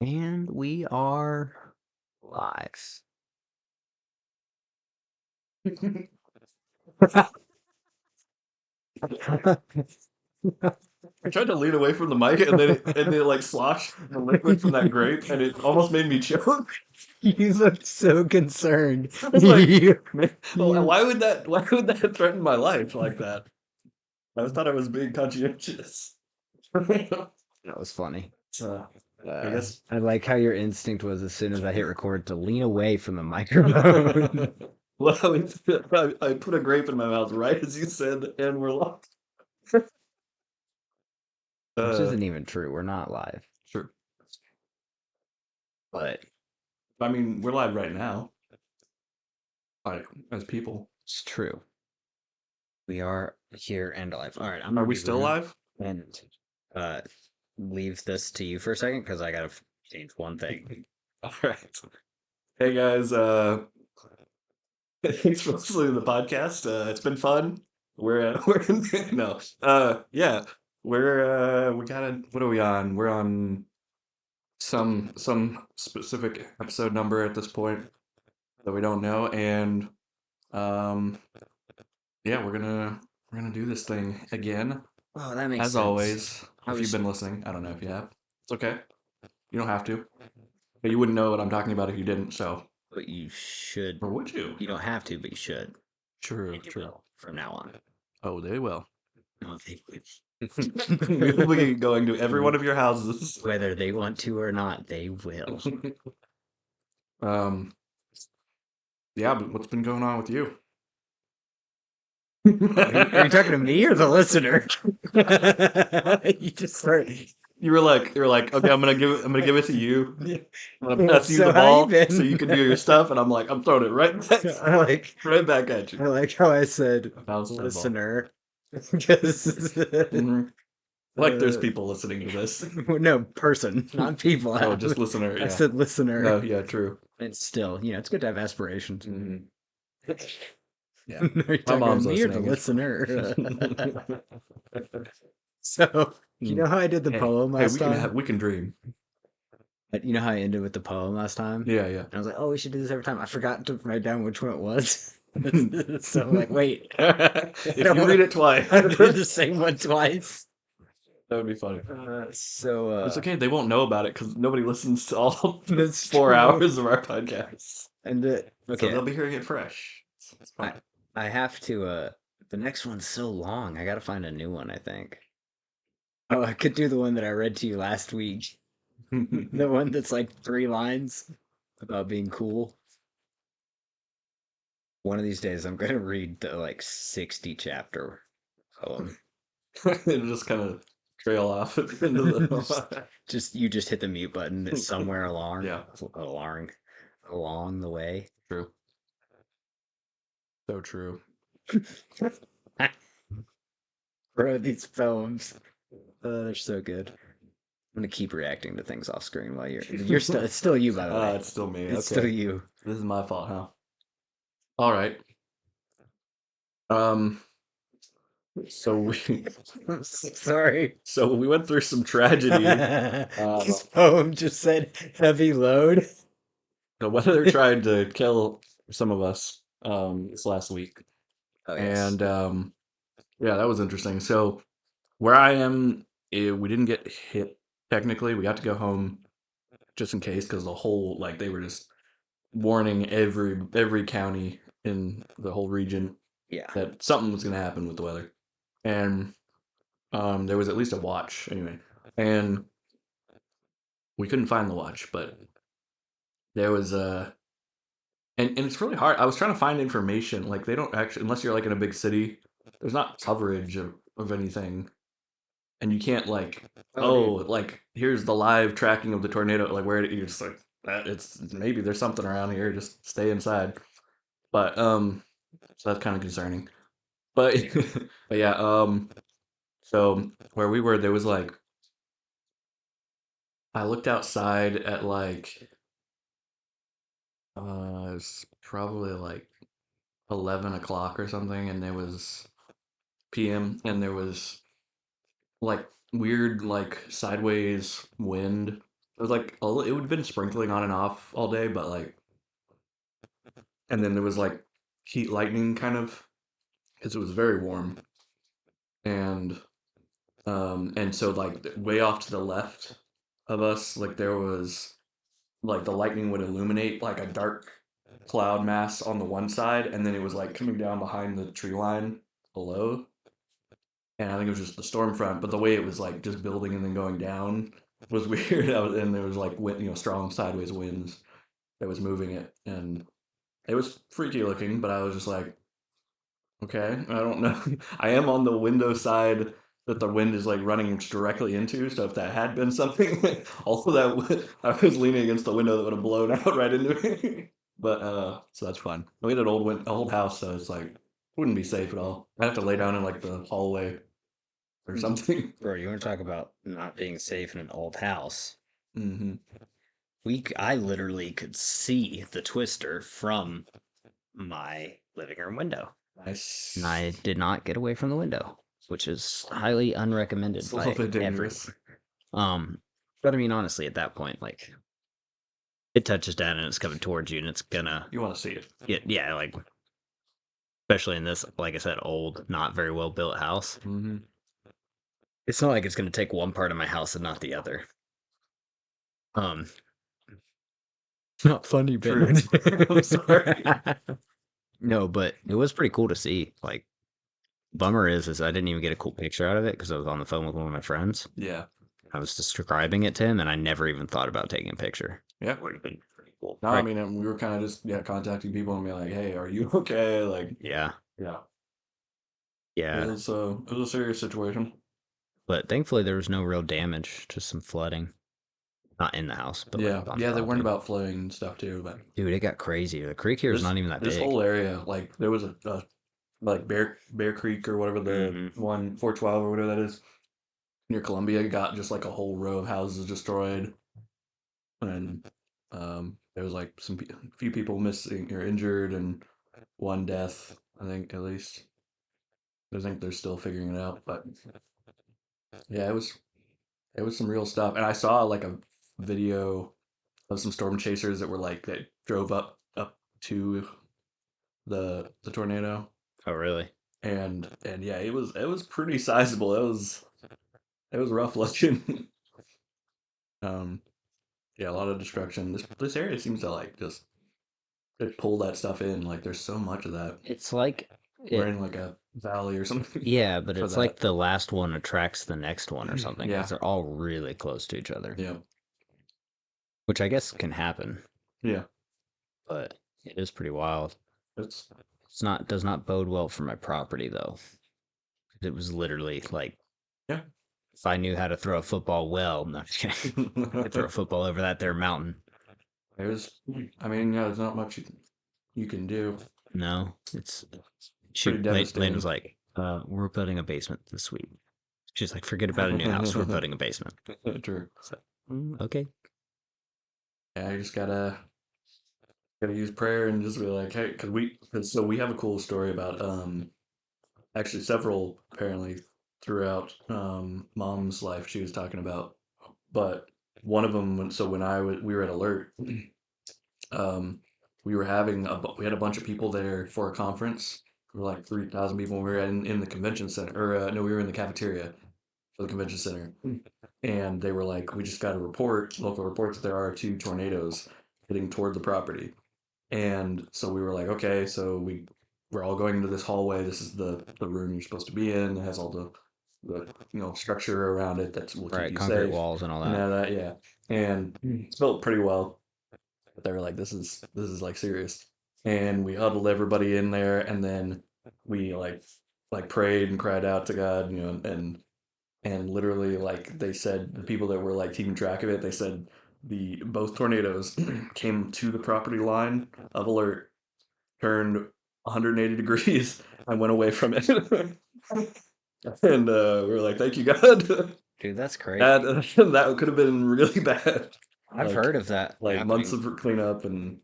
And we are live. I tried to lean away from the mic, and then it like sloshed the liquid from that grape, and it almost made me choke. You looked so concerned. I was like, You- man, why would that threaten my life like that? I thought I was being conscientious. That was funny. I guess. I like how your instinct was as soon as I hit record to lean away from the microphone. Well, I put a grape in my mouth right as you said, and we're locked. Which isn't even true. We're not live. Sure. But I mean, we're live right now. Like, as people. it's true. We are here and live. All right, Are we still live? And leave this to you for a second because I gotta change one thing. All right. Hey guys, thanks for listening to the podcast. It's been fun. We're no. Yeah. We gotta, what are we on? We're on some specific episode number at this point that we don't know, and um yeah, we're gonna do this thing again. Oh, that makes As sense. always. If you've been listening, I don't know if you have. It's okay. You don't have to. But you wouldn't know what I'm talking about if you didn't, so. But you should. Or would you? You don't have to, but you should. True, And you true. will from now on. Oh, they will. No, they would. We'll be going to every one of your houses. Whether they want to or not, they will. Yeah, but what's been going on with you? Are you talking to me or the listener? You just started. You were like, okay, I'm gonna give it to you. I'm gonna pass you So the how you ball been? so you can do your stuff, and I'm like, I'm throwing it right back, right back at you. I like how I said Bounce that ball. listener. Because Mhm. Like there's people listening to this. no, person, not people. Oh, just listener. I Yeah. said listener. No, yeah, true. It's still, it's good to have aspirations. Mhm. Yeah. Are you My mom's talking to me or the listening. listener? So, you know how I did the poem last time? We can dream. You know how I ended with the poem last time? Yeah, yeah. And I was like, oh, we should do this every time. I forgot to write down which one it was. So I'm like, wait. If you read it twice, I read the same one twice. that would be funny. It's okay. They won't know about it because nobody listens to all That's 4 true. hours of our podcast. And So okay, they'll be hearing it fresh. It's fine. I have to. The next one's so long. I gotta find a new one, I think. Oh, I could do the one that I read to you last week. The one that's like 3 lines about being cool. One of these days, I'm gonna read the like 60 chapter poem. It'll just kind of trail off at the end of the. You just hit the mute button. It's somewhere along. Yeah. Along the way. True. So true. Bro, these poems. They're so good. I'm gonna keep reacting to things off screen while you're still. It's still you, by the way. It's still me. It's Okay. still you. This is my fault, huh? All right. So Sorry. So we went through some tragedy. This poem just said heavy load. The weather tried to kill some of us this last week. Oh, yes. And yeah, that was interesting. So where I am, we didn't get hit technically. We got to go home just in case because the whole they were just warning every county in the whole region that something was going to happen with the weather, and there was at least a watch anyway, and we couldn't find the watch, but there was and it's really hard. I was trying to find information. Like they don't actually, unless you're like in a big city, there's not coverage of anything. And you can't here's the live tracking of the tornado. Like where you're just like it's maybe there's something around here. Just stay inside. But so that's kind of concerning. But but yeah, so where we were, there was I looked outside at it was probably 11 o'clock or something, and there was PM, and there was weird sideways wind It was like it would have been sprinkling on and off all day, but like, and then there was like heat lightning kind of because it was very warm, and and so like way off to the left of us, like there was like the lightning would illuminate like a dark cloud mass on the one side, and then it was like coming down behind the tree line below. And I think it was just the storm front, but the way it was like just building and then going down was weird. And there was like wind, strong sideways winds that was moving it, and it was freaky looking. But I was just like, okay, I don't know. I am on the window side that the wind is like running directly into. So if that had been something, also I was leaning against the window that would have blown out right into me. But so that's fun. We had an old house, so it's like wouldn't be safe at all. I'd have to lay down in like the hallway or something. Bro, you want to talk about not being safe in an old house? Hmm. I literally could see the twister from my living room window, and Nice. I did not get away from the window, which is highly unrecommended It's a little by bit dangerous. everyone. But I mean, honestly, at that point, like it touches down and it's coming towards you, and it's gonna You want to see it. yeah, like especially in this, like I said, old, not very well built house. Hmm. It's not like it's gonna take one part of my house and not the other. Um, not funny, True. Ben. I'm sorry. No, but it was pretty cool to see. Like, bummer is I didn't even get a cool picture out of it because I was on the phone with one of my friends. Yeah. I was describing it to him, and I never even thought about taking a picture. Yeah. Would have been pretty cool. No, I Right? mean, we were kind of just contacting people and be like, "Hey, are you okay?" Like, Yeah, yeah, yeah. it was a serious situation. But thankfully, there was no real damage, just some flooding. Not in the house, but like Yeah, on the yeah, they warned property. about flooding and stuff too. But Dude, it got crazy. The creek here is not even that this big. whole area, like, there was a like Bear Creek or whatever the Hmm. one 412 or whatever that is near Columbia got just like a whole row of houses destroyed, and there was like a few people missing or injured and one death, I think at least. I think they're still figuring it out, but yeah, it was some real stuff. And I saw like a video of some storm chasers that were like that drove up to the tornado, Oh, really? and yeah, it was pretty sizable. It was rough looking. um, yeah, a lot of destruction. This area seems to like just pull that stuff in. Like there's so much of that. It's like We're it. in like a valley or something Yeah, but for it's like that. the last one attracts the next one or something Yeah, because they're all really close to each other, yeah, which I guess can happen, yeah. but it is pretty wild. It's Does not bode well for my property though. It was literally like yeah. if I knew how to throw a football well, no, I'm just kidding. I could throw a football over that there mountain. There's, I mean, yeah, there's not much you can do. No, it's Pretty shoot. Lane was devastating. like, "We're building a basement this week." She's like, "Forget about a new house. We're building a basement." True. So, okay. Yeah, you just gotta use prayer and just be like, hey, because so we have a cool story about actually several apparently throughout mom's life she was talking about, but one of them when we were at Alert, um we were we had a bunch of people there for a conference. We were like 3,000 people. We were in the convention center, or no, we were in the cafeteria for the convention center, and they were like, we just got a local reports that there are two tornadoes hitting toward the property. And so we were like, okay, so we're all going into this hallway. This is the room you're supposed to be in. It has all the structure around it that will keep Right, you concrete safe. walls and all And that. that, yeah. And it's built pretty well. But they were like, this is like serious. And we huddled everybody in there, and then we like prayed and cried out to God, and literally like they said the people that were like keeping track of it, they said the both tornadoes came to the property line of Alert, turned 180 degrees and went away from it. And we were like, thank you, God. Dude, that's crazy. that that could have been really bad. I've like heard of that like months happening. of cleanup and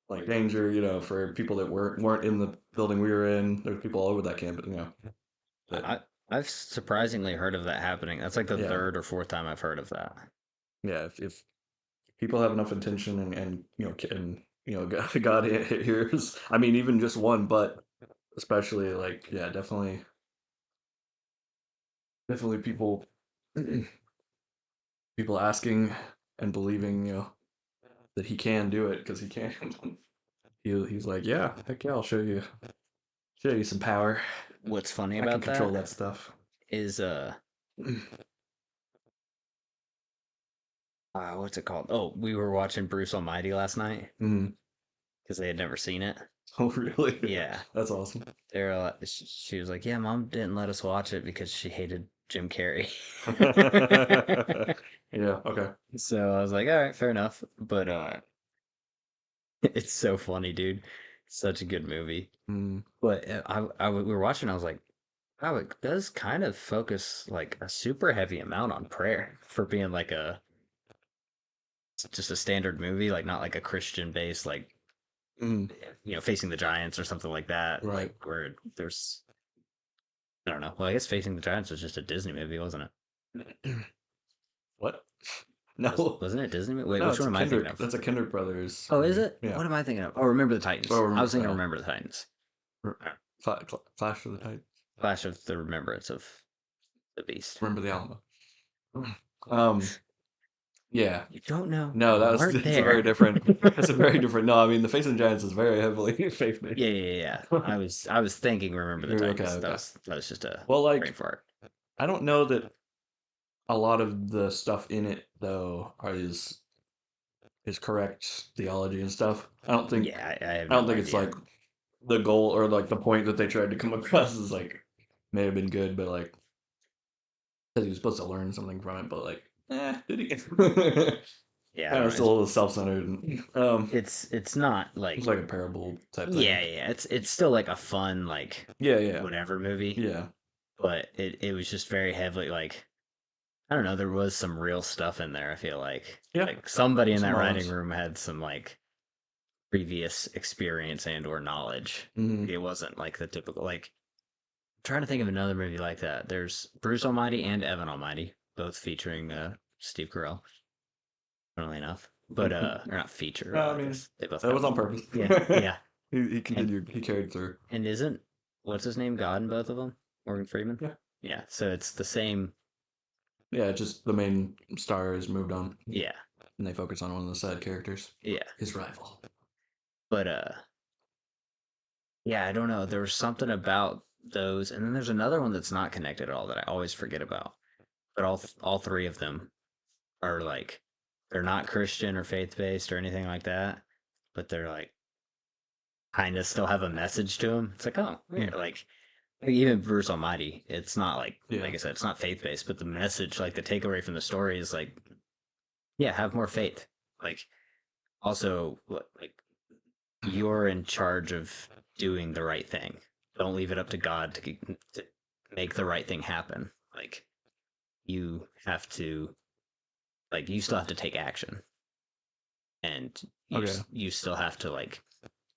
like danger, for people that weren't in the building we were in. There's people all over that campus, that I've surprisingly heard of that happening. That's like the yeah, third or fourth time I've heard of that. yeah. If people have enough intention and God hears. I mean, even just one, but especially like yeah, definitely people asking and believing that he can do it because he can. He's like, yeah, heck yeah, I'll show you some power. What's funny I can about control that that stuff. is what's it called? Oh, we were watching Bruce Almighty last night Mm. because they had never seen it. Oh, really? Yeah, That's awesome. she was like, "Yeah, Mom didn't let us watch it because she hated Jim Carrey." Yeah, okay. So I was like, "All right, fair enough." But it's so funny, dude. Such a good movie. Mm. But we were watching. I was like, "Wow, it does kind of focus like a super heavy amount on prayer for being like a just a standard movie, like not like a Christian based like Mm. Facing the Giants or something like that, Right. like where there's I don't know. Well, I guess Facing the Giants was just a Disney movie, wasn't it? What? No. Wasn't it Disney? Wait, No, which it's one a am I thinking Kendrick. of? That's a Kendrick Brothers Oh, is movie. it? Yeah. What am I thinking of? Oh, Remember the Titans. Or I was thinking yeah. Remember the Titans. Flash of the Titans. Flash of the Remembrance of the Beast. Remember the Alamo. Um. Yeah. You don't know. No, You that's weren't it's a very there. different. It's a very different. No, I mean the Facing Giants is very heavily faith based. Yeah. I was thinking Remember the Okay, Titans. That okay. was just a Well, brain like fart. I don't know that a lot of the stuff in it though is correct theology and stuff. Yeah, I have I don't no think it's idea. like the goal or like the point that they tried to come across is like may have been good, but like because he was supposed to learn something from it, but like, did he? Yeah, I Kind don't of know. still a little self-centered. And, It's not it's like like a parable type yeah, thing. it's still like a fun like Yeah, yeah, whatever movie, yeah, but it was just very heavily like I don't know, there was some real stuff in there, I feel like. yeah. Like somebody in Some that writing moments. room had some like previous experience and or knowledge. Mm-hmm. It wasn't like the typical like I'm trying to think of another movie like that. There's Bruce Almighty and Evan Almighty, both featuring Steve Carell, funnily enough. But or not feature, No, I I mean guess they both that got was on one. purpose. Yeah, yeah. He And continued. He carried through. and isn't what's his name God in both of them? Morgan Freeman? Yeah, Yeah, so it's the same. yeah. Just the main star has moved on, Yeah, and they focus on one of the side characters, yeah. his rival. But yeah, I don't know. There was something about those, and then there's another one that's not connected at all that I always forget about. But all three of them are like they're not Christian or faith based or anything like that, but they're like kind of still have a message to them. It's like oh, yeah, Hmm. like even Bruce Almighty, it's not Yeah. like I said, it's not faith based, but the message, like the takeaway from the story, is like yeah, have more faith. Like also like you're in charge of doing the right thing. Don't leave it up to God to make the right thing happen. Like you have to, like you still have to take action, and Okay. you still have to like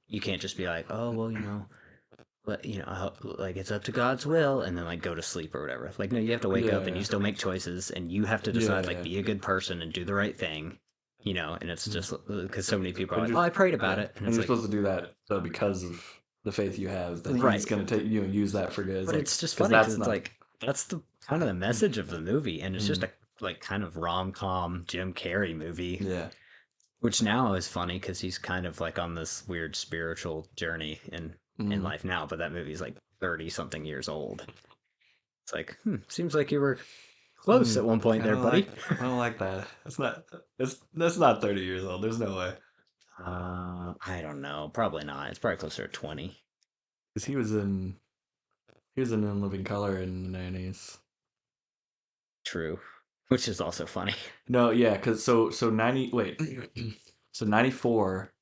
you can't just be like, oh well, like it's up to God's will, and then like go to sleep or whatever. Like no, you have to wake Yeah, up and you yeah, still make choices, and you have to yeah, decide like yeah. be a good person and do the right thing. And it's Mhm. just because so many people are And like, you're oh, I prayed about yeah, it, and and it's you're like supposed to do that though because of the faith you have that he's right. gonna take use that for good. It's But like it's just because funny because that's it's not. like that's the kind of the message of the movie, and it's just Mm, a like kind of rom com Jim Carrey movie, yeah. which now is funny because he's kind of like on this weird spiritual journey in Mm, life now. But that movie's like 30 something years old. It's like seems like you were close at one point there, buddy. I don't like that. That's not 30 years old. There's no way. I don't know. Probably not. It's probably closer to 20. Because he was in Living Color in the 90s. True, which is also funny. No, yeah, because so 90 wait. So 94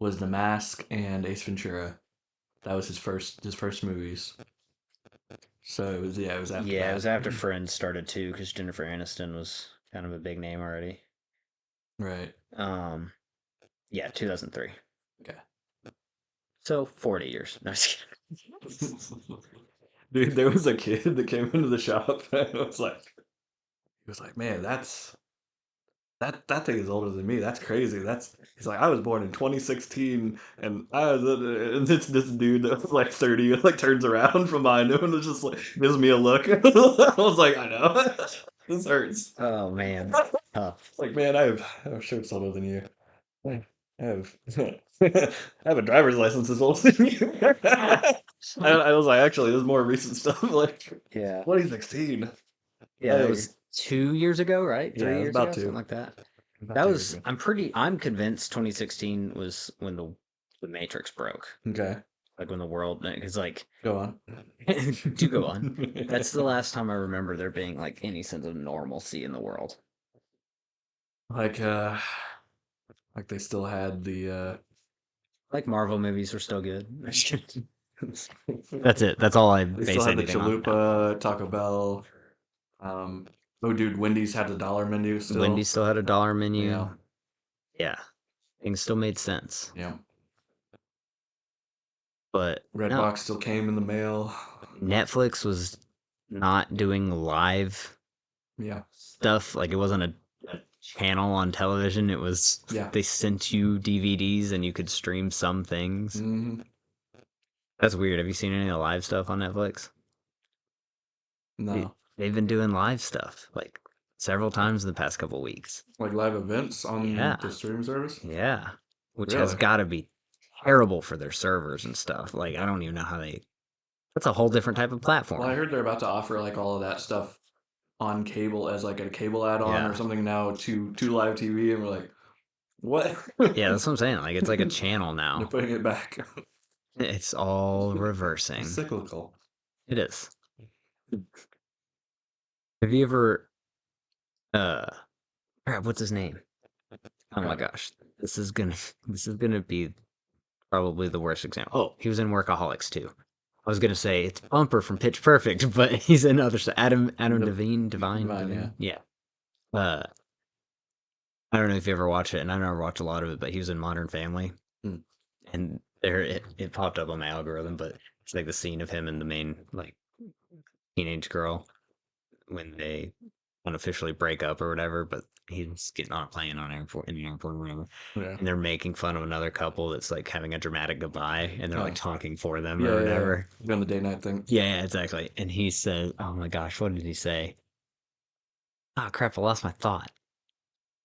was The Mask and Ace Ventura. That was his first movies. So it was after Yeah, it was that. after Friends started too, because Jennifer Aniston was kind of a big name already. Right. Um, Yeah, 2003. Okay. So 40 years. No, Dude, there was a kid that came into the shop and was like, he was like, man, That thing is older than me. That's crazy. He's like, I was born in 2016, and I was, and it's this dude that was like 30, like turns around from behind him and was just like gives me a look. I was like, I know, this hurts. Oh man, tough. Like, man, I have shirts older than you. I have I have a driver's license as old as you. I was like, actually, there's more recent stuff. Like Yeah, 2016. yeah. That Like, was 2 years ago, right? yeah, three it was years about ago, something two. like that. About That 2 years was. ago. I'm convinced 2016 was when the Matrix broke. Okay, Like when the world, because like, go on. do go on. That's the last time I remember there being like any sense of normalcy in the world. Like, like they still had the Like Marvel movies were still good. That's it. That's all I they still base had the anything on now. chalupa, Taco Bell. Um, oh, dude, Wendy's had the dollar menu Wendy still. still had a dollar Yeah, menu. Yeah, things still made sense. yeah. But no, Redbox still came in the mail. Netflix was not doing live Yeah, stuff. Like it wasn't a channel on television. It was yeah. they sent you DVDs and you could stream some things. Hmm. That's weird. Have you seen any of the live stuff on Netflix? They- No, They've been doing live stuff like several times in the past couple weeks. like live events on Yeah, the streaming service. yeah. Which has Really? got to be terrible for their servers and stuff. Like I don't even know how they. That's a whole different type of Well, I platform. heard they're about to offer like all of that stuff on cable as like a cable add-on or Yeah, something now to live TV, and we're like, what? yeah. That's what I'm saying. Like it's like a channel They're now. putting it back. It's all It's reversing. cyclical. It is. Have you ever? Uh, crap. What's his name? Oh my gosh. This is gonna. This is gonna be probably the worst example. Oh, he was in Workaholics too. I was gonna say it's Bumper from Pitch Perfect, but he's in other stuff. Adam Yep. Divine, yeah. Devine. Yeah. Uh, I don't know if you ever watch it, and I never watch a lot of it, but he was in Modern Family, Hmm. and there it popped up on my algorithm, but it's like the scene of him and the main like teenage girl when they unofficially break up or whatever, but he's getting on a plane on airport in the airport or whatever, Yeah. and they're making fun of another couple that's like having a dramatic goodbye, and they're like Oh. talking for them Yeah, or yeah, yeah. whatever. On the day night thing. Yeah, exactly. And he said, "Oh my gosh, what did he say? Oh crap, I lost my thought.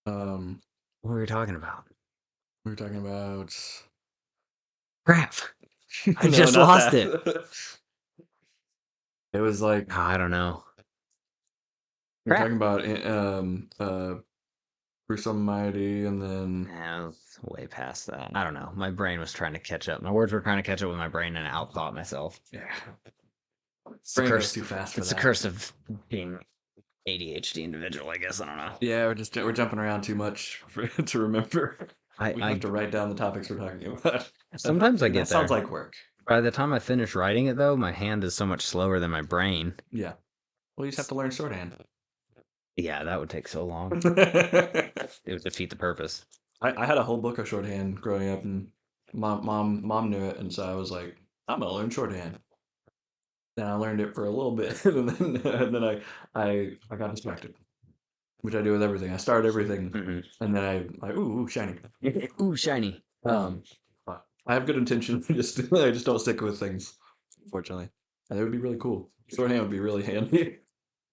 Um, What were we talking about? we were talking about Crap, I no, just not lost it. that. It was like Oh, I don't know. we were Crap. talking about Bruce Almighty, and then Yeah, it's way past that. I don't know. My brain was trying to catch up. My words were trying to catch up with my brain, and I outthought myself. yeah, It's the brain goes curse. too fast for It's the that. curse of being ADHD individual, I guess. I don't know. Yeah, we're jumping around too much to remember. We have I to write down the topics we're talking about. sometimes I That get sounds there. like work. By the time I finish writing it, though, my hand is so much slower than my brain. Yeah. Well, you just have to learn shorthand. Yeah, that would take so long. I It would defeat the purpose. had a whole book of shorthand growing up, and mom knew it, and so I was like, I'm gonna learn shorthand. Then I learned it for a little bit, and then I got distracted, which I do with everything. I start everything, Hmm. and then I ooh shiny. Ooh, shiny. But I have good intentions. I just don't stick with things, unfortunately. And it would be really cool. Shorthand would be really handy.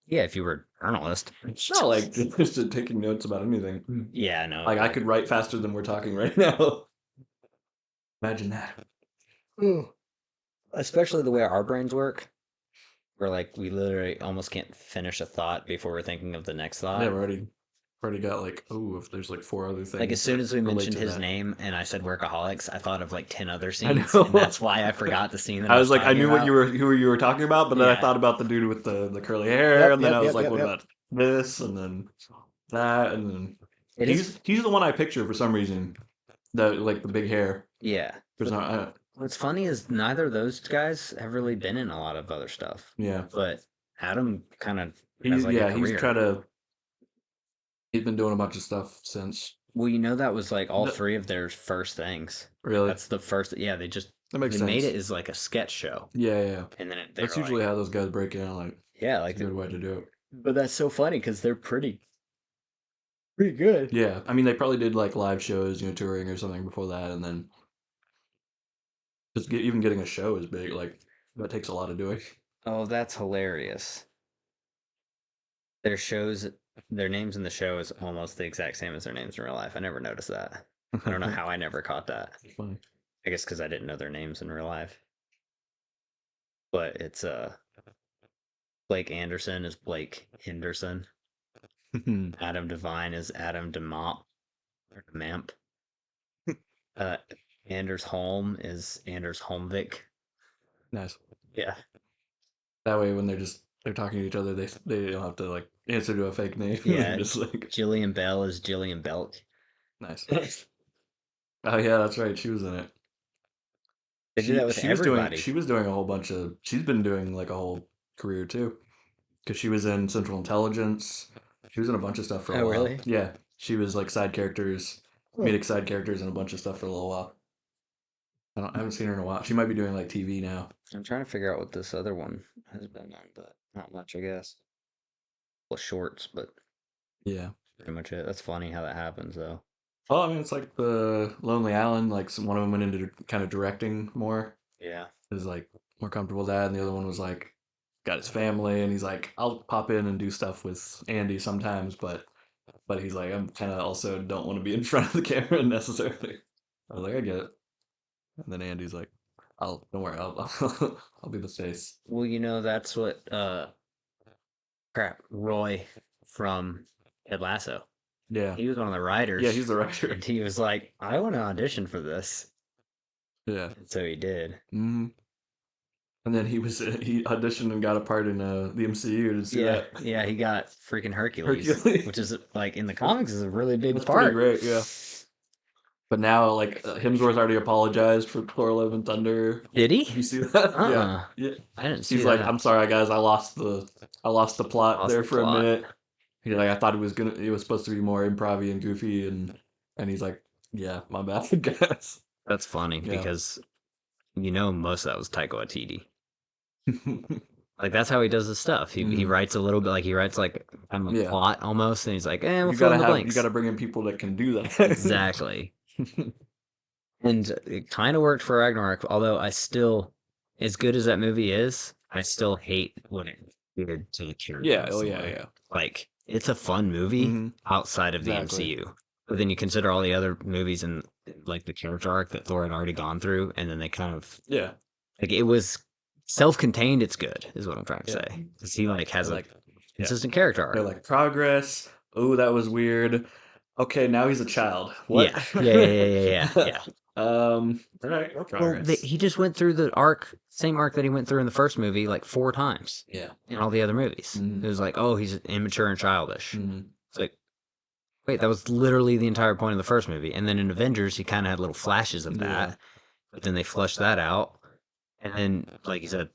Yeah, if you were a journalist. Not like just taking notes about anything. Yeah, no. Like I could write faster than we're talking right now. Imagine that. Especially the way our brains work, where like we literally almost can't finish a thought before we're thinking of the next Yeah, thought. I've already got like, oh, if there's like 4 other Like as things soon that as we relate mentioned to his that. name and I said workaholics, I thought of like 10 other I scenes, and know. that's why I forgot the scene that I I was was like, I talking knew what about. who you were talking about, but then I Yeah. thought about the dude with the curly hair, Yep, and then yep, I was yep, like, yep, what yep. about this, and then that, and then It is. he's the one I picture for some reason. The big hair. Yeah. There's But not, what's funny is neither of those guys have really been in a lot of other stuff. yeah. But Adam kind of has like a He's career. he's been doing a bunch of stuff since. Well, you know that was like all No, three of their first things. really, That's the first. Yeah, they that makes they made sense. it as like a sketch show, Yeah, yeah, yeah. and then they're That's like, usually how those guys break in. Like, yeah, it's like, a good way to do it. but that's so funny because they're pretty Pretty good. Yeah, I mean, they probably did like live shows, touring or something before that, and then even getting a show is big. Like that takes a lot of doing. Oh, that's hilarious. Their shows, their names in the show is almost the exact same as their names in real life. I never noticed that. I don't know how I never caught that. Funny. I guess because I didn't know their names in real life. But it's Blake Anderson is Blake Henderson. Adam Devine is Adam DeMont or DeMamp. Uh, Anders Holm is Anders Holmvik. Nice. Yeah. That way, when they're talking to each other, they don't have to like answer to a fake name. Yeah. Just like Jillian Bell is Jillian Belk. nice. Oh yeah, that's right. She was in it. They do that with everybody. She was doing a whole bunch of. She's been doing like a whole career too, because she was in Central Intelligence. She was in a bunch of stuff for a Oh, while. really? Yeah, she was like side characters, comedic side characters, and a bunch of stuff for a little while. I haven't seen her in a while. She might be doing like TV now. I'm trying to figure out what this other one has been on, but not much, I guess. Well, shorts, but Yeah. pretty much it. That's funny how that happens, though. Well, I mean, it's like the Lonely Island. Like one of them went into kind of directing more. Yeah. Is like more comfortable with that, and the other one was like got his family, and he's like, I'll pop in and do stuff with Andy sometimes, but he's like, I'm kind of also don't want to be in front of the camera necessarily. I was like, I get it. And then Andy's like, don't worry, I'll be the face. Well, that's what Roy from Ted Lasso. Yeah, He was one of the yeah, writers, he's the writer. and he was like, I want to audition for this. Yeah. And so he did. Hmm. And then he auditioned and got a part in the MCU. Did you see Yeah, that? yeah, he got freaking Hercules, Hercules. which is like in the comics is a really big That's part. pretty great, yeah. But now, like, Hemsworth already apologized for Thor: Love and Thunder. Did Did you he? see that? Yeah, Uh-uh. yeah. I didn't see He's like, that. I'm sorry, guys. I lost the plot Lost there the for a plot. minute. He's like, I thought it was supposed to be more improv-y and goofy, and he's like, yeah, my bad, guys. That's funny Yeah. because most of that was Taika Waititi. Like that's how he does his stuff. He writes a little bit like he writes like kind of a Yeah. plot almost, and he's like, we'll You fill in gotta the blanks. you gotta bring in people that can do that. Exactly. And it kind of worked for Ragnarok, although I still, as good as that movie is, I still hate what it did to the character. Yeah, oh yeah, yeah. Like, it's a fun movie Mhm. outside of the Exactly. MCU. But then you consider all the other movies and like the character arc that Thor had already gone through, and then they kind of Yeah. like it was self-contained. It's good, is what I'm trying to Yeah. say. Because he like has Like, a consistent character arc. they're like progress. Oh, that was weird. Okay, now he's a child. What? Yeah. All right, no Well, progress. he just went through the same arc that he went through in the first movie, like 4 times Yeah. in all the other movies. Mhm. It was like, oh, he's immature and childish. Mhm. It's like, wait, that was literally the entire point of the first movie. And then in Avengers, he kind of had little flashes of that, Yeah. but then they flushed that out. And then, like you said,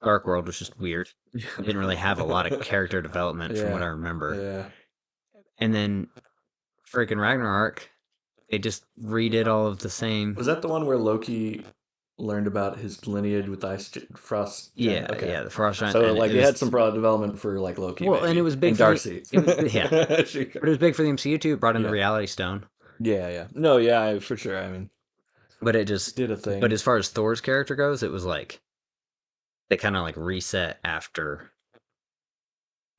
Dark World was just weird. It didn't really have a lot of character development from what I remember. Yeah. And then freaking Ragnarok, they just redid all of the same. Was that the one where Loki learned about his lineage with Frost? Yeah, Okay. yeah, the Frost Giant. So and like it they was, had some product development for like Loki. well, and maybe, it was big and for Darcy. yeah, but it was big for the MCU too. It brought in the Yeah. Reality Stone, Yeah, yeah. No, yeah, for sure. I mean, but it just did a thing. But as far as Thor's character goes, it was like they kind of like reset after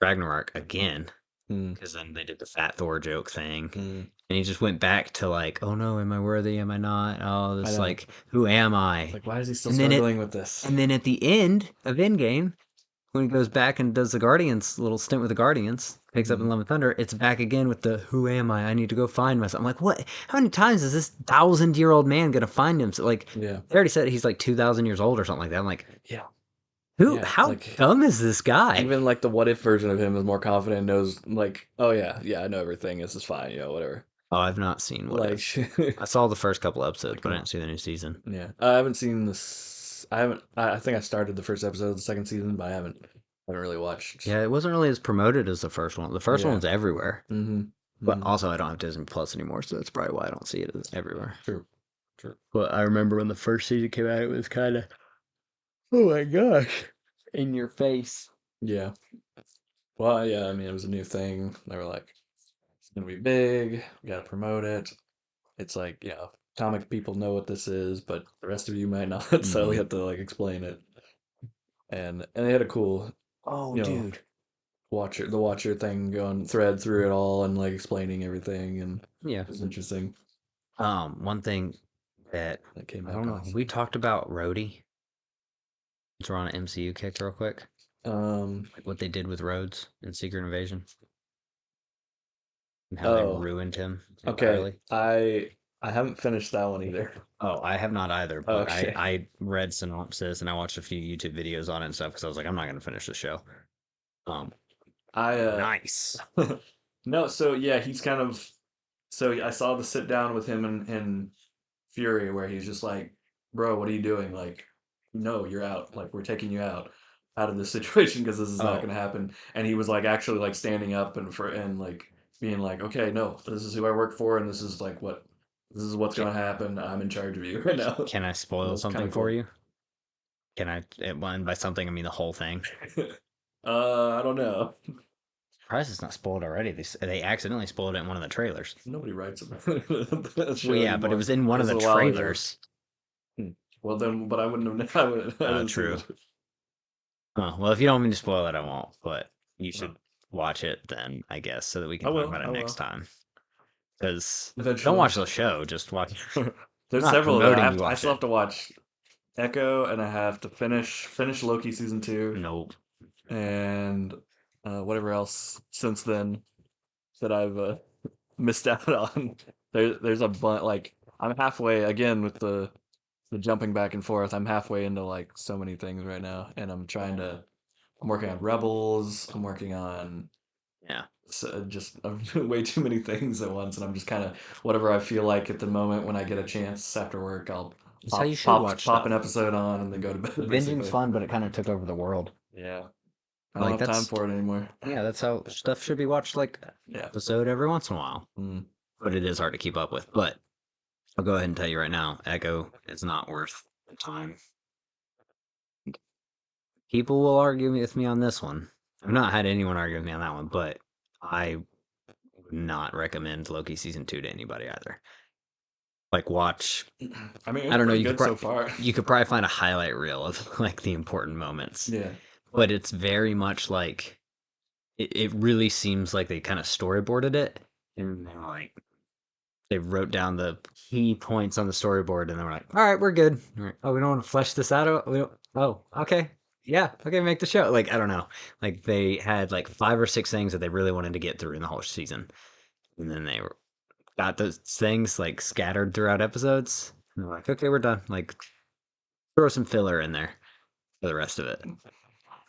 Ragnarok again, because then they did the Fat Thor joke thing, and he just went back to like, oh no, am I worthy? Am I not? Oh, this like, who am I? It's like, why is he still And then struggling with this? And then at the end of Endgame, when he goes back and does the Guardians little stint with the Guardians, picks up in Love and Thunder, it's back again with the who am I? I need to go find myself. I'm like, what? How many times is this 1,000-year-old man gonna find him? So like, Yeah. they already said he's like 2,000 years old or something like that. I'm like, Yeah. who? Yeah, How like- dumb is this guy? Even like the what if version of him is more confident, knows like, oh yeah, I know everything. This is fine, whatever. Oh, I've not seen what Like, if. I saw the first couple episodes, but I come didn't see the new season. yeah, I haven't seen this. I haven't. I think I started the first episode of the second season, but I haven't really watched. Yeah, it wasn't really as promoted as the first one. The first Yeah. one's everywhere, Mm-hmm. but also I don't have Disney Plus anymore, so that's probably why I don't see it as everywhere. True. But I remember when the first season came out, it was kind of, oh my gosh, in your face. Yeah. Well, yeah. I mean, it was a new thing. They were like, gonna be big. We gotta promote it. It's like, comic people know what this is, but the rest of you might not. So we Mhm. have to like explain it. And they had a cool, Oh, you know, dude. watcher thing going thread through it all and like explaining everything, and Yeah. it was interesting. One thing that That came I back don't know. on. We talked about Rhodey. Let's run an MCU kick real quick. Um. Like what they did with Rhodes in Secret Invasion and how they Oh. ruined him Okay. entirely. I haven't finished that one either. Oh, I have not either, but I Okay. I read synopsis and I watched a few YouTube videos on it and stuff because I was like, I'm not gonna finish the show. Um, I nice. no. So yeah, he's kind of. So I saw the sit down with him and Fury where he's just like, bro, what are you doing? Like, no, you're out. Like, we're taking you out of this situation because this is not Oh, going to happen. And he was like actually like standing up and like being like, okay, no, this is who I work for, and this is what's can, going to happen. I'm in charge of you right now. can I That spoil was kind something of for cool. you? Can I? And by something, I mean the whole thing. I don't know. Surprised it's not spoiled already. They accidentally spoiled it in one of the trailers. Nobody writes about that Well, show yeah, but it anymore. was in It one of was the a while ago. trailers. Hmm. Well then, but I wouldn't have. I didn't see True. it. Well, if you don't want me to spoil it, I won't. But you No. should watch it then, I guess, so that we I can talk will. about it I next will. time. Because don't Eventually. watch the show, just watch. I'm There's not several that promoting you I watch still it. have to watch Echo, and I have to finish Loki season 2, Nope. and whatever else since then that I've missed out on. There's a bunch. Like I'm halfway again with the jumping back and forth. I'm halfway into like so many things right now, and I'm working on Rebels. I'm working on Yeah. just way too many things at once, and I'm just kind of whatever I feel like at the moment when I get a chance after work, I'll That's how you should watch pop an stuff. episode on and then go to bed Binging's basically. fun, but it kind of took over the world. Yeah, I don't Like have time that's for it anymore. yeah, that's how stuff should be watched. Like Yeah. episode every once in a while. Mm. But it is hard to keep up with. But I'll go ahead and tell you right now, Echo is not worth the time. People will argue with me on this one. I've not had anyone argue with me on that one, but I would not recommend Loki season 2 to anybody either. Like watch, I mean, I it's don't know, pretty good so far. you could probably find a highlight reel of like the important moments. Yeah. But it's very much like it really seems like they kind of storyboarded it and they're like they wrote down the key points on the storyboard and they were like, all right, we're good. We're like, oh, we don't want to flesh this out. We don't, oh, okay. Yeah, okay, make the show. Like, I don't know. Like, they had like 5 or 6 things that they really wanted to get through in the whole season. And then got those things like scattered throughout episodes. And they're like, okay, we're done. Like, throw some filler in there for the rest of it.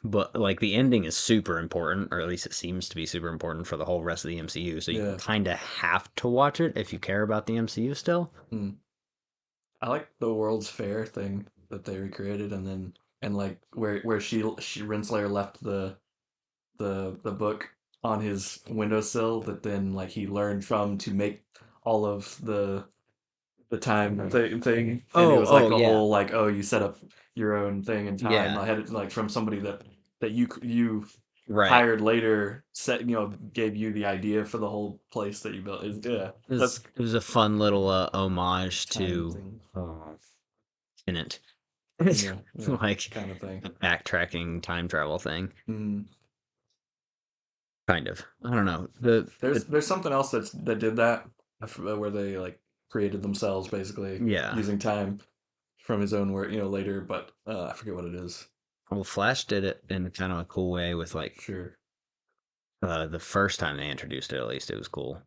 But like the ending is super important, or at least it seems to be super important for the whole rest of the MCU. So you Yeah. kind of have to watch it if you care about the MCU still. Mm. I like the World's Fair thing that they recreated, and like where she Renslayer left the book on his windowsill that then like he learned from to make all of the time thing, and it Oh, was like oh a yeah, whole like, oh, you set up your own thing in time. yeah, I had it like from somebody that you right. hired later, gave you the idea for the whole place that you built. Is yeah, that's It was a fun little homage time to thing. Tenant, Yeah, yeah, like kind of thing. a backtracking time travel thing, Mm. kind of. I don't know. There's something else that did that where they like created themselves basically Yeah. using time from his own work, later, but I forget what it is. Well, Flash did it in kind of a cool way with like Sure. the first time they introduced it. At least it was cool.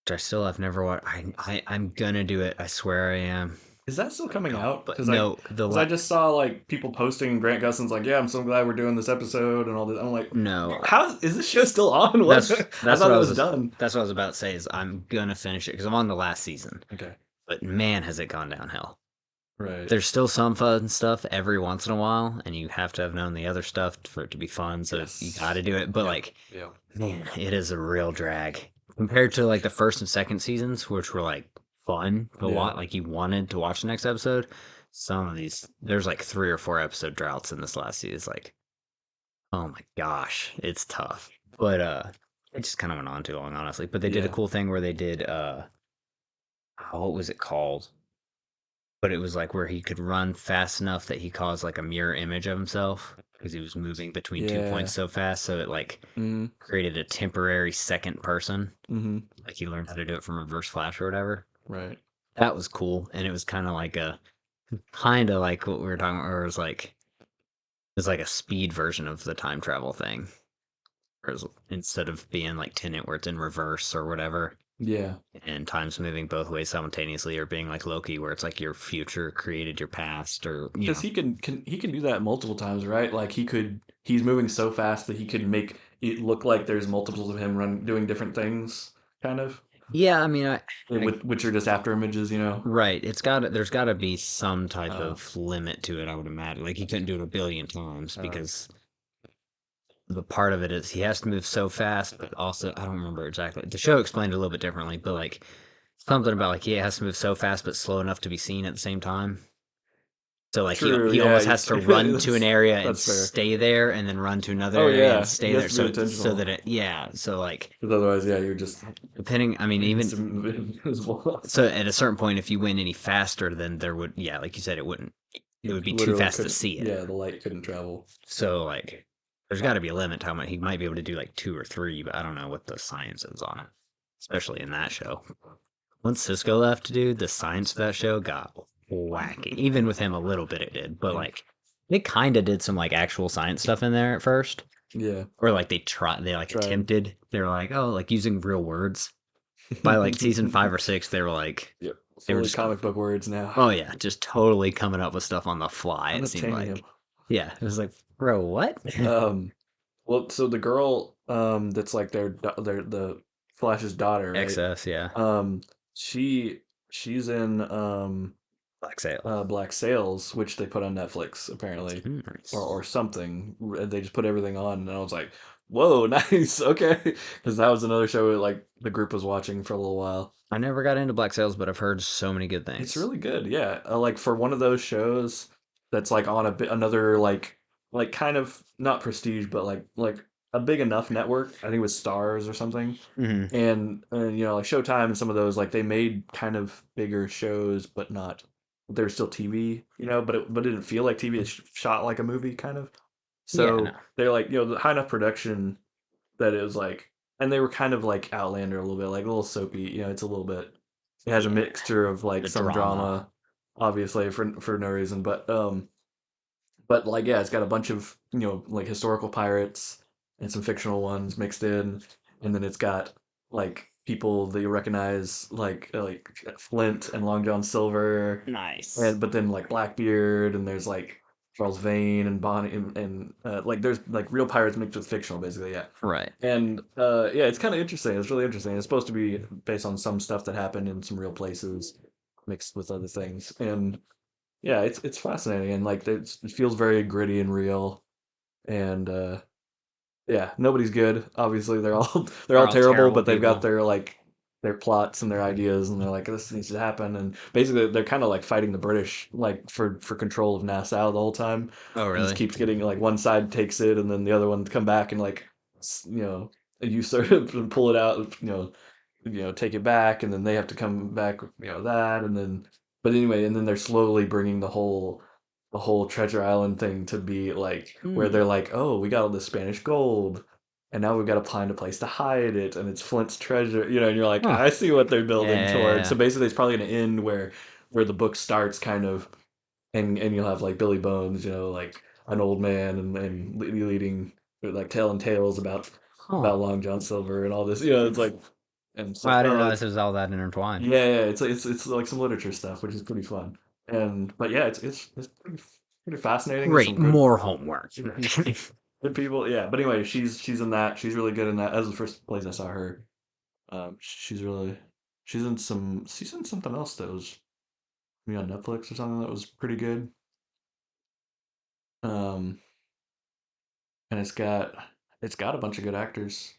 Which I still have never watched. I'm gonna do it. I swear I am. Is that still coming No, out? but Because no, I just saw like people posting Grant Gustin's like, yeah, I'm so glad we're doing this episode and all this. I'm like, no. how is this show still on? What? I That's thought what it I was was. done. That's what I was about to say. Is I'm gonna finish it because I'm on the last season. Okay. But man, has it gone downhill. Right. There's still some fun stuff every once in a while, and you have to have known the other stuff for it to be fun. So you got Yes. to do it. But Yep. like, Yep. man, it is a real drag compared to like the first and second seasons, which were like fun to Yeah. watch. Like you wanted to watch the next episode. Some of these, there's like 3 or 4 episode droughts in this last season. It's like, oh my gosh, it's tough. But It just kind of went on too long, honestly. But they did a Yeah. cool thing where they did what was it called? But it was like where he could run fast enough that he caused like a mirror image of himself because he was moving between 2 points Yeah. so fast, so it like Mm-hmm. created a temporary second person. Mm-hmm. Like he learned how to do it from Reverse Flash or whatever. Right. That was cool, and it was kind of like what we were talking about, where it was like a speed version of the time travel thing. Whereas instead of being like Tenet, where it's in reverse or whatever, Yeah. and time's moving both ways simultaneously, or being like Loki, where it's like your future created your past, or Because he can do that multiple times, right? Like he's moving so fast that he can make it look like there's multiples of him doing different things, kind of, yeah. I mean, I with which are just after images, you know. right. There's got to be some type Uh, of limit to it. I would imagine, like he couldn't do it a billion times uh, because the part of it is he has to move so fast, but also I don't remember exactly. The show explained it a little bit differently, but like something about like he has to move so fast but slow enough to be seen at the same time. So like he True. he Yeah. almost has to run to an area and That's fair. stay there, and then run to another Oh area and yeah, he stay has there. to be So intentional, that it yeah. So like because otherwise, yeah, you're just depending, I mean even invisible. so at a certain point, if you went any faster, then there would yeah, like you said, it would be too Literally fast to couldn't. see it. Yeah, the light couldn't travel. So like there's got to be a limit to how much he might be able to do, like two or three, but I don't know what the science is on it, especially in that show. Once Cisco left, dude, the science of that show got wacky. Even with him, a little bit it did, but Yeah. like they kind of did some like actual science stuff in there at first, Yeah. or like they like Tried. attempted. They were like, oh, like using real words. By like season 5 or 6, they were like, Yep. they were Fully just, comic book words now. oh yeah, just totally coming up with stuff on the fly. It seemed Unobtainium. like, yeah, it was like, bro, what? Um, well, so the girl, that's like their the Flash's daughter, right? XS, yeah, Um, she she's in Black Sail. Black Sails, which they put on Netflix apparently, Nice. or something. They just put everything on, and I was like, whoa, nice, okay, because that was another show like the group was watching for a little while. I never got into Black Sails, but I've heard so many good It's things. really good, yeah. Like for one of those shows that's like on a bit another like kind of not prestige, but like a big enough network. I think it was Stars or something. Hmm. And you know like Showtime and some of those like they made kind of bigger shows, but not. They're still TV, you know, but it didn't feel like TV. It's shot like a movie, kind of. Yeah, no. So they're like the high enough production that it was like, and they were kind of like Outlander a little bit, like a little soapy. You know, it's a little bit. It has a Yeah, mixture of like the some drama. drama, obviously for no reason, but like yeah, it's got a bunch of like historical pirates and some fictional ones mixed in, and then it's got like people that you recognize like Flint and Long John Silver, Nice. and but then like Blackbeard and there's like Charles Vane and Bonnie and like there's like real pirates mixed with fictional basically, yeah. Right. And yeah, it's kind of interesting. It's really interesting. It's supposed to be based on some stuff that happened in some real places mixed with other things. And yeah, it's fascinating and like it feels very gritty and real. And yeah, nobody's good. Obviously, they're all they're They're all all terrible, terrible but they've got people. their like their plots and their ideas, and they're like this needs to happen. And basically, they're kind of like fighting the British like for control of Nassau the whole time. Oh, And just really? keeps getting like one side takes it, and then the other one come back and like usurp and pull it out. Take it back, and then they have to come back. That, and then but anyway, and then they're slowly bringing the whole Treasure Island thing to be like where they're Hmm. like, oh, we got all this Spanish gold, and now we've got to find a place to hide it, and it's Flint's treasure, and you're like, Huh. I see what they're building towards. So Yeah. basically, it's probably gonna end where the book starts, kind of, and you'll have like Billy Bones, like an old man and leading like telling tales Huh. about Long John Silver and all this, it's like and Well, so I didn't oh, realize it was all that intertwined. yeah, yeah, it's like some literature stuff, which is pretty fun. And but yeah, it's pretty fascinating. There's Great. some good More homework. good people. Yeah, but anyway, she's in that. She's really good in that. That was the first place I saw her. She's in something else that was maybe on Netflix or something that was pretty good. Um, and it's got a bunch of good actors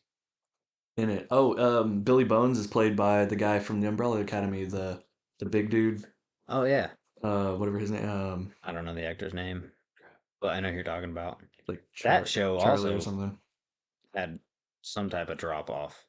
in it. Oh, Billy Bones is played by the guy from the Umbrella Academy, the big dude, Oh, yeah. whatever his name, I don't know the actor's name, but I know who you're talking about. like That show Charlie or also something. had some type of drop off.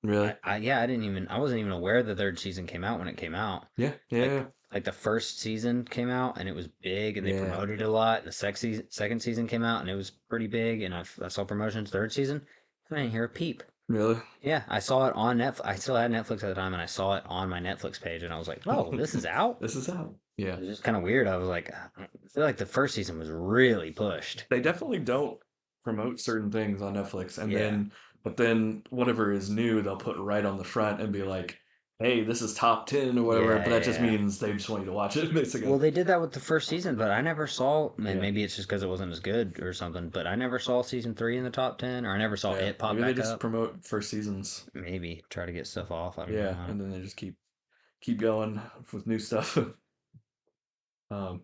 Really? I wasn't even aware the third season came out when it came out. Yeah, yeah, Like the first season came out and it was big and they yeah. promoted it a lot. And the second season came out and it was pretty big and I saw promotions. Third season, I didn't hear a peep. Really? Yeah, I saw it on Netflix. I still had Netflix at the time and I saw it on my Netflix page and I was like, oh, this is out? This is out. Yeah. It was just kind of weird. I was like, I feel like the first season was really pushed. They definitely don't promote certain things on Netflix, and Yeah. then whatever is new, they'll put right on the front and be like, "Hey, this is top 10 or whatever." Yeah, But that just yeah. means they just want you to watch it, basically. Well, they did that with the first season, but I never saw, and Yeah. maybe it's just because it wasn't as good or something, but I never saw season 3 in the top 10, or I never saw Yeah. it pop Maybe they back just up. promote first seasons. Maybe try to get stuff off. I don't Yeah, know. and then they just keep going with new stuff. Um,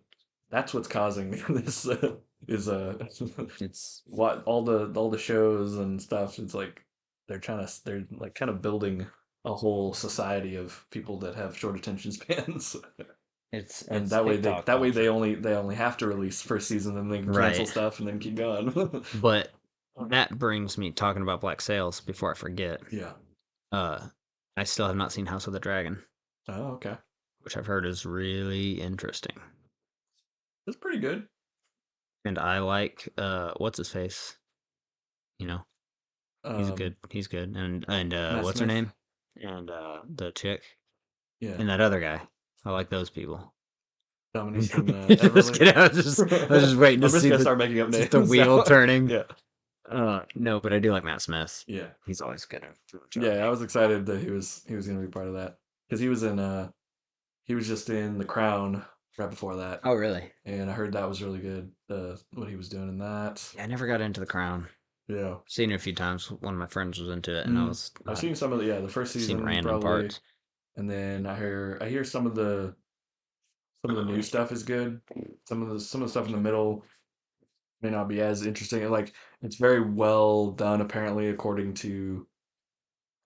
that's what's causing this is It's what all the shows and stuff. It's like they're like kind of building a whole society of people that have short attention spans, and it's that way TikTok they culture. only have to release first season and then cancel Right. stuff and then keep going. But that brings me talking about Black Sails before I forget. Yeah. Uh, I still have not seen House of the Dragon, Oh, okay. which I've heard is really interesting. That's pretty good. And I like what's his face? You know, he's Um, good. He's good. And Matt what's her Smith. name? And the chick Yeah. and that other guy. I like those people. Dominique and Just Everly. kidding. I was just waiting to I'm just see gonna start making up just the names wheel now. turning. Yeah. No, but I do like Matt Smith. Yeah. He's always good at doing Yeah, I charming. was excited that he was gonna be part of that because he was just in The Crown right before that, Oh, really? and I heard that was really good. What he was doing in that. Yeah, I never got into The Crown. Yeah. Seen it a few times. One of my friends was into it, and Mm. I've seen some of the first seen season random probably, parts. and then I hear some of the new stuff is good. Some of the stuff in the middle may not be as interesting. And, like it's very well done apparently according to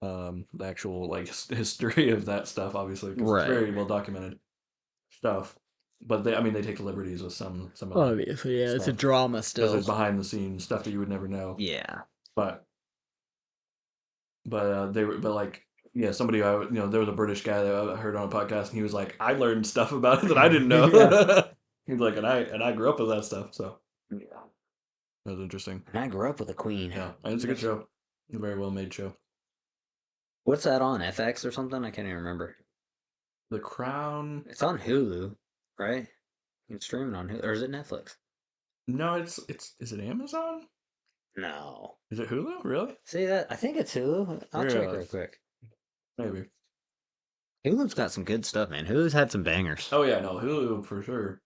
the actual like history of that stuff obviously because it's Right. very well documented stuff. But I mean they take liberties with some of the Obviously, yeah, it's a stuff drama because there's still. behind the scenes stuff that you would never know. Yeah. But they were but like yeah somebody there was a British guy that I heard on a podcast and he was like I learned stuff about it that I didn't know. Yeah. He's like and I grew up with that stuff so Yeah. that was interesting. And I grew up with a queen. Yeah, and it's a good show, a very well made show. What's that on? FX or something? I can't even remember. The Crown. It's on Hulu, right? You can stream it on Hulu. Or is it Netflix? No, it's is it Amazon? No. Is it Hulu? Really? See that? I think it's Hulu. I'll check Really? real quick. Maybe. Hulu's got some good stuff, man. Hulu's had some bangers. Oh yeah, no, Hulu for sure.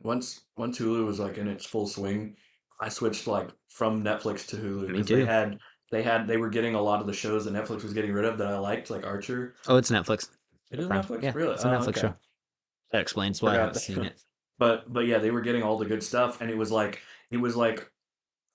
Once Hulu was like in its full swing, I switched like from Netflix to Hulu Me because too. they were getting a lot of the shows that Netflix was getting rid of that I liked, like Archer. Oh, it's Netflix. It The is Crown. Netflix? Yeah, Really? it's a Oh, Netflix okay. show. That explains why I Forgot haven't that. seen it. But yeah, they were getting all the good stuff, and it was like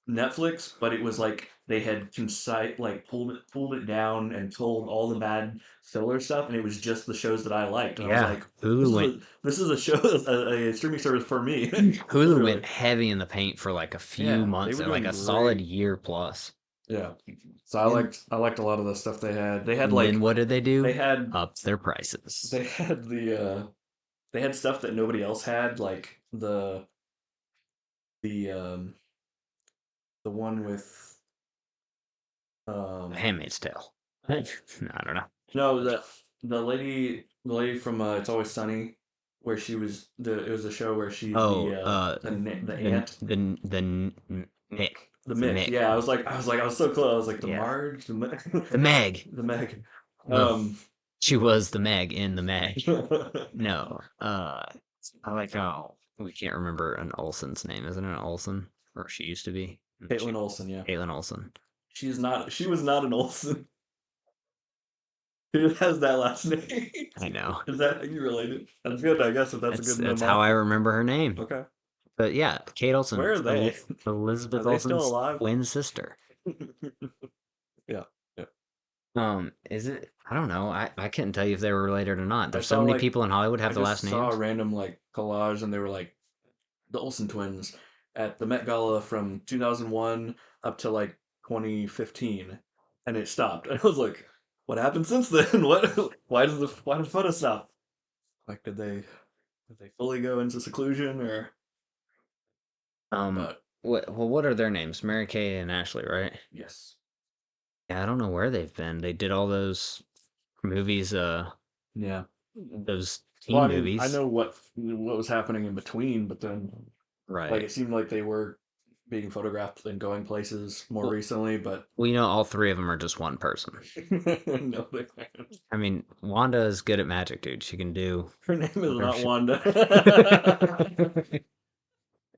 Netflix, but it was like they had concise like pulled it down and told all the bad filler stuff, and it was just the shows that I liked. And I was Yeah, like, this Hulu is went a this is a show a streaming service for me. Hulu Literally. went heavy in the paint for like a few Yeah, they months, were like doing a solid great. year plus. Yeah. So I And liked a lot of the stuff they had. They had and then like what did they they do? had Upped their prices. they had they had stuff that nobody else had, like the the one with um Handmaid's Tale. I don't know. no, the lady from It's Always Sunny, where it was a show where she's Oh, the the aunt, Nick. the It's the Mick. Nick. Yeah, I was so close. I was like the Yeah, Marge, the Meg. the Meg. Oh, Um, she was the Meg in the Meg. No, I like how we can't remember an Olsen's name. Isn't it an Olsen? Or she used to be. Caitlin Olsen. Yeah, Caitlin Olsen. she's not. She was not an Olsen. Who has that last name? I know. Is that how you related? That's good, I guess. If that's a That's good that's how mnemonic. I remember her name. Okay. But yeah, Kate Where Olsen, are they? Are Elizabeth they still Olsen's alive? twin sister. Yeah. Yeah. Is it? I don't know. I couldn't tell you if they were related or not. I There's so saw many like people in Hollywood I have the last just saw a names. random like collage and they were like the Olsen twins at the Met Gala from 2001 up to like 2015. and it stopped. And I was like, "What happened since then? What? Why does the photo stop? Like, did they fully go into seclusion or?" Um, But what are their names? Mary Kay and Ashley, right? yes, Yeah, I don't know where they've been. They did all those movies, yeah. those Well, teen I mean, I movies. know what was happening in between, but then like Right. it seemed like they were being photographed and going places more Well, recently, but we know all three of them are just one person. no, they weren't. I mean, Wanda is good at magic, dude. She can do Her name is whatever not she. Wanda.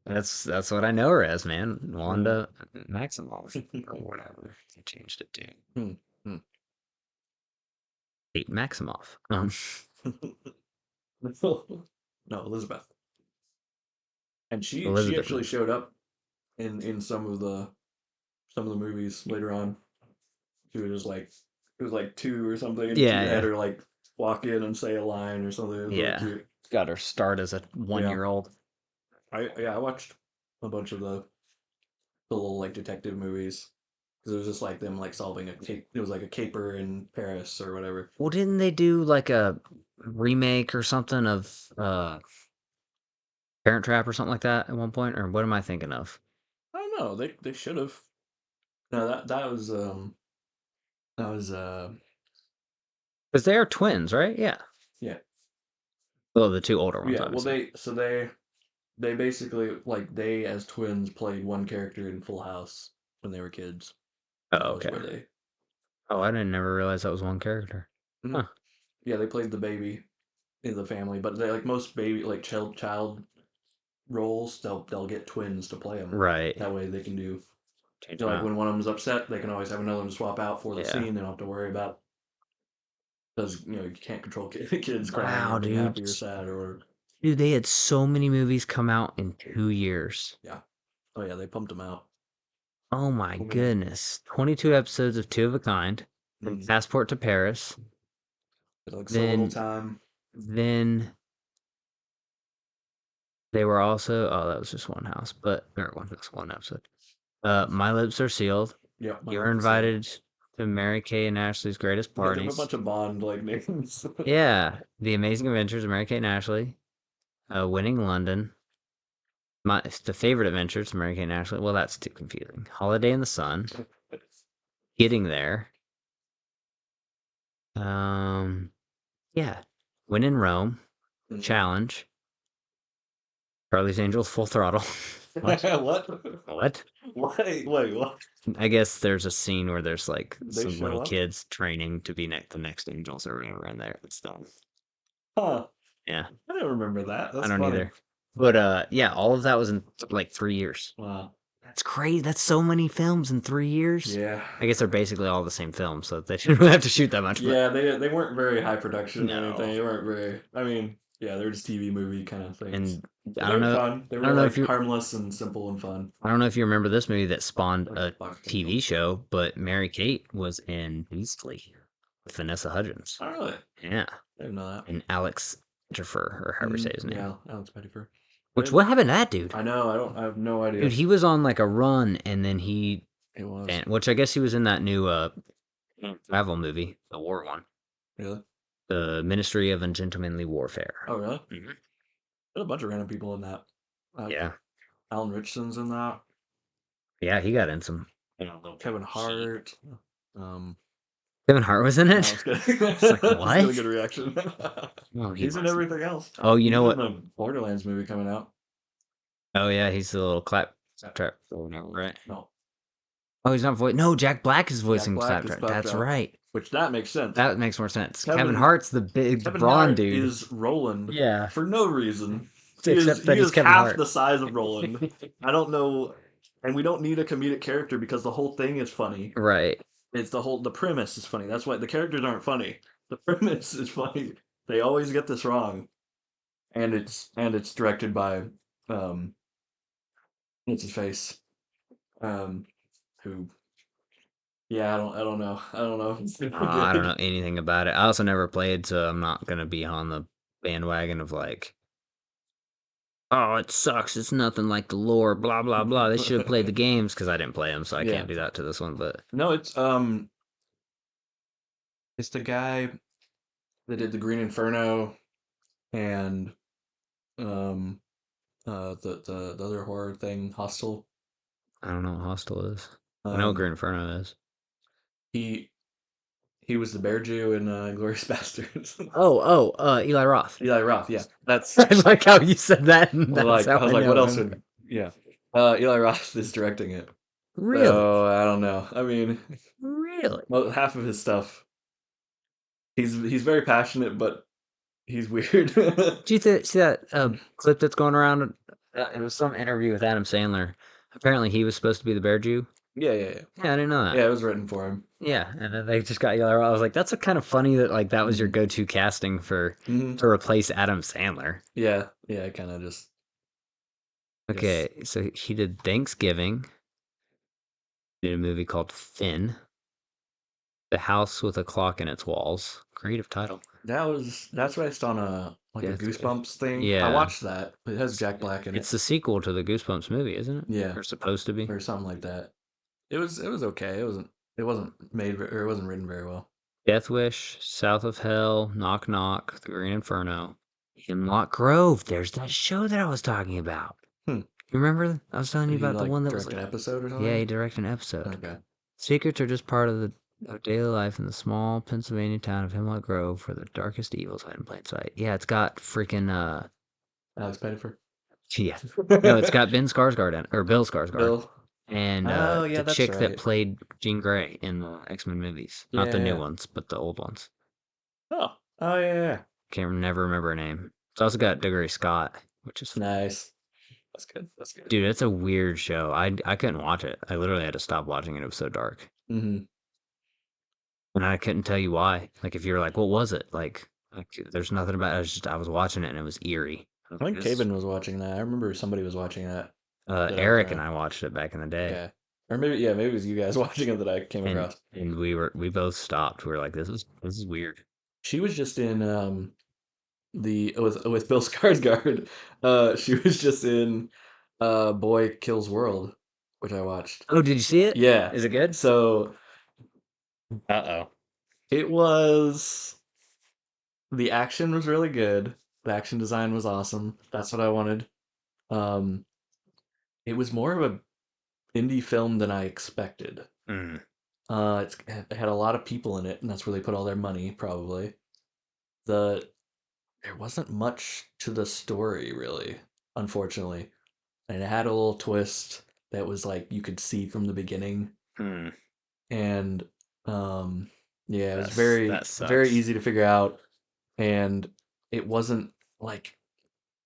That's what I know her as, man. Hmm. Wanda Maximoff or whatever they changed it to. Hmm. Hmm. Kate Maximoff. No, Elizabeth. And she Elizabeth. actually showed up in some of the movies later on. She was just like it was like two or something, and she Yeah, had yeah, her like walk in and say a line or something. It was really yeah. cute. Got her start as a Yeah, 1-year-old. I watched a bunch of the little like detective movies because it was just like them like solving a cape. It was like a caper in Paris or whatever. Well, didn't they do like a remake or something of Parent Trap or something like that at one point? Or what am I thinking of? I don't know. They should have. No, that was Because they are twins, right? Yeah. yeah. Well, the two older ones, Yeah, well, obviously. they basically like they as twins played one character in Full House when they were kids. That Oh, was okay. where they. Oh, I didn't never realize that was one character. Mhm. Huh. Yeah, they played the baby in the family, but they like most baby like child roles, they'll get twins to play them. Right. That way they can do. Change You know, them like out. when one of them's upset, they can always have another one to swap out for the Yeah. scene. They don't have to worry about because you can't control kids crying or Wow, being dude. happy or sad or Dude, they had so many movies come out in 2 years. yeah. Oh yeah, they pumped them out. Oh my So many. goodness. 22 episodes of Two of a Kind, from Mm. Passport to Paris. It like so little Then, time. then they were also, oh, that was just one house, but, or one house, one episode. My Lips Are Sealed. Yep, my You were lips are sealed. invited to Mary Kay and Ashley's greatest Yeah, they have a parties. bunch of Bond like names. Yeah. The Amazing Adventures of Mary Kay and Ashley. Winning London. The Favorite Adventures of Mary Kay and Ashley. Well, that's too confusing. Holiday in the Sun. Getting There. Um, yeah. When in Rome. Mhm. Challenge. Charlie's Angels Full Throttle. What? What? What? Wait, what? I guess there's a scene where there's like Did they some show little up? kids training to be the next angels or whatever in there and stuff. Huh. Yeah, I don't remember that. I That's don't funny. either. But yeah, all of that was in like 3 years. Wow. That's crazy. That's so many films in 3 years. Yeah. I guess they're basically all the same film, so they didn't really have to shoot that much. But Yeah, they weren't very high production or anything. no, They weren't very. I mean, yeah, they're just TV movie kind of things. and But I they don't were know. fun. They I were don't know if like you. harmless and simple and fun. I don't know if you remember this movie that spawned Like a Box TV Bunny. show, but Mary Kate was in Beastly with Vanessa Hudgens. Oh, really? Yeah, I didn't know that. and Alex Pettyfer, or however you say his name. Yeah, Alex Pettyfer. What happened to that dude? I know. I have no idea. Dude, he was on like a run, and then It was which I guess he was in that new travel movie, the war one, really. the Ministry of Ungentlemanly Warfare. Oh, really? Mhm. There's a bunch of random people in that. Yeah, Alan Richardson's in that. yeah, he got in some. Kevin Hart. Um, Kevin Hart was in no, I it. was kidding. It's like, Just what? get a good reaction. Oh, he He's in wasn't. everything else. Oh, you He's know in what? the Borderlands movie coming out. Oh yeah, he's the little claptrap or whatever, right? No, Oh, he's not voice. No, Jack Black is Jack voicing Black is claptrap. That's Claptrap, right. which that makes sense. That makes more sense. Kevin Kevin Hart's the big Kevin brawn Hart dude. is Roland Yeah, for no reason. except that He he's is Kevin half Hart. the size of Roland. I don't know, and we don't need a comedic character because the whole thing is funny. Right. It's the premise is funny. That's why the characters aren't funny. The premise is funny. They always get this wrong, and it's directed by um what's his face who yeah I don't know if it's I don't know good. anything about it. I also never played, so I'm not gonna be on the bandwagon of like, oh, it sucks. It's nothing like the lore. Blah blah blah. They should have played the games because I didn't play them, so I Yeah, can't do that to this one. But no, it's It's the guy that did the Green Inferno and um the other horror thing, Hostel. I don't know what Hostel is. I know what Um, Green Inferno is. he he was the Bear Jew in Glorious Bastards. Eli Roth. Eli Roth, yeah, that's I like how you said that, and that's like how I was I like, what know else him. would yeah. Eli Roth is directing it, Really? so I don't know. I mean, Really? well, half of his stuff, he's very passionate, but he's weird. Did you see that clip that's going around? It was some interview with Adam Sandler. Apparently, he was supposed to be the Bear Jew. Yeah, yeah, yeah. Yeah, I didn't know that. Yeah, it was written for him. Yeah, and then they just got Eli Roth. I was like, that's a kind of funny that like that was your Hmm. go-to casting for Hmm. to replace Adam Sandler. Yeah, yeah, kind of just, I guess. Okay, so he did Thanksgiving. He did a movie called Finn. The House with a Clock in Its Walls. Creative title. That's based on a like a Yeah, Goosebumps thing. I yeah. watched that. It has Jack Black in It's it. the sequel to the Goosebumps movie, isn't it? Yeah, Or supposed to be. or something like that. It was okay. It wasn't made or it wasn't written very well. Death Wish, South of Hell, Knock Knock, The Green Inferno, Hemlock Grove. There's that show that I was talking about. Hmm. You remember? I was telling you Did he about the like one that was direct like, an episode or yeah, he something? directed an episode. Okay. Secrets are just part of the of daily life in the small Pennsylvania town of Hemlock Grove, where the darkest evils hide in plain sight. Yeah, it's got freaking Alex Pettyfer. yeah, no, it's got Ben Skarsgård in, or Bill Skarsgård, Bill. and Oh the yeah, that's chick that right. played Jean Grey in the X-Men movies, Yeah, not the yeah, new yeah. ones, but the old ones. Oh yeah, yeah. Can't never remember her name. It's also got Dougray Scott, which is Nice. That's good. That's good. dude, it's a weird show. I couldn't watch it. I literally had to stop watching it. It was so dark, Mm-hmm. and I couldn't tell you why. Like if you were like, what was it? Like there's nothing about it. I was watching it and it was eerie. I was I like, think this. Caven was watching that. I remember somebody was watching that that I was Eric and around. I watched it back in the day, Okay. Or maybe yeah, maybe it was you guys watching it that I came and across. we both stopped. We were like, this is weird. She was just in the with Bill Skarsgård. She was just in Boy Kills World, which I watched. Oh, did you see it? Yeah. Is it good? So Uh-oh. it was the action was really good. The action design was awesome. That's what I wanted. Um it was more of a indie film than I expected. Mm. It had a lot of people in it, and that's where they put all their money, probably. The There wasn't much to the story, really, unfortunately. And it had a little twist that was like you could see from the beginning, Hmm. and um, yeah, it was That very sucks. easy to figure out, and it wasn't like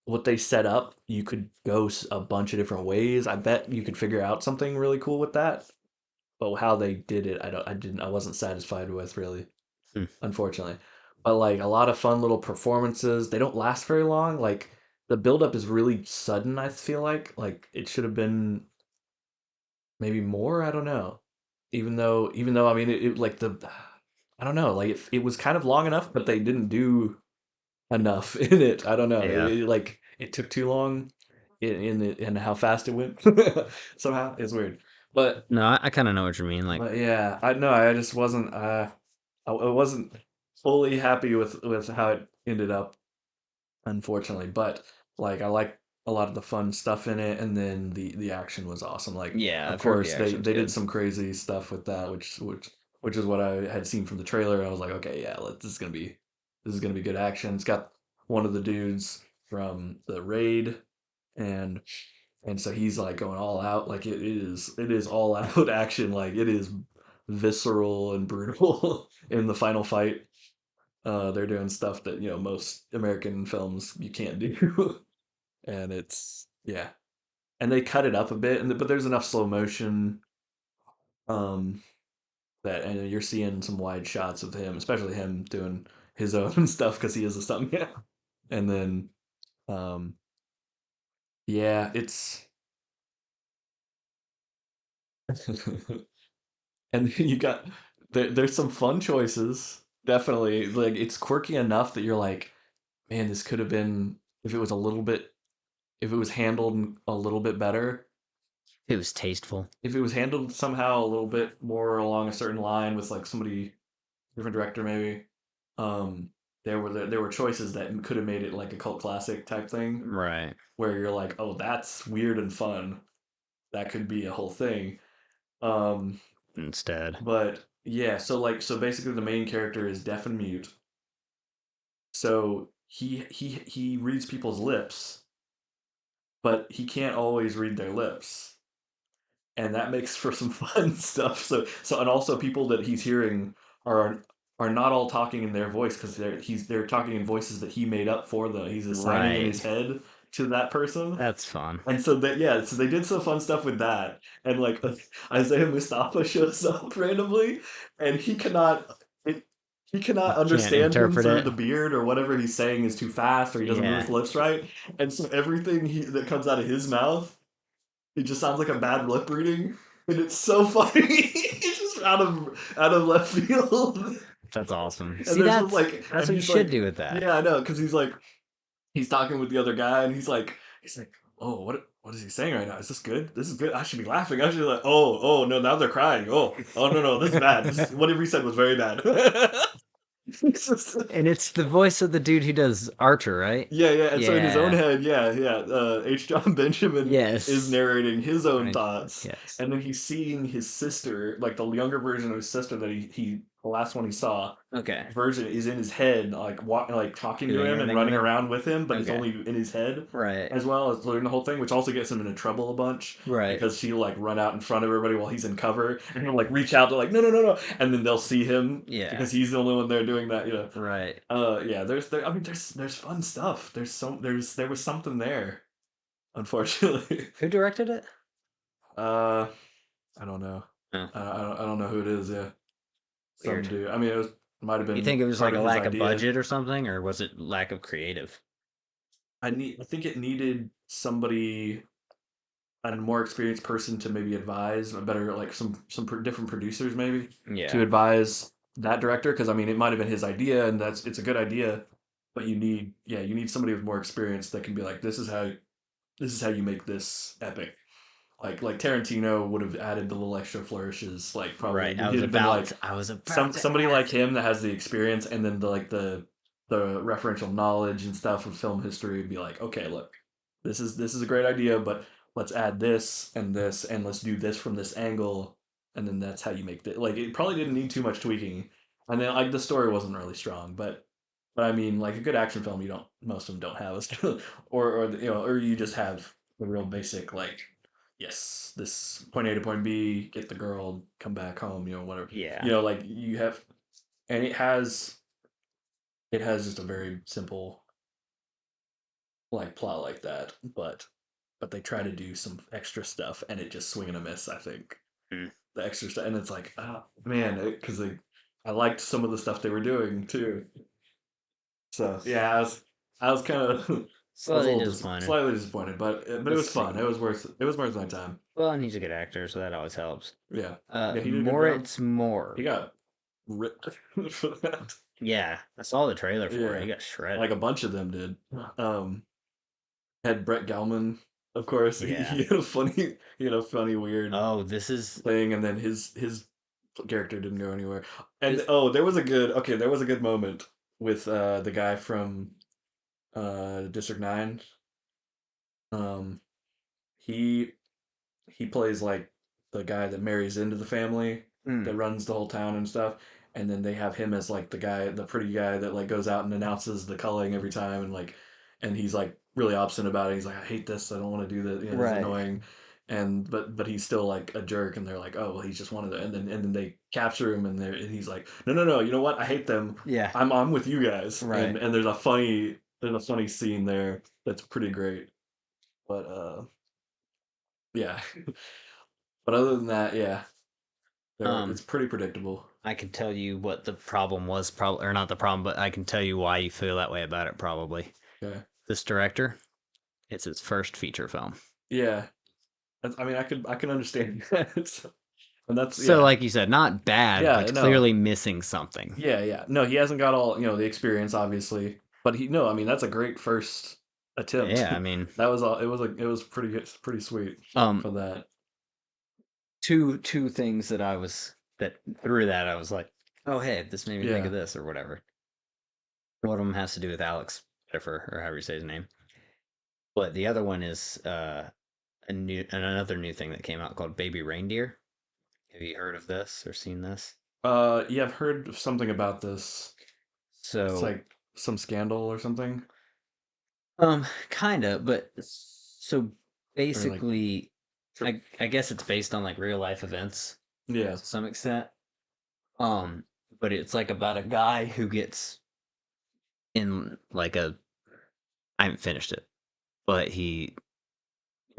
what they set up. You could go a bunch of different ways. I bet you could figure out something really cool with that, but how they did it, I wasn't satisfied with really, Hmm. unfortunately. But like a lot of fun little performances. They don't last very long. Like the buildup is really sudden, I feel like it should have been maybe more. I don't know. Even though I mean it like the I don't know, like it was kind of long enough, but they didn't do enough in it. I don't know. Yeah. Like it took too long in how fast it went. Somehow it's weird. But No, I kind of know what you mean. Like, yeah, I know. I just wasn't. I wasn't fully happy with how it ended up, unfortunately. But like, I like a lot of the fun stuff in it, and then the action was awesome. Like, yeah, of I've heard the course, action's they did good. some crazy stuff with that, which is what I had seen from the trailer. I was like, okay, yeah, this is gonna be good action. It's got one of the dudes from the raid, and so he's like going all out. Like it is all out action. Like it is visceral and brutal in the final fight. They're doing stuff that most American films you can't do, and it's yeah. And they cut it up a bit, but there's enough slow motion um, that and you're seeing some wide shots of him, especially him doing his own stuff because he is a stuntman. And then um, yeah, it's and then you got there's some fun choices. Definitely, like it's quirky enough that you're like, man, this could have been if it was a little bit if it was handled a little bit better. It was tasteful. If it was handled somehow a little bit more along a certain line with like somebody different director maybe. Um, there were choices that could have made it like a cult classic type thing, Right. where you're like, oh, that's weird and fun. That could be a whole thing. Um, Instead. but yeah, so basically the main character is deaf and mute. So he reads people's lips, but he can't always read their lips. And that makes for some fun stuff. And also people that he's hearing are are not all talking in their voice because they're talking in voices that he made up for them. He's assigning in his Right. head to that person. That's fun. And so that yeah, so they did some fun stuff with that. And like Isaiah Mustafa shows up randomly, and he cannot Can't understand him interpret through it. the beard, or whatever he's saying is too fast, or he doesn't move Yeah. his lips right. And so everything that comes out of his mouth, it just sounds like a bad lip reading, and it's so funny. It's just out of left field. That's awesome. And See, there's just that's and what you he's should like, do with that. yeah, I know, because he's talking with the other guy, and he's like, oh, what is he saying right now? Is this good? This is good. I should be laughing. I should be like, oh no, now they're crying. Oh no, this is bad. Whatever he said was very bad. It's just- And it's the voice of the dude who does Archer, right? yeah. And so in his own Yeah. head, yeah. H. John Benjamin is Yes. narrating his own Right. thoughts, Yes. and then he's seeing his sister, like the younger version of his sister that he the last one he saw, Okay. version is in his head, like talking to Doing him and everything with running it. around with him, but it's Okay. only in his head Right. as well as learning the whole thing, which also gets him into trouble a bunch Right. because she'll like run out in front of everybody while he's in cover, and he'll like reach out to like no, and then they'll see him Yeah. because he's the only one there doing that, you know. Right. Yeah. I mean, there's fun stuff. There was something there, unfortunately. Who directed it? uh, I don't know. Oh, I don't know who it is. Yeah, some weird. dude. I mean, might have You been think it was part like of a his lack of idea. budget or something, or was it lack of creative? I think it needed somebody, a more experienced person to maybe advise, a better like different producers maybe to Yeah. advise that director, because I mean it might have been his idea and it's a good idea, but you need somebody with more experience that can be like, this is how you make this epic. Like Tarantino would have added the little extra flourishes, like probably Right. he'd have been like I was about to somebody like ask. him that has the experience, and then the referential knowledge and stuff of film history would be like, okay, look, this is a great idea, but let's add this, and let's do this from this angle, and then that's how you make it. Like it probably didn't need too much tweaking, and then like the story wasn't really strong, but I mean, like a good action film, you don't most of them don't have a or you know, or you just have the real basic like, yes, this point A to point B, get the girl, come back home, you know, whatever. Yeah. You know, like you have, and it has just a very simple like plot like that, but they try to do some extra stuff, and it just swing and a miss. I think Hmm. the extra stuff, and it's like, ah, man, because I liked some of the stuff they were doing too. So yeah, I was kind of I was a Slightly little disappointed. slightly disappointed, but it Let's was fun. see. It was worth my time. Well, and he's a good actor, so that always helps. Yeah, yeah, he did a good job. Moritz Moore. He got ripped for that. Yeah, I saw the trailer for it. Yeah, He got shredded. like a bunch of them did. Had Brett Gelman, of course. Yeah. He had a funny weird Oh, this is thing, and then his character didn't go anywhere. And this. there was a good moment with the guy from District 9. Um, he he plays like the guy that marries into the family Hmm. that runs the whole town and stuff. And then they have him as like the pretty guy that like goes out and announces the culling every time, and like, and he's like really obstinate about it. He's like, I hate this. I don't want to do this. You know, this is Right. annoying. And but he's still like a jerk, and they're like, oh well, he's just one of the. And then they capture him, and he's like, no. You know what? I hate them. Yeah. I'm with you guys. Right. And there's a funny scene there that's pretty great. But yeah. But other than that, yeah, it's pretty predictable. I can tell you what the problem was, probably, or not the problem, but I can tell you why you feel that way about it, probably. Okay. This director, it's his first feature film. Yeah. I mean, I can understand that. And that's So, yeah. like you said, not bad, Yeah, but no. clearly missing something. Yeah. No, he hasn't got all, the experience obviously, but I mean, that's a great first attempt. Yeah, I mean, That was all. It was pretty good, pretty sweet for that. two things that through that I was like, oh hey, this made me think Yeah. of this or whatever. One of them has to do with Alex Pettifer, or however you say his name. But the other one is another new thing that came out called Baby Reindeer. Have you heard of this or seen this? Yeah, I've heard something about this. It's So, like some scandal or something, kinda, but so or like, basically, tr- I guess it's based on like real life events yeah. to some extent. Um, but it's like about a guy who gets in like a I haven't finished it, but he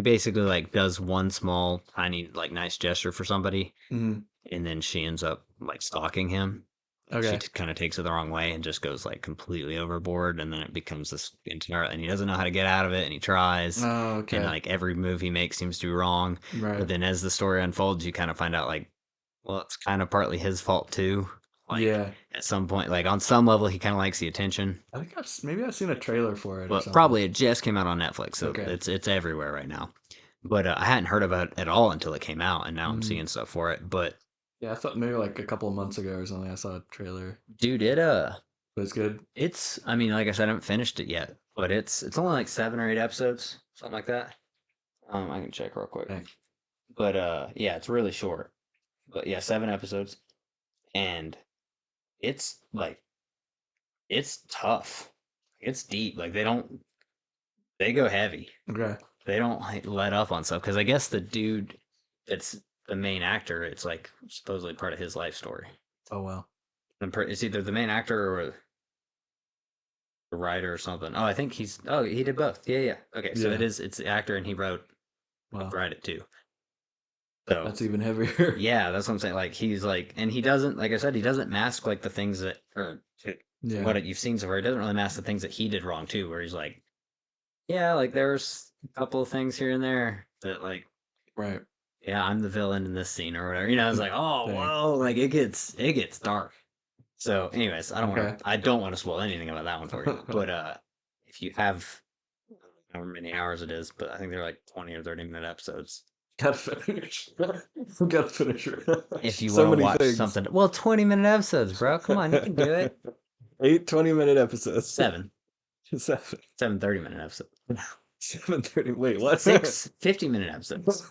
basically like does one small tiny like nice gesture for somebody, Hmm. and then she ends up like stalking him. She Okay. kind of takes it the wrong way and just goes like completely overboard, and then it becomes this entire, and he doesn't know how to get out of it, and he tries, Oh, and okay. like every move he makes seems to be wrong. But Right. then as the story unfolds, you kind of find out like, well, it's kind of partly his fault too. Like Yeah. at some point, like on some level, he kind of likes the attention. I think maybe I've seen a trailer for it or But something. probably it just came out on Netflix, so Okay. it's everywhere right now. But I hadn't heard about it at all until it came out, and now I'm Mm. seeing stuff for it. But Yeah, I thought maybe like a couple of months ago or something I saw a trailer. dude, But it's good. it's I mean, like I said, I haven't finished it yet, but it's only like 7 or 8 episodes, something like that. I can check real quick. Dang. But yeah, it's really short. But yeah, 7 episodes, and it's like it's tough. It's deep. Like they go heavy. Okay. They don't like let up on stuff because I guess the dude that's the main actor, it's like supposedly part of his life story. Oh well. It's either the main actor or the writer or something. Oh, I think he did both. Yeah, yeah. Okay, so Yeah. it's the actor and he helped Wow. write it too. So That's even heavier. yeah, that's what I'm saying. Like he's like, and he doesn't, like I said, he doesn't mask like the things that, or from Yeah. what you've seen so far, he doesn't really mask the things that he did wrong too. Where he's like, yeah, like there's a couple of things here and there that like, Right. yeah, I'm the villain in this scene or whatever. You know, it's like, oh, Dang. whoa, like it gets dark. So, anyways, Okay. I don't want to spoil anything about that one for you. But if you have however many hours it is, but I think they're like 20 or 30 minute episodes. Gotta finish. Gotta finish it. If you So want to many watch things. something, well, 20 minute episodes, bro. Come on, you can do it. 8 20-minute episodes. Seven, 7. 7 30 minute episodes. 7:30. Wait, what? Six 50 minute episodes.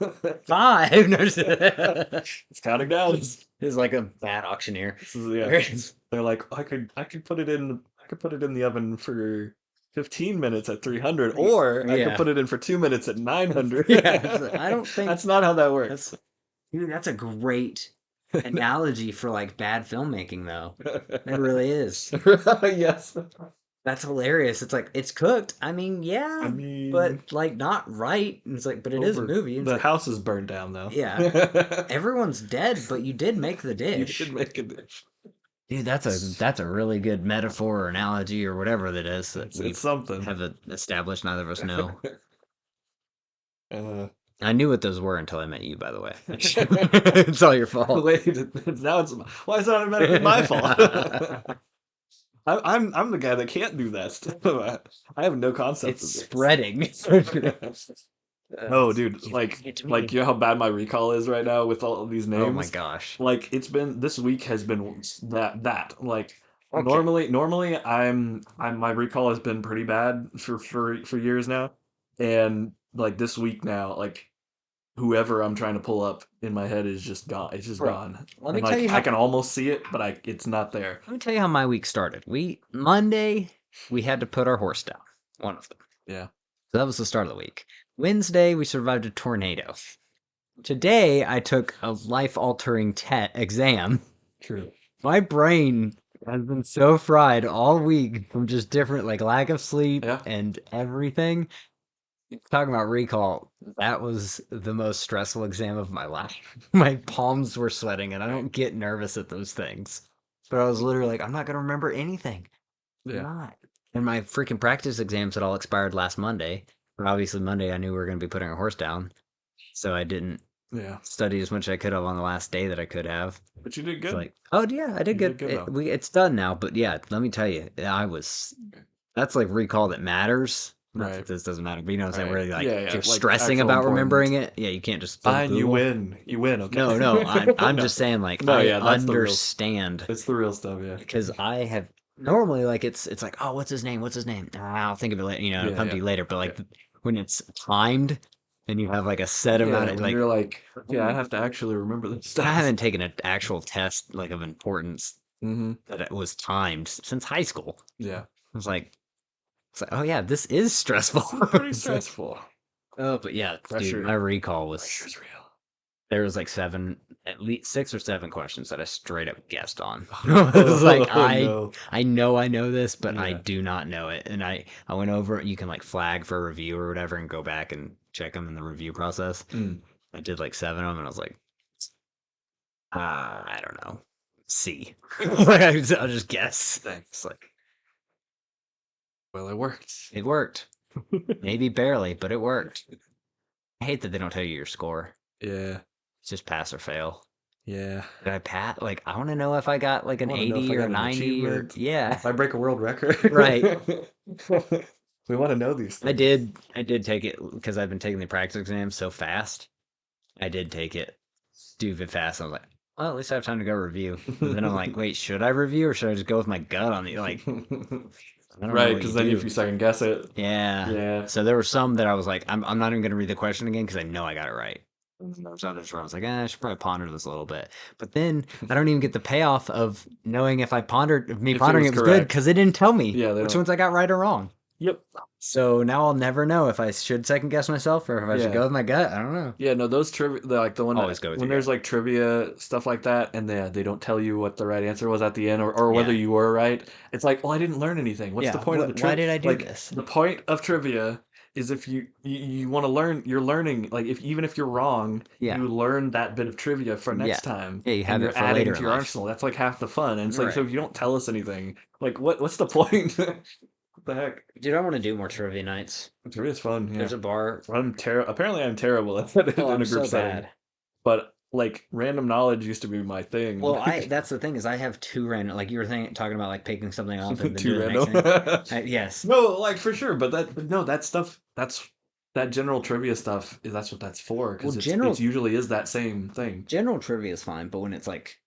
Five. No, It's counting down. it's like a bad auctioneer. This is, yeah. They're like, I could put it in the oven for 15 minutes at 300, or I could Yeah. put it in for 2 minutes at 900. Yeah. I don't think That's not how that works. dude, that's a great analogy for like bad filmmaking though. It really is. Yes. That's hilarious. It's like it's cooked. I mean, I yeah, mean, but like not right. And it's like, but it is a over movie. And it's the like, house is burned down though. yeah, everyone's dead, but you did make the You dish. did make a dish. Dude, that's a really good metaphor or analogy or whatever that is that we It's something. have established neither of us know. Uh, I knew what those were until I met you, by the way. It's all your fault. wait, now it's why is it automatically my fault? I'm the guy that can't do that stuff. I have no concept It's of this. spreading. Oh, dude, Give like it to like me. you know how bad my recall is right now with all of these Oh my names. gosh. Like it's been this week has been that like Okay. normally I'm my recall has been pretty bad for years now, and like this week now like whoever I'm trying to pull up in my head is just gone. It's just Bro, gone. let me And tell like you I how can almost see it, but it's not there. let me tell you how my week started. Monday we had to put our horse down. One of them. Yeah. So that was the start of the week. Wednesday we survived a tornado. Today I took a life-altering exam. True. My brain has been so fried all week from just different like lack of sleep Yeah. and everything. Talking about recall, that was the most stressful exam of my life. My palms were sweating, and I don't get nervous at those things. But I was literally like, I'm not gonna remember anything. I'm Yeah. not. And my freaking practice exams had all expired last Monday. But obviously Monday I knew we were gonna be putting our horse down. So I didn't Yeah. study as much as I could have on the last day that I could have. But you did It's good. like, oh yeah, I did You good. did good though. It's done now, but yeah, let me tell you, that's like recall that matters. not that Right. this doesn't matter, but you know what I'm saying, Right. where like Yeah, if yeah. you're Like stressing actual about remembering important. it, yeah, you can't just go Fine, you Google. win. You win. Okay. No, I'm No. just saying like No. I Yeah, that's the real. understand It's the real stuff. Yeah. because I have normally like it's like, oh, what's his name? What's his name? I'll think of it later, it'll Yeah. come to Yeah. you later. But Yeah. like when it's timed and you have like a set amount Yeah. of When like, you're like, okay, I have to actually remember this and I stuff. haven't taken an actual test like of importance Mm-hmm. that it was timed since high school. Yeah. I was like, it's like, oh yeah, this is stressful. This is pretty It's like, stressful. oh, but yeah, dude, Pressure. my recall was Pressure's real. there was like at least 6 or 7 questions that I straight up guessed on. It was like Oh no. I know this, but I Yeah. do not know it. And I went over it. You can like flag for a review or whatever and go back and check them in the review process. Mm. I did like 7 of them, and I was like, I don't know, C. I'll just guess. It's like Well, it worked. it worked, maybe barely, but it worked. I hate that they don't tell you your score. Yeah. It's just pass or fail. Yeah. Did I pat? Like, I want to know if I got like I an want to know if 80 I or got an 90 or achievement. yeah. If I break a world record. Right. We want to know these I things. did take it because I've been taking the practice exams so fast. I did take it stupid fast. I was like, well, at least I have time to go review. And then I'm like, wait, should I review or should I just go with my gut on the like? I don't know Right, what you because then if do. you second guess it, Yeah. yeah. So there were some that I was like, I'm not even gonna read the question again because I know I got it right. And then there was others where I was like, I should probably ponder this a little bit. But then I don't even get the payoff of knowing if me If it pondering was it was good correct. because it didn't tell me Yeah, they which don't. ones I got right or wrong. Yep. So now I'll never know if I should second guess myself or if I should go Yeah. with my gut. I don't know. Yeah, no, those trivia, like the one Always that go with when your there's gut. like trivia stuff like that, and they don't tell you what the right answer was at the end, or whether Yeah. you were right. It's like, well, I didn't learn anything. What's the Yeah. point of the Why trivia? did I do Like this? the point of trivia is if you want to learn, you're learning. Like if even if you're wrong, Yeah. you learn that bit of trivia for Yeah. next time, Yeah, you and have you're it for adding later to in your life. arsenal. That's like half the fun. And it's like, so Right. if you don't tell us anything, like what's the point? What the heck? Dude, I want to do more trivia nights. Trivia's fun. Yeah. There's a bar. Apparently, I'm terrible at it Oh, in I'm a group so setting. bad. But like random knowledge used to be my thing. Well, that's the thing is I have 2 random, like you were talking about like picking something up and then Too doing the random. next thing. Yes. No, like for sure, but that stuff that general trivia stuff is that's what that's for because Well, it's usually is that same thing. general trivia is fine, but when it's like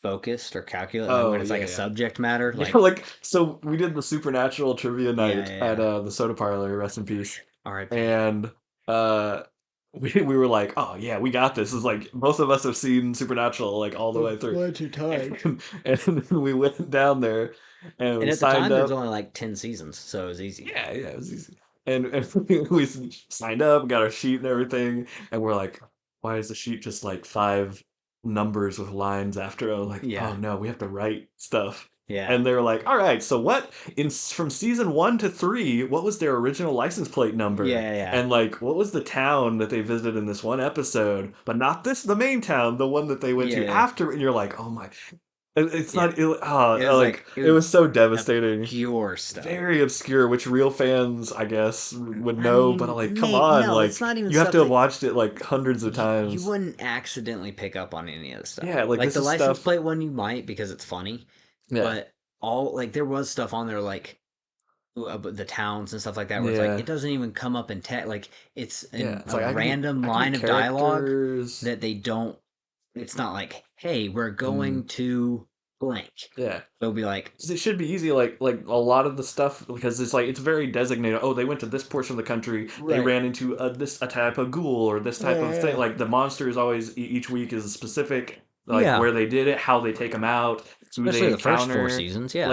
focused or calculated, like when Oh it's yeah, like a yeah. subject matter, Yeah, like like so we did the supernatural trivia night yeah, at yeah. the soda parlor, rest in peace. R.I.P. And uh we were like, oh yeah, we got this. It's like most of us have seen Supernatural like all the way through. Bunch of times. And then we went down there and And we at the signed time, there's up. only like 10 seasons, so it was easy. Yeah, yeah, it was easy. And we signed up, got our sheet and everything, and we're like, why is the sheet just like 5 numbers with lines after it? Like, Yeah. oh no, we have to write stuff. Yeah. And they were like, all right, so what from season 1 to 3, what was their original license plate number? Yeah, yeah. And like, what was the town that they visited in this one episode? But not the main town, the one that they went to Yeah. after. And you're like, oh my, it's Yeah. not. It was It was so devastating. Pure stuff. Very obscure, which real fans, I guess, would know. But like, come no, on, like it's not even you have stuff to have that watched it like hundreds of you times. wouldn't accidentally pick up on any of this stuff. Yeah, like this the is license stuff. plate one, you might because it's funny, Yeah, but all like there was stuff on there like the towns and stuff like that where it's yeah, like it doesn't even come up in text. Like it's yeah. It's a like random I line can of dialogue characters. that they don't. It's not like, hey, we're Mm, going to blank. yeah. They'll be like, 'Cause it should be easy, like a lot of the stuff, because it's like it's very designated. Oh, they went to this portion of the country. They right, ran into a type of ghoul or this type of thing. yeah, Like the monster is always each week is specific, like yeah. where they did it, how they take them out, who they Especially the first 4 encounter. seasons, yeah.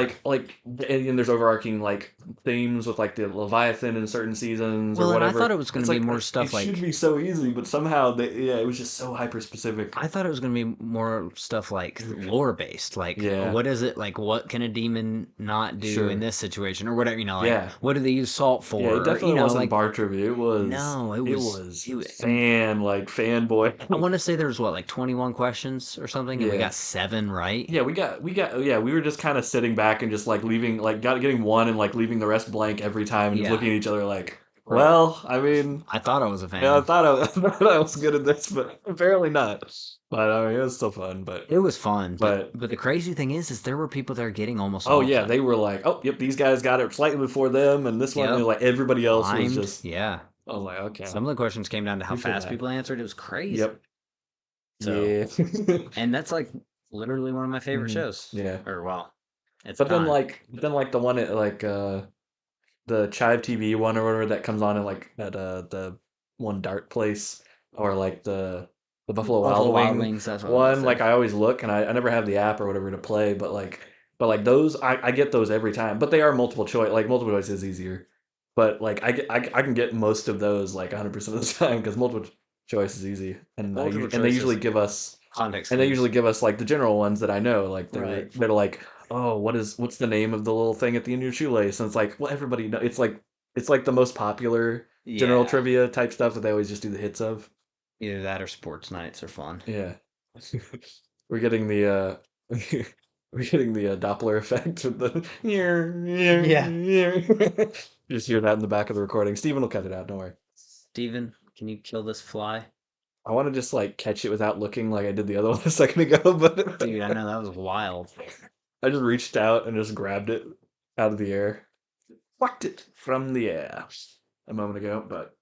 And there's overarching like themes with like the Leviathan in certain seasons or Well, and I thought whatever. it was going It's to be like more it stuff should like be so easy, but somehow it was just so hyper specific. I thought it was going to be more stuff like lore based. Like, Yeah, what is it? Like, what can a demon not do in sure. this situation or whatever? Like, Yeah. what do they use salt Yeah, for? it Or, definitely wasn't like, bar trivia. no, It was it was, fanboy. I want to say there was what, like 21 questions or something, and we Yeah. got 7 right. Yeah, we were just kind of sitting back and just like leaving, like getting one and like leaving the rest blank every time and just Yeah. looking at each other like, Well, I mean, I thought I was a yeah, I fan. thought I, I thought I was good at this, but apparently not. But I mean, it was still fun. It was fun, But but the crazy thing is there were people that are getting almost oh all of yeah, them. they were like, oh yep, these guys got it slightly before them, and this one, Yep, like everybody else was timed. just. Yeah, I was like, okay, some of the questions came down to how good for fast that. people answered. It was crazy. Yep. So, Yeah. and that's like literally one of my favorite Mhm. shows. Yeah. Or well, at the But then time. like the one at like the Chive TV one or whatever that comes on in like at the one dart place or like the Buffalo Buffalo Wild Wild Wing Wings. That's what I was gonna one. say. Like I always look and I never have the app or whatever to play, but like those I get those every time. But they are multiple choice. Like multiple choice is easier. But like I can get most of those like 100% of the time because multiple choice is easy and Multiple and they usually choices, give us context and they clues. usually give us like the general ones that I know. Like Right. they're like, oh, what's the name of the little thing at the end of your shoelace? And it's like, well, everybody know. It's like the most popular general Yeah. trivia type stuff that they always just do the hits of. Either that or sports nights are fun. Yeah, we're getting the we're getting the Doppler effect with the Yeah. you just hear that in the back of the recording. Steven will cut it out. Don't worry. Steven, can you kill this fly? I want to just like catch it without looking like I did the other one a second ago, but Dude, I know that was wild. I just reached out and just grabbed it out of the air. Whacked it from the air a moment ago, but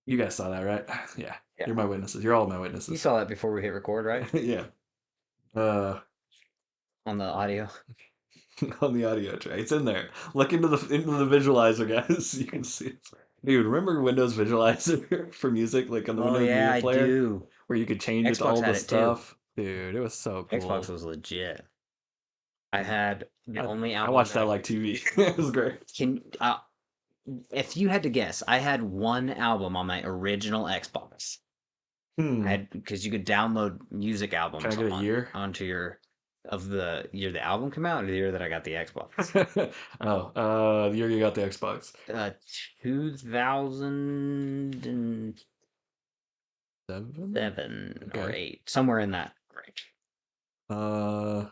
you guys saw that, right? Yeah. Yeah. You're my witnesses. You're all my You witnesses. saw that before we hit record, right? Yeah. Uh, On the audio. on the audio tray. It's in there. Look into the visualizer, guys. You can see it. Dude, remember Windows Visualizer for music, like on the Oh Windows yeah, Media I Player, do. where you could change it to Xbox all the had it too. stuff? Dude, it was so Xbox cool. was legit. I had the only I album watched that that I like TV. It was great. can. If you had to guess, I had one album on my original Xbox. I Hmm. had because you could download music Can I albums get a year? onto your of the year the album came out or the year that I got the Xbox. Oh, the year you got the Xbox. Uh, 2007 7? or Okay. 8, somewhere in that range. Uh,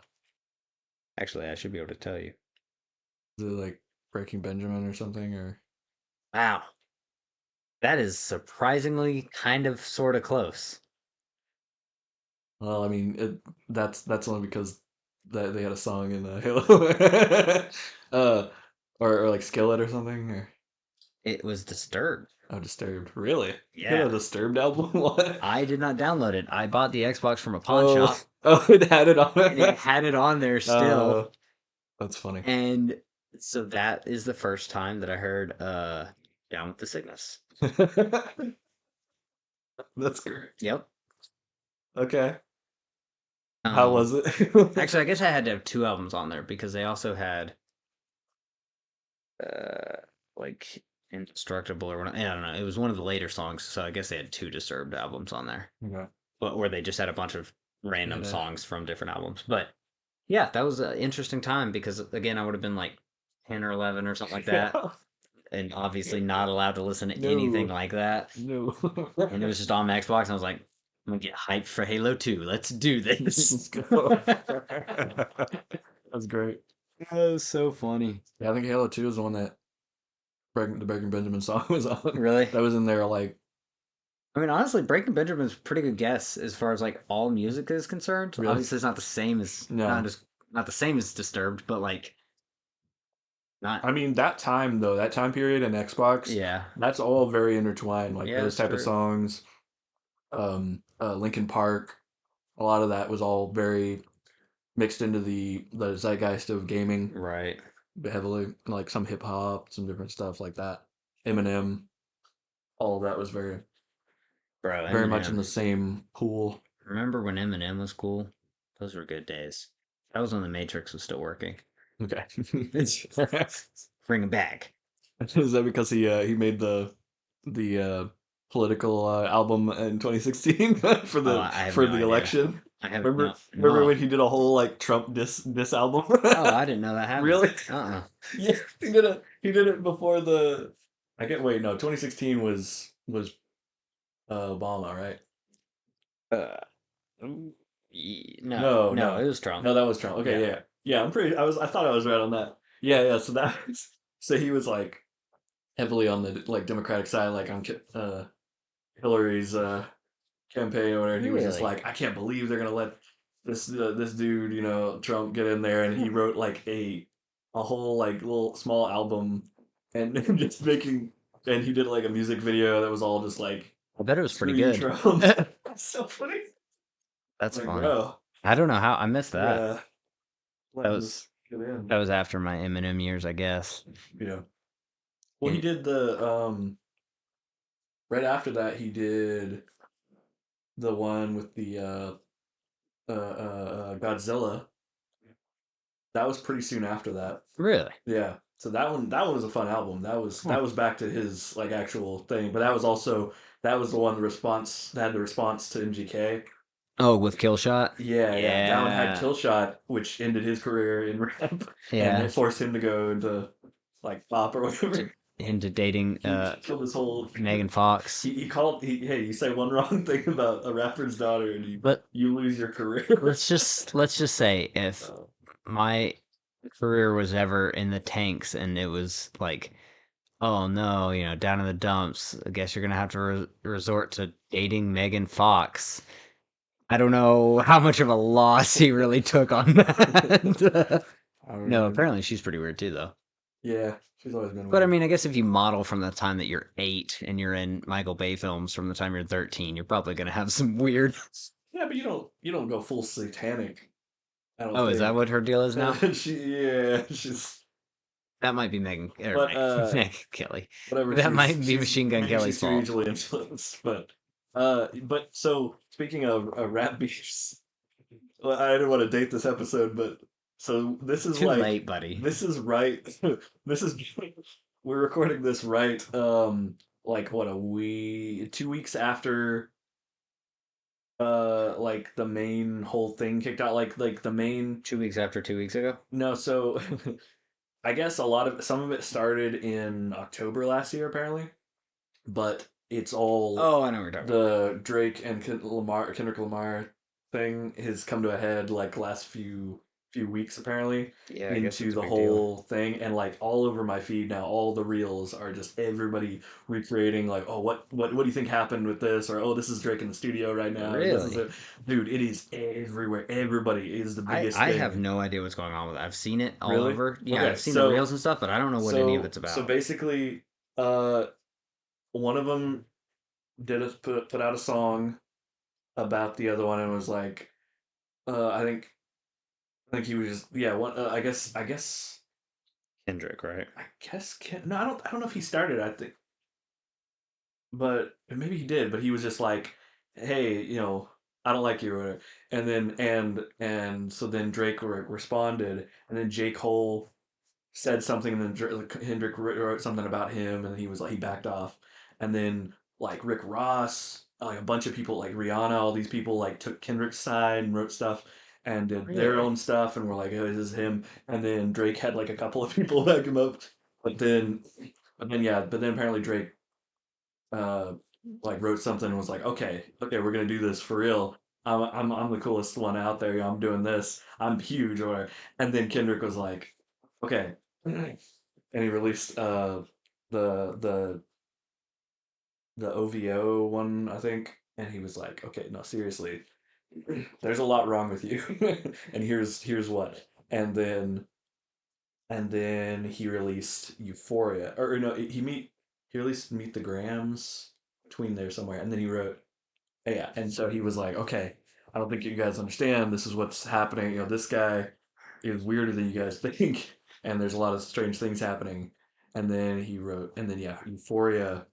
Actually, I should be able to tell you. is it like Breaking Benjamin or something? Or Wow, that is surprisingly kind of sort of close. well, I mean, that's only because that they had a song in Halo, uh, or like Skillet or something, or It was Disturbed. oh, Disturbed. Really? You got a Yeah, Disturbed album? What? I did not download it. I bought the Xbox from a pawn Oh, shop, oh, it had it on and it it. had it on there Uh, still. that's funny. And so that is the first time that I heard Down with the Sickness. That's great. Yep. Okay. How Um was it? Actually I guess I had to have two albums on there because they also had like Indestructible or I don't know. It was one of the later songs, so I guess they had two Disturbed albums on there. Okay. But where they just had a bunch of random Yeah. songs from different albums. But yeah, that was an interesting time because again I would have been like 10 or 11 or something like that, and obviously not allowed to listen to anything No. like that. No. And it was just on my Xbox, and I was like, I'm gonna get hyped for Halo 2. Let's do this. Let's go. That's great. That was so funny. Yeah, I think Halo 2 is the one that the Breaking Benjamin song was on. Really? That was in there like I mean, honestly, Breaking Benjamin's a pretty good guess as far as like all music is concerned. really Obviously, it's not the same as no. not the same as Disturbed, but like not. I mean that time though, that time period and Xbox, Yeah, that's all very intertwined. Like yeah, those that's type of true. songs, Linkin Park, a lot of that was all very mixed into the zeitgeist of gaming Right, heavily, like some hip hop, some different stuff like that. Eminem, all of that was bro. very much in Eminem. the same pool. Remember when Eminem was cool? Those were good days. That was when the Matrix was still working. Okay. Bring it back. Is that because he made the political album in 2016 Oh, I have for no the idea. election? I have Remember no. when he did a whole like Trump diss album? Oh, I didn't know that happened. Really? Uh-uh. Yeah, he did it before the I get wait, no, 2016 was Obama, right? Uh, no, No, no, it no. was Trump. No, that was Trump. Okay, Yeah. yeah. Yeah, I thought I was right on that. Yeah, yeah, so that was so he was like heavily on the like Democratic side, like on Hillary's campaign or whatever. He was just Really? like, I can't believe they're gonna let this dude, Trump, get in there, and he wrote like a whole like little small album, and just making, and he did like a music video that was all just like, I bet it was screw pretty you, good. Trump. That's so funny. That's Like, funny. bro, I don't know how I missed that. yeah, That letting this was get in. that was after my Eminem years, I guess. Yeah. Well, he And did the right after that he did the one with the Godzilla. That was pretty soon after that. really? Yeah. So that one was a fun album. That was Huh. that was back to his like actual thing, but that was the one that had the response to MGK. Oh, with Killshot? Yeah, yeah. That one had Yeah. Killshot, which ended his career in rap, and Yeah. it forced him to go into like pop or To, whatever. into dating He killed his whole. Megan Fox. Hey, you say one wrong thing about a rapper's daughter, and But you lose your career. let's just say if So, my career was ever in the tanks and it was like, oh no, down in the dumps, I guess you're gonna have to resort to dating Megan Fox. I don't know how much of a loss he really took on that. I don't No, even. apparently she's pretty weird too, though. Yeah, she's always been But I weird. mean, I guess if you model from the time that you're 8 and you're in Michael Bay films from the time you're 13, you're probably gonna have some weird. Yeah, but you don't go full satanic. I don't Oh, is that think. what her deal is now? She's. That might be Megan or But Megan Kelly. whatever. That She's might be she's Machine Gun maybe Kelly's she's too fault. easily influenced. But so speaking of rap beefs, well, I didn't want to date this episode, but so this is Too like late, buddy. this is right. This is we're recording this right. Like what, a we 2 weeks after like the main whole thing kicked out, like the main. 2 weeks after 2 weeks ago. No, so I guess some of it started in October last year apparently, but it's all Oh, I know what you're talking about. the Drake and Kendrick Lamar thing has come to a head like last few weeks apparently, Yeah, I guess into it's a the big deal. whole thing, and like all over my feed now all the reels are just everybody recreating like, oh, what do you think happened with this, or oh, this is Drake in the studio right now, or this is Really? it. Dude, it is everywhere. Everybody is the I biggest I have thing. no idea what's going on with it. I've seen it all Really? over. Yeah, Okay, I've seen the reels and stuff, but I don't know what any of it's so about. basically, uh one of them put out a song about the other one, and was like, I think he was just, yeah, one, Kendrick, right? no, I don't know if he started, I think, but maybe he did, but he was just like, hey, I don't like you or whatever. And so then Drake responded, and then J. Cole said something, and then Hendrick wrote something about him, and he was like, he backed off. And then like Rick Ross, like a bunch of people, like Rihanna, all these people like took Kendrick's side and wrote stuff and did their Really? own stuff, and were like, oh, this is him. And then Drake had like a couple of people back him up, but then apparently Drake uh like wrote something and was like, okay, we're gonna do this for real. I'm the coolest one out there. I'm doing this. I'm huge, or. And then Kendrick was like, okay, and he released the the the OVO one, I think, and he was like, okay, no, seriously, there's a lot wrong with you, and here's what. And then he released Euphoria, or no, he released Meet the Grams between there somewhere, and then he wrote, yeah, and so he was like, okay, I don't think you guys understand. This is what's happening. This guy is weirder than you guys think, and there's a lot of strange things happening. And then he wrote, and then yeah, Euphoria.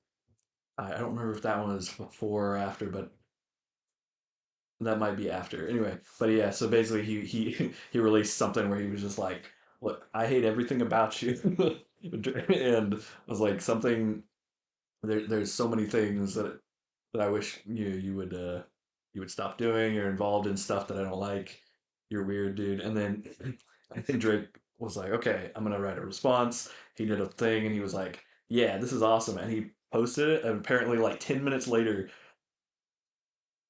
I don't remember if that one was before or after, but that might be after. Anyway, but yeah, so basically he he released something where he was just like, "Look, I hate everything about you," and was like something. There's so many things that I wish you would stop doing. You're involved in stuff that I don't like. You're weird, dude. And then I think Drake was like, okay, I'm gonna write a response. He did a thing, and he was like, yeah, this is awesome. And he posted it, and apparently like 10 minutes later,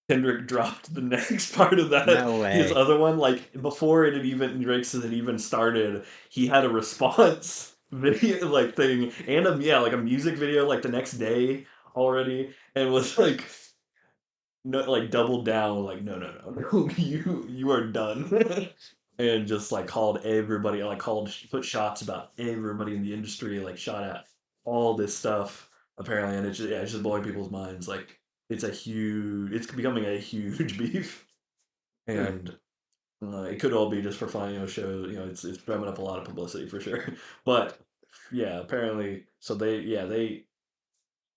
Kendrick dropped the next part of that. No His way. other one, like before it had even Drake's had even started, he had a response. video like thing and like a music video like the next day already, and was like no, like doubled down, like no, you are done, and just like called everybody, like put shots about everybody in the industry, like shot at all this stuff apparently, and it's just blowing people's minds. Like it's becoming a huge beef, Hmm. and it could all be just for fun, show, it's drumming up a lot of publicity for sure, but yeah, apparently, so they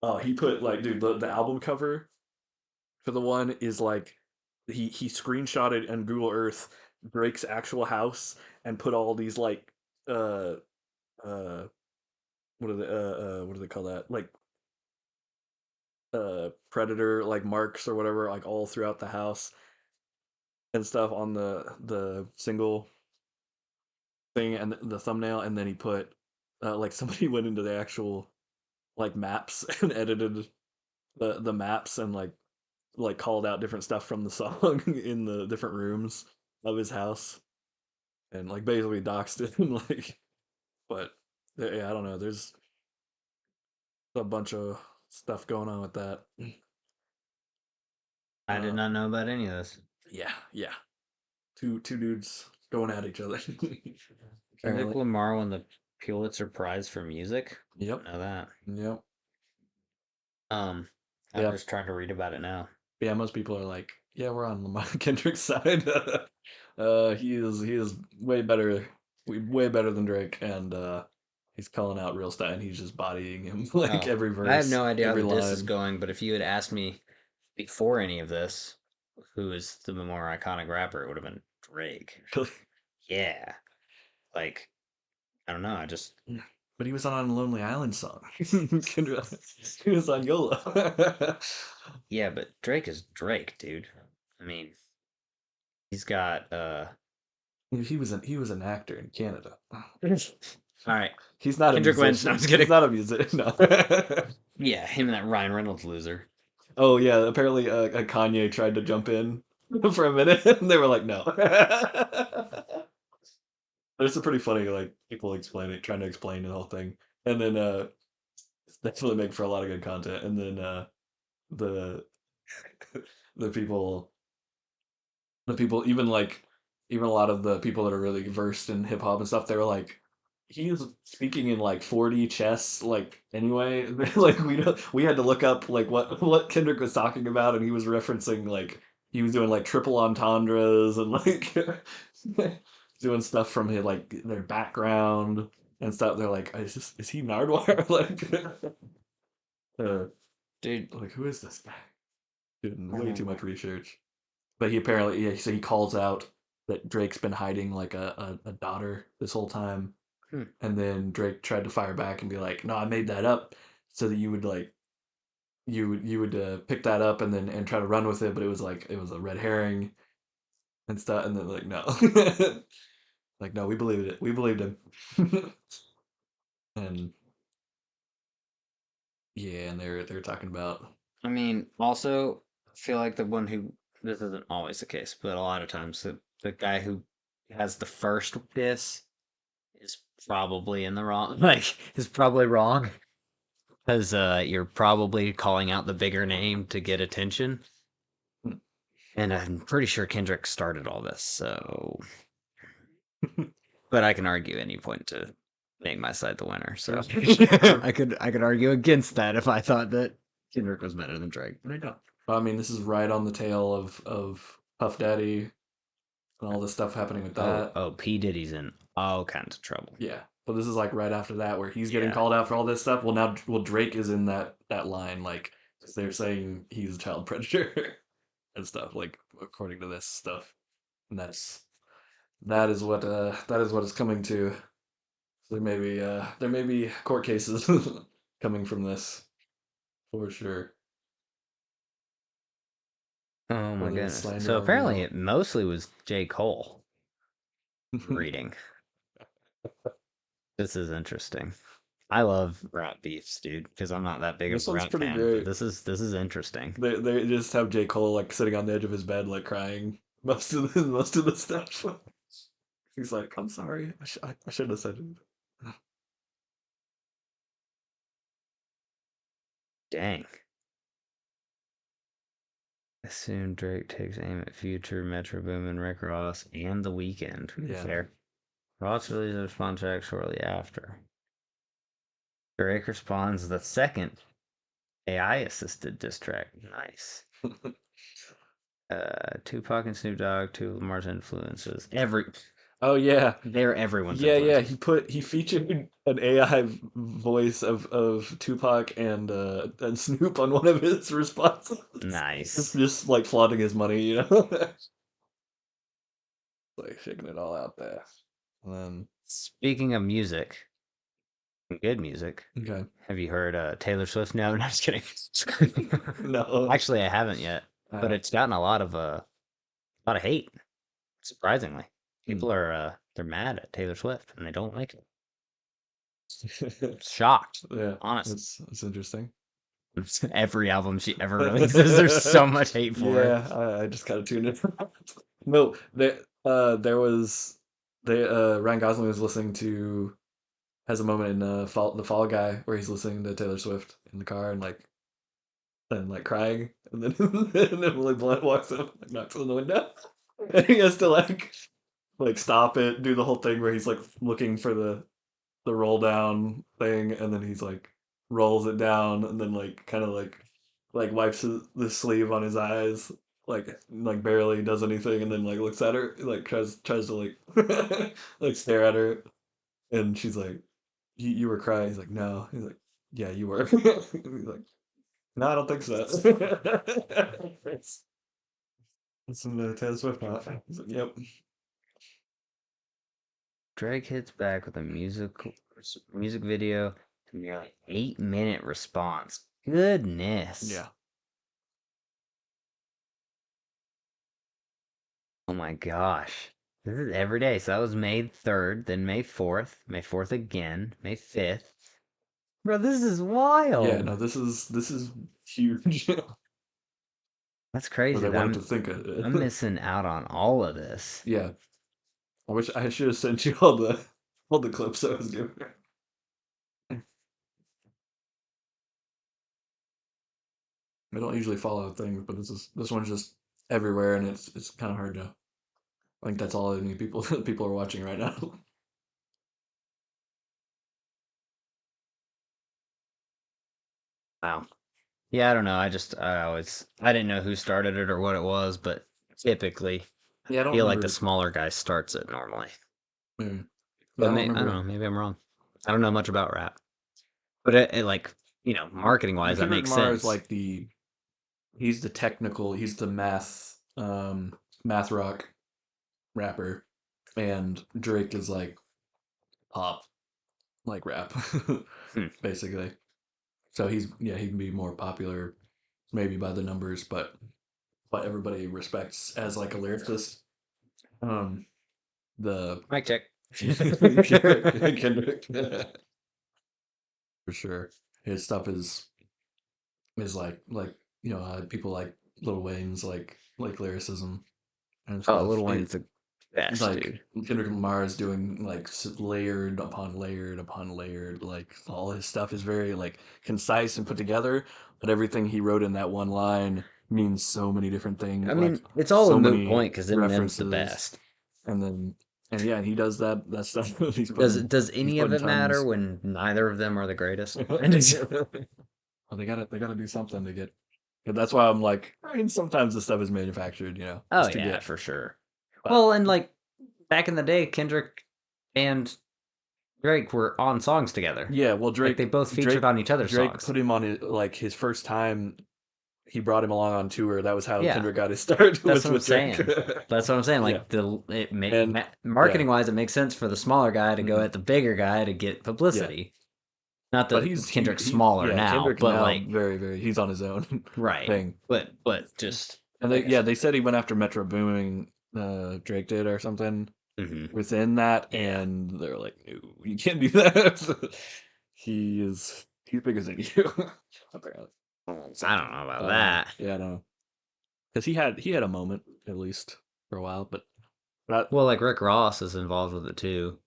oh he put like dude the album cover for the one is like he screenshotted on Google Earth Drake's actual house and put all these like uh uh what do they call that, like predator like marks or whatever, like all throughout the house and stuff on the single thing and the thumbnail, and then he put like somebody went into the actual like maps and edited the maps and like called out different stuff from the song in the different rooms of his house and like basically doxed him like, but yeah, I don't know, there's a bunch of stuff going on with that. I did uh not know about any of this. yeah, two dudes going at each other. Kendrick Apparently. Lamar won the Pulitzer Prize for music. Yep. Didn't know that. Yep. Um, I'm Yeah. just trying to read about it now. Yeah, most people are like, yeah, we're on Lamar Kendrick's side. He is way better, way better than Drake, and he's calling out real stuff, and he's just bodying him like Oh, every I have verse, no idea how every the diss is line. going, but if you had asked me before any of this, who is the more iconic rapper, it would have been Drake. Yeah, like I don't know. I just But he was on a Lonely Island song. Kendrick, he was on YOLO. yeah, but Drake is Drake, dude. I mean, he's got He was an actor in Canada. All right, He's not a Kendrick wins. No, I'm musician. just He's kidding. not a musician. No. Yeah, him and that Ryan Reynolds loser. Oh yeah, apparently Kanye tried to jump in for a minute, and they were like, no. It's a pretty funny, like people trying to explain the whole thing, and then it's definitely make for a lot of good content. And then the the people, even even a lot of the people that are really versed in hip hop and stuff, they were like, he's speaking in like 4D chess, like anyway. Like we had to look up like what Kendrick was talking about, and he was referencing like he was doing like triple entendres and like doing stuff from his like their background and stuff. They're like, is he Nardwuar? uh, Dude, like who is this guy? Doing way too um, much research. But he apparently, yeah, so he calls out that Drake's been hiding like a daughter this whole time. hmm, And then Drake tried to fire back and be like, "No, I made that up so that you would like you would pick that up and then and try to run with it, but it was like it was a red herring and stuff." And then like, no, like no, we believed it. We believed him. And yeah, and they're talking about I mean, also I feel like the one who this isn't always the case, but a lot of times the guy who has the first diss is probably in the wrong. Like, is probably wrong because you're probably calling out the bigger name to get attention. And I'm pretty sure Kendrick started all this, so. But I can argue any point to make my side the winner. So I could argue against that if I thought that Kendrick was better than Drake, but I don't. I mean, this is right on the tail of Puff Daddy and all this stuff happening with that. Oh, P Diddy's in all kinds of trouble. Yeah, but this is like right after that where he's getting Yeah. called out for all this stuff. Well, now, well, Drake is in that line, like 'cause they're saying he's a child predator and stuff, like according to this stuff, and that is what is coming to. So there may be court cases coming from this for sure. Oh my Whether it's goodness. slander So or apparently real. it mostly was J. Cole reading. This is interesting. I love rap beefs, dude, because I'm not that big of This a one's rap pretty fan, but great. this is interesting. They just have J. Cole like sitting on the edge of his bed, like crying most of the stuff. He's like, "I'm sorry, I shouldn't have said it." Dang. Soon Drake takes aim at Future, Metro Boomin, Rick Ross, and The Weeknd. Yeah. Fair. Ross releases a response track shortly after. Drake responds the second AI-assisted diss track. Nice. Tupac and Snoop Dogg, two of Lamar's influences. Oh yeah. They're everyone's Yeah, influences. he featured an AI voice of Tupac and Snoop on one of his responses. Nice. Just like flaunting his money, you know. Like shaking it all out there. And then Speaking of music, good music. okay. Have you heard Taylor Swift? No, I'm not just kidding. No. Actually, I haven't yet, but it's gotten a lot of hate. Surprisingly, people are they're mad at Taylor Swift and they don't like it. Shocked, Yeah, honestly. it's interesting. Every album she ever releases, there's so much hate for it. Yeah, I just kind of tuned in. No, there was Ryan Gosling was listening to has a moment in the Fall Guy where he's listening to Taylor Swift in the car and like crying, and then and then Emily Blunt walks up, like knocks on the window, and he has to like stop it, do the whole thing where he's like looking for the roll down thing, and then he's like rolls it down, and then like kind of like wipes the sleeve on his eyes, like barely does anything, and then like looks at her, like tries to like like stare at her, and she's like, you were crying." He's like, "No." He's like, "Yeah, you were." He's like, "No, I don't think so." Listen to Taylor Swift now. He's like, "Yep." Drake hits back with a music video to nearly 8-minute response. Goodness. Yeah. Oh my gosh. This is every day. So that was May 3rd, then May 4th, May 4th again, May 5th. Bro, this is wild. Yeah, no, this is huge. That's Or crazy. they that wanted I'm, to think of I'm it. missing out on all of this. Yeah. I wish I should have sent you all the clips I was giving her. I don't usually follow things, but this one's just everywhere, and it's kind of hard to. I think that's all any people people are watching right now. Wow. Yeah, I don't know. I didn't know who started it or what it was, but typically, Yeah, I I don't feel like the remember. smaller guy starts it normally. Maybe. Yeah, But I don't I don't know. remember. Maybe I'm wrong. I don't know much about rap. But it like, marketing wise, that Kendrick makes Lamar is sense. like he's the math rock rapper, and Drake is like pop like rap, Hmm. basically. So he can be more popular maybe by the numbers, but everybody respects as like a lyricist. Um, the Mic check. Kendrick for sure. His stuff is like people like Lil Wayne's like lyricism and Oh, stuff. Lil Wayne's the best, Like dude. Kendrick Lamar is doing like layered upon layered upon layered. Like all his stuff is very like concise and put together, but everything he wrote in that one line means so many different things. I Like mean, it's all a so moot many point because Eminem's the references, best. and then and yeah, he does that stuff. Does He's any of putting it matter tons. when neither of them are the greatest? Well, they gotta do something to get. And that's why I'm like, I mean, sometimes the stuff is manufactured, Oh just to yeah, get. for sure. But Well, and like back in the day, Kendrick and Drake were on songs together. yeah, well, Like they both featured on each other's Drake songs. put him on his first time. He brought him along on tour. That was how Yeah, Kendrick got his start that's was what I'm with Drake. saying. That's what I'm saying. Yeah, Like and yeah, marketing wise, it makes sense for the smaller guy to go mhm, at the bigger guy to get yeah. publicity. Not But that Kendrick's smaller now, Kendrick but now like very he's on his own right. thing. But just And like I they said. said he went after Metro Booming. Drake did or something Hmm. within that, Yeah. and they're like, no, you can't do that. He's bigger than you, apparently. I don't know about that. Yeah, no, because he had a moment at least for a while, but Well, like Rick Ross is involved with it too.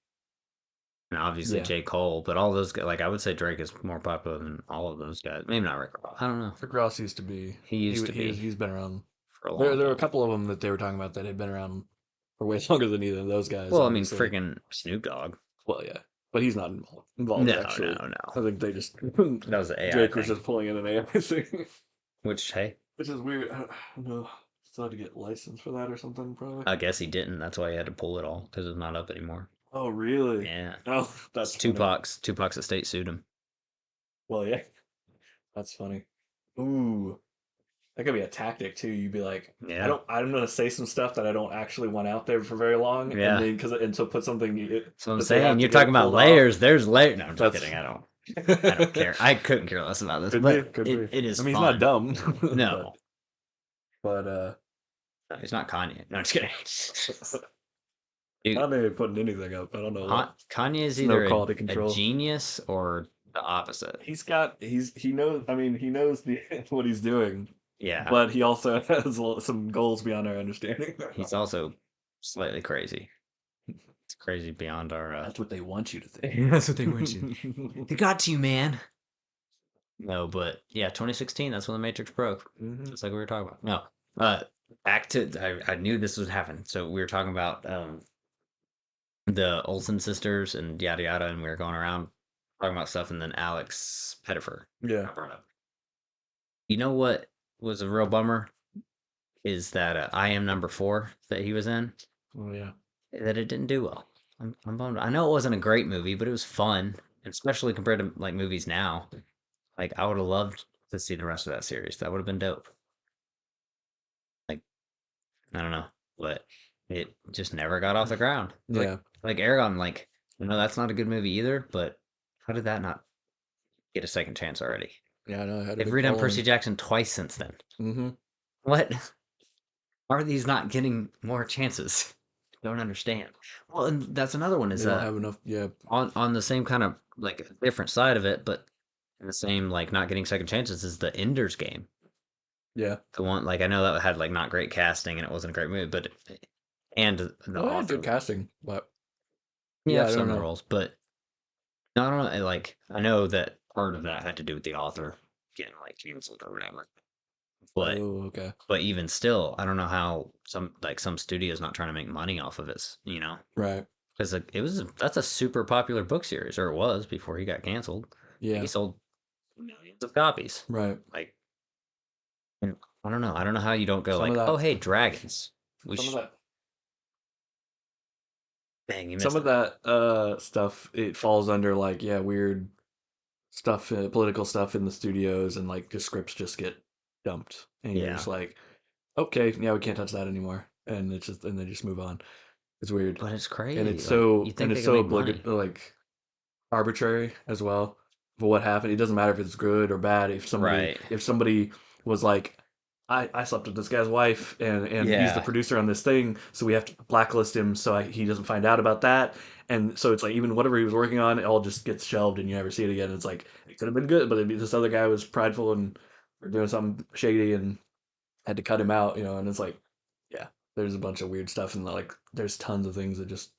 and obviously Yeah. J. Cole, but all those guys, like I would say Drake is more popular than all of those guys. Maybe not Rick Ross. I don't know. Rick Ross used to be. He used to be He's been around. for a There long were a time. couple of them that they were talking about that had been around for way longer than either of those guys. Well, I mean, Obviously. freaking Snoop Dogg. Well, yeah, but he's not involved No, actually. no, I no. think they just That was the AI Drake was thing. just pulling in an AI thing, Which, hey, which is weird. I don't know. Still had to get licensed for that or something, probably. I guess he didn't. That's why he had to pull it all because it's not up anymore. Oh, really? Yeah, Oh, it's that's funny. Tupac's estate sued him. Well, yeah, that's funny. Ooh, that could be a tactic too. You'd be like, Yeah, I'm gonna say some stuff that I don't actually want out there for very long, and yeah. then and so put something So I'm that they saying have to you're get talking it about pulled off. layers. There's layers. No, I'm just That's kidding. I don't care. I couldn't care less about this, could be, but could be. it is I mean, he's not fun. dumb, No, but no, he's not Kanye. No, I'm just kidding. Dude, not maybe putting anything up. I don't know what. Kanye is There's no either quality a control. genius or the opposite. He knows. I mean, he knows what he's doing, Yeah, but he also has some goals beyond our understanding. he's also slightly crazy. It's crazy beyond our. That's what they want you to think. That's what they want you. They got to you, man. No, but yeah, 2016. That's when the Matrix broke. Mhm. Just like we were talking about. No, back to I knew this would happen. So we were talking about the Olsen sisters and yada yada, and we were going around talking about stuff, and then Alex Pettifer Yeah. got brought up. You know what was a real bummer is that I Am Number 4 that he was in, Oh yeah. that it didn't do well. I'm bummed. I know it wasn't a great movie, but it was fun, especially compared to like movies now. Like I would have loved to see the rest of that series. That would have been dope. Like I don't know, but it just never got off the ground. Yeah. Like Aragon, like that's not a good movie either. But how did that not get a second chance already? Yeah. I know. I had a They've big redone following. Percy Jackson twice since then. Mm-hmm. What are these not getting more chances? Don't understand. Well, and that's another one They is don't have enough. Yeah. on the same kind of like different side of it, but in the same like not getting second chances is the Ender's Game. Yeah. The one like I know that had like not great casting and it wasn't a great movie, but and the Well, they had author, good casting, but yeah, yeah, I some don't of the know. roles, but no, I don't know. Like I know that part of that had to do with the author getting like canceled or whatever, but Oh, okay. even still, I don't know how some studios not trying to make money off of it, Right. because like, that's a super popular book series, or it was before he got canceled. Like, he Yeah. sold millions of copies. Right. Like, and I don't know. I don't know how you don't go Some of like, oh that. hey, dragons. We Some of should. that. Dang, you Some missed of it. that stuff. It falls under like weird stuff, political stuff in the studios, and like the scripts just get dumped, and you're Yeah, just like, okay, yeah, we can't touch that anymore, and they just move on. It's weird, but it's and crazy. Like, you think they it's can so make money? like arbitrary as well for what happened. It doesn't matter if it's good or bad. Right. If somebody was like, I slept with this guy's wife, and he's the Yeah. producer on this thing, so we have to blacklist him so he doesn't find out about that. And so it's like even whatever he was working on, it all just gets shelved, and you never see it again. It's like it could have been good, but this other guy was prideful and doing something shady and had to cut him out, and it's like, yeah, there's a bunch of weird stuff, and like there's tons of things that just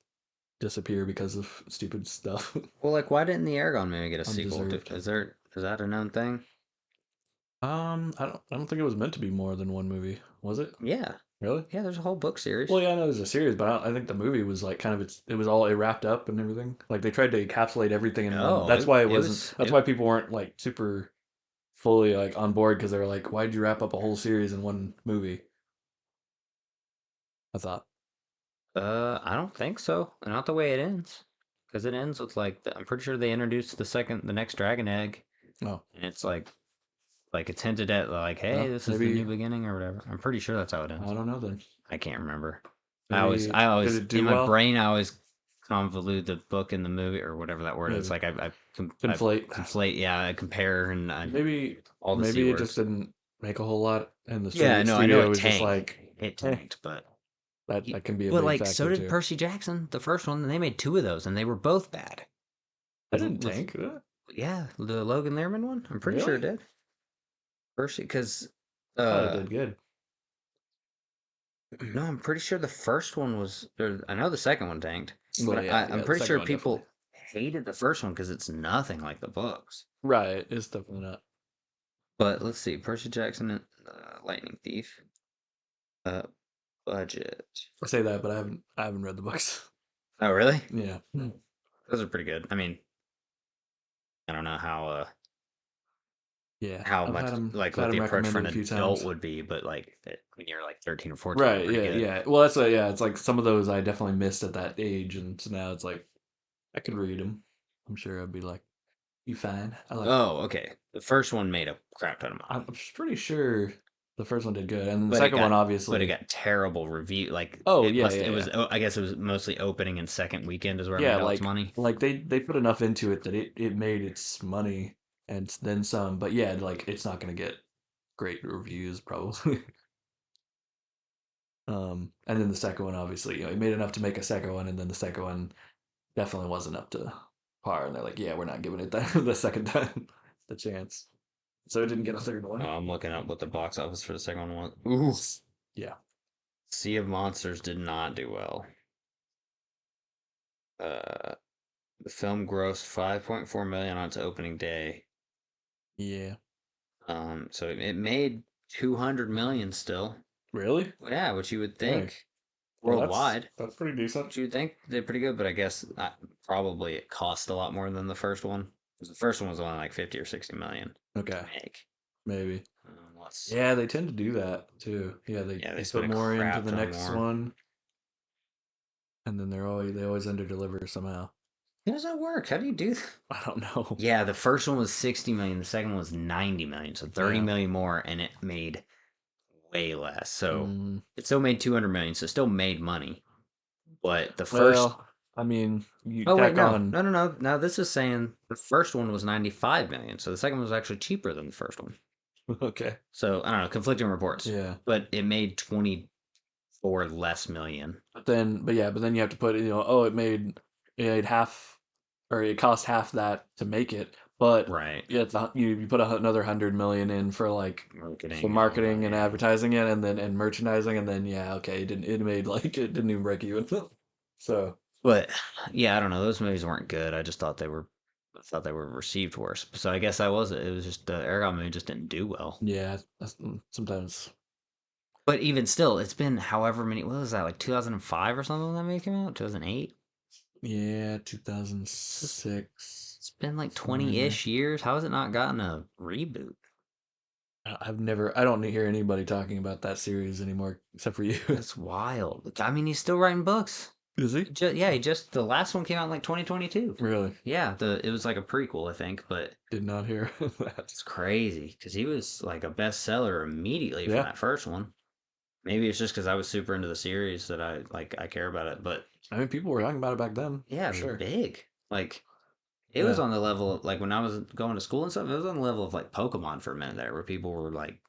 disappear because of stupid stuff. Well, like, why didn't the Aragon movie get a sequel? Undeserved. Is that a known thing? I don't think it was meant to be more than one movie, was it? Yeah. Really? Yeah, there's a whole book series. Well, yeah, I know there's a series, but I think the movie was like kind of it was all it wrapped up and everything. Like they tried to encapsulate everything in one. No, That's why it it wasn't. was That's why people weren't like super fully like on board because they were like, "Why'd you wrap up a whole series in one movie?" I thought. I don't think so. Not the way it ends. Because it ends with like I'm pretty sure they introduced the next dragon egg, Oh, and it's like it's hinted at like, hey, well, this is the new maybe beginning or whatever. I'm pretty sure that's how it ends. I don't know then. I can't remember. Maybe I did always it in do my well? brain I always convolute the book and the movie or whatever that word is. Maybe Like I conflate. conflate. Yeah, I compare and Maybe all the c maybe it just words. didn't make a whole lot, and the Yeah, no, I know studio it was just tanked. like, It eh, tanked, but that can be a but big like so factor did too. Percy Jackson, the first one. And they made two of those, and they were both bad. That didn't With tank. yeah, the Logan Lerman one. I'm pretty sure it Really? did. Percy, because I thought it uh, did good. no, I'm pretty sure the first one was. I know the second one tanked, Well, but yeah, I'm yeah. The pretty second sure one definitely. people. hated the first one because it's nothing like the books. Right. It's definitely not. But let's see, Percy Jackson and Lightning Thief. Uh, budget. I say that, but I haven't read the books. Oh, really? Yeah. Those are pretty good. I mean, I don't know Yeah. how I've much I've like had what the them approach for recommended an a few adult times. would be, but like when you're like 13 or 14, they're Right. pretty Yeah. good. Yeah. Well, that's yeah. It's like some of those I definitely missed at that age, and so now it's like I could read them. I'm sure I'd be like, "You fine?" I like. Oh, okay. The first one made a crap ton of money, I'm pretty sure the first one did good, and then the but it second one got but it obviously. got terrible review. Like Oh it yeah, must yeah, it yeah, was I guess it was mostly opening and second weekend is where it yeah. made all its money. Like they put enough into it that it made its money and then some. But yeah, like it's not gonna get great reviews probably. And then the second one obviously, it made enough to make a second one, and then the second one definitely wasn't up to par. And they're like, yeah, we're not giving it that the second time the chance. So it didn't get a third Oh, one. I'm looking up what the box office for the second one was. Ooh, Yeah. Sea of Monsters did not do well. Uh, the film grossed 5.4 million on its opening day. Yeah. So it made 200 million still. Really? Yeah, which you would Dang. think Well, worldwide, that's pretty decent. which you would think they're pretty good, but I guess probably it cost a lot more than the first one. 'Cause the first one was only like 50 or 60 million to Okay. make. Maybe. Let's Yeah, see. they tend to do that too. Yeah, Yeah, they they spent put a more into crap the ton next more. one, and then they always under deliver somehow. How does that work? How do you do that? I don't know. Yeah, the first one was 60 million, the second one was 90 million, so 30 Yeah. million more, and it made way less. So Mm, it still made 200 million, so it still made money. But the first. well, I mean, you Oh, wait, tack no. on. No, no, no. Now this is saying the first one was 95 million, so the second one was actually cheaper than the first one. Okay. So I don't know, conflicting reports. Yeah. But it made 24 less million. But then you have to put, oh, it made half, or it cost half that to make it, but Right. yeah, you put another 100 million in for like for Marketing and all that, marketing and yeah. advertising it, and then and merchandising, and then yeah, okay, it made like it didn't even break even. So But yeah, I don't know. Those movies weren't good. I just thought they were received worse. So I guess it was just the Aragon movie just didn't do well. yeah, sometimes. But even still, it's been however many. What was that, like 2005 or something when that movie came out? 2008. Yeah, It's 2006, it's been like somewhere in there. 20-ish years. How has it not gotten a reboot? I don't hear anybody talking about that series anymore except for you. That's wild. I mean, he's still writing books. Is he? Yeah, he just the last one came out in like 2022. Really? Yeah, it was like a prequel, I think, but Did not hear that. it's crazy because he was like a bestseller immediately from Yeah. that first one. Maybe it's just because I was super into the series that I care about it, but I mean, people were talking about it back then, yeah, for it was sure. big. Like it was Yeah. on the level of, like when I was going to school and stuff. It was on the level of like Pokemon for a minute there, where people were like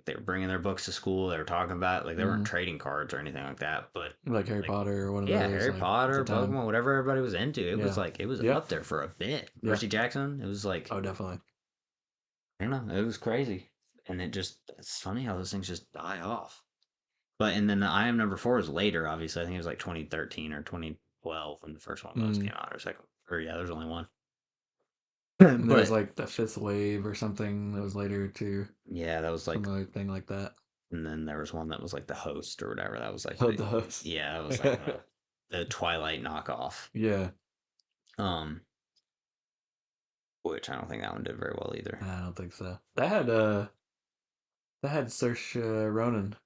they were bringing their books to school. They were talking about it, like they weren't Hmm. trading cards or anything like that, but Like Harry like Potter or one of yeah, those, Harry like at the Potter, time. Pokemon, whatever everybody was into. It was Yeah. like it was Yeah. up there for a bit. Yeah. Percy Jackson, it was like Oh, definitely. I don't know, it was crazy, and it's funny how those things just die off. But and then the I Am Number 4 is later. Obviously, I think it was like 2013 or 2012 when the first one of those Mm. came out, or second, or yeah, there's only one. And there was But like the fifth wave or something that was later too. yeah, that was like, Some other thing like that. and then there was one that was like the host or whatever. That was like Oh, the host. yeah, that was like the Twilight knockoff. Yeah. Um, which I don't think that one did very well either. I don't think so. That had Saoirse Ronan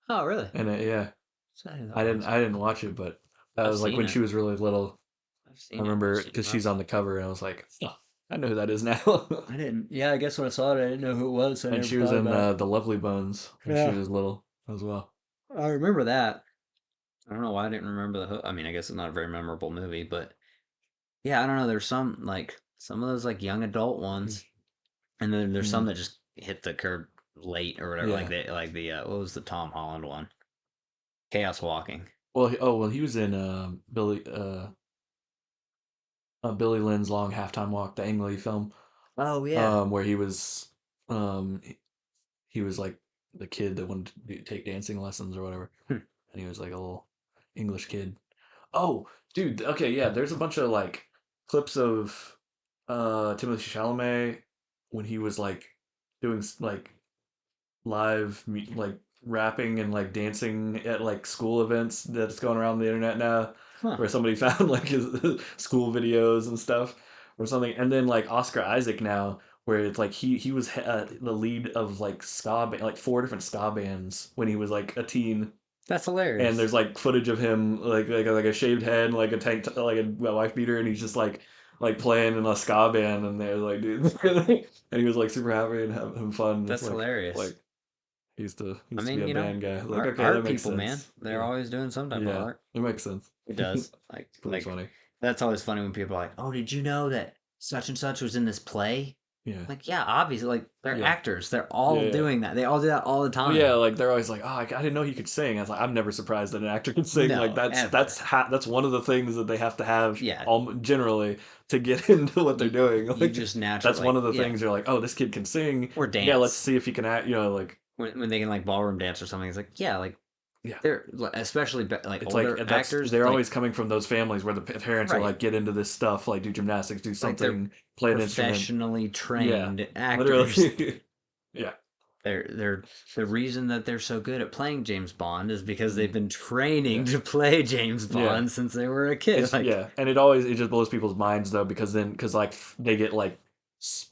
Oh, really? in it. Yeah. So that was. I didn't watch it, but that I've was like seen when it. she was really little. I've I seen it. I've remember seen because it. she's on the cover, and I was like, oh, I know who that is now. I didn't. Yeah, I guess when I saw it, I didn't know who it was. So I And never she was thought in about it. the Lovely Bones when she Yeah, was little as well. I remember that. I don't know why I didn't remember I mean, I guess it's not a very memorable movie, but yeah, I don't know. There's some of those like young adult ones, and then there's some Mm. that just hit the curb late or whatever. Yeah. Like the what was the Tom Holland one? Chaos Walking. Well, he was in Billy Lynn's Long Halftime Walk, the Ang Lee film, Oh yeah. where um he was like the kid that wanted to take dancing lessons or whatever, Hmm. and he was like a little English kid. Oh, dude. Okay, yeah. There's a bunch of like clips of Timothée Chalamet when he was like doing like like rapping and like dancing at like school events that's going around the internet now, Huh. where somebody found like his school videos and stuff or something. And then like Oscar Isaac now, where it's like he was the lead of like like four different ska bands when he was like a teen, That's and hilarious. there's like footage of him like a shaved head, like a like a wife beater, and he's just like playing in a ska band, and they're like, dude, and he was like super happy and having fun, That's hilarious. like he I used to be mean, a band guy. Like, art, okay, that art makes people, man, sense. they're Yeah, always doing some type of yeah, art. it makes sense. It does. Pretty funny. That's always funny when people are like, "Oh, did you know that such and such was in this play?" Yeah, Like, yeah, obviously, like they're yeah, actors. They're yeah, all yeah. doing that. They all do that all the Well, yeah, time. like they're always like, oh, I didn't know he could sing. I was like, I'm never surprised that an actor can sing. Like No, ever. that's one of the things that they have to have Yeah, generally to get into what they're you doing. you Like just naturally that's one like of the yeah, things you're like, oh, this kid can sing. or Yeah, let's dance see if he can act. Like when they can like ballroom dance or something. It's like yeah, like yeah. especially like It's like older that's actors. they're Like always coming from those families where the parents are right, like, get into this stuff, like do gymnastics, do like they're something, play an instrument. professionally Yeah, trained actors. literally. Yeah, They're the reason that they're so good at playing James Bond is because they've mhm, been training yeah, to play James yeah. Bond since they were a kid. Like, And it just blows people's minds though, because like they get like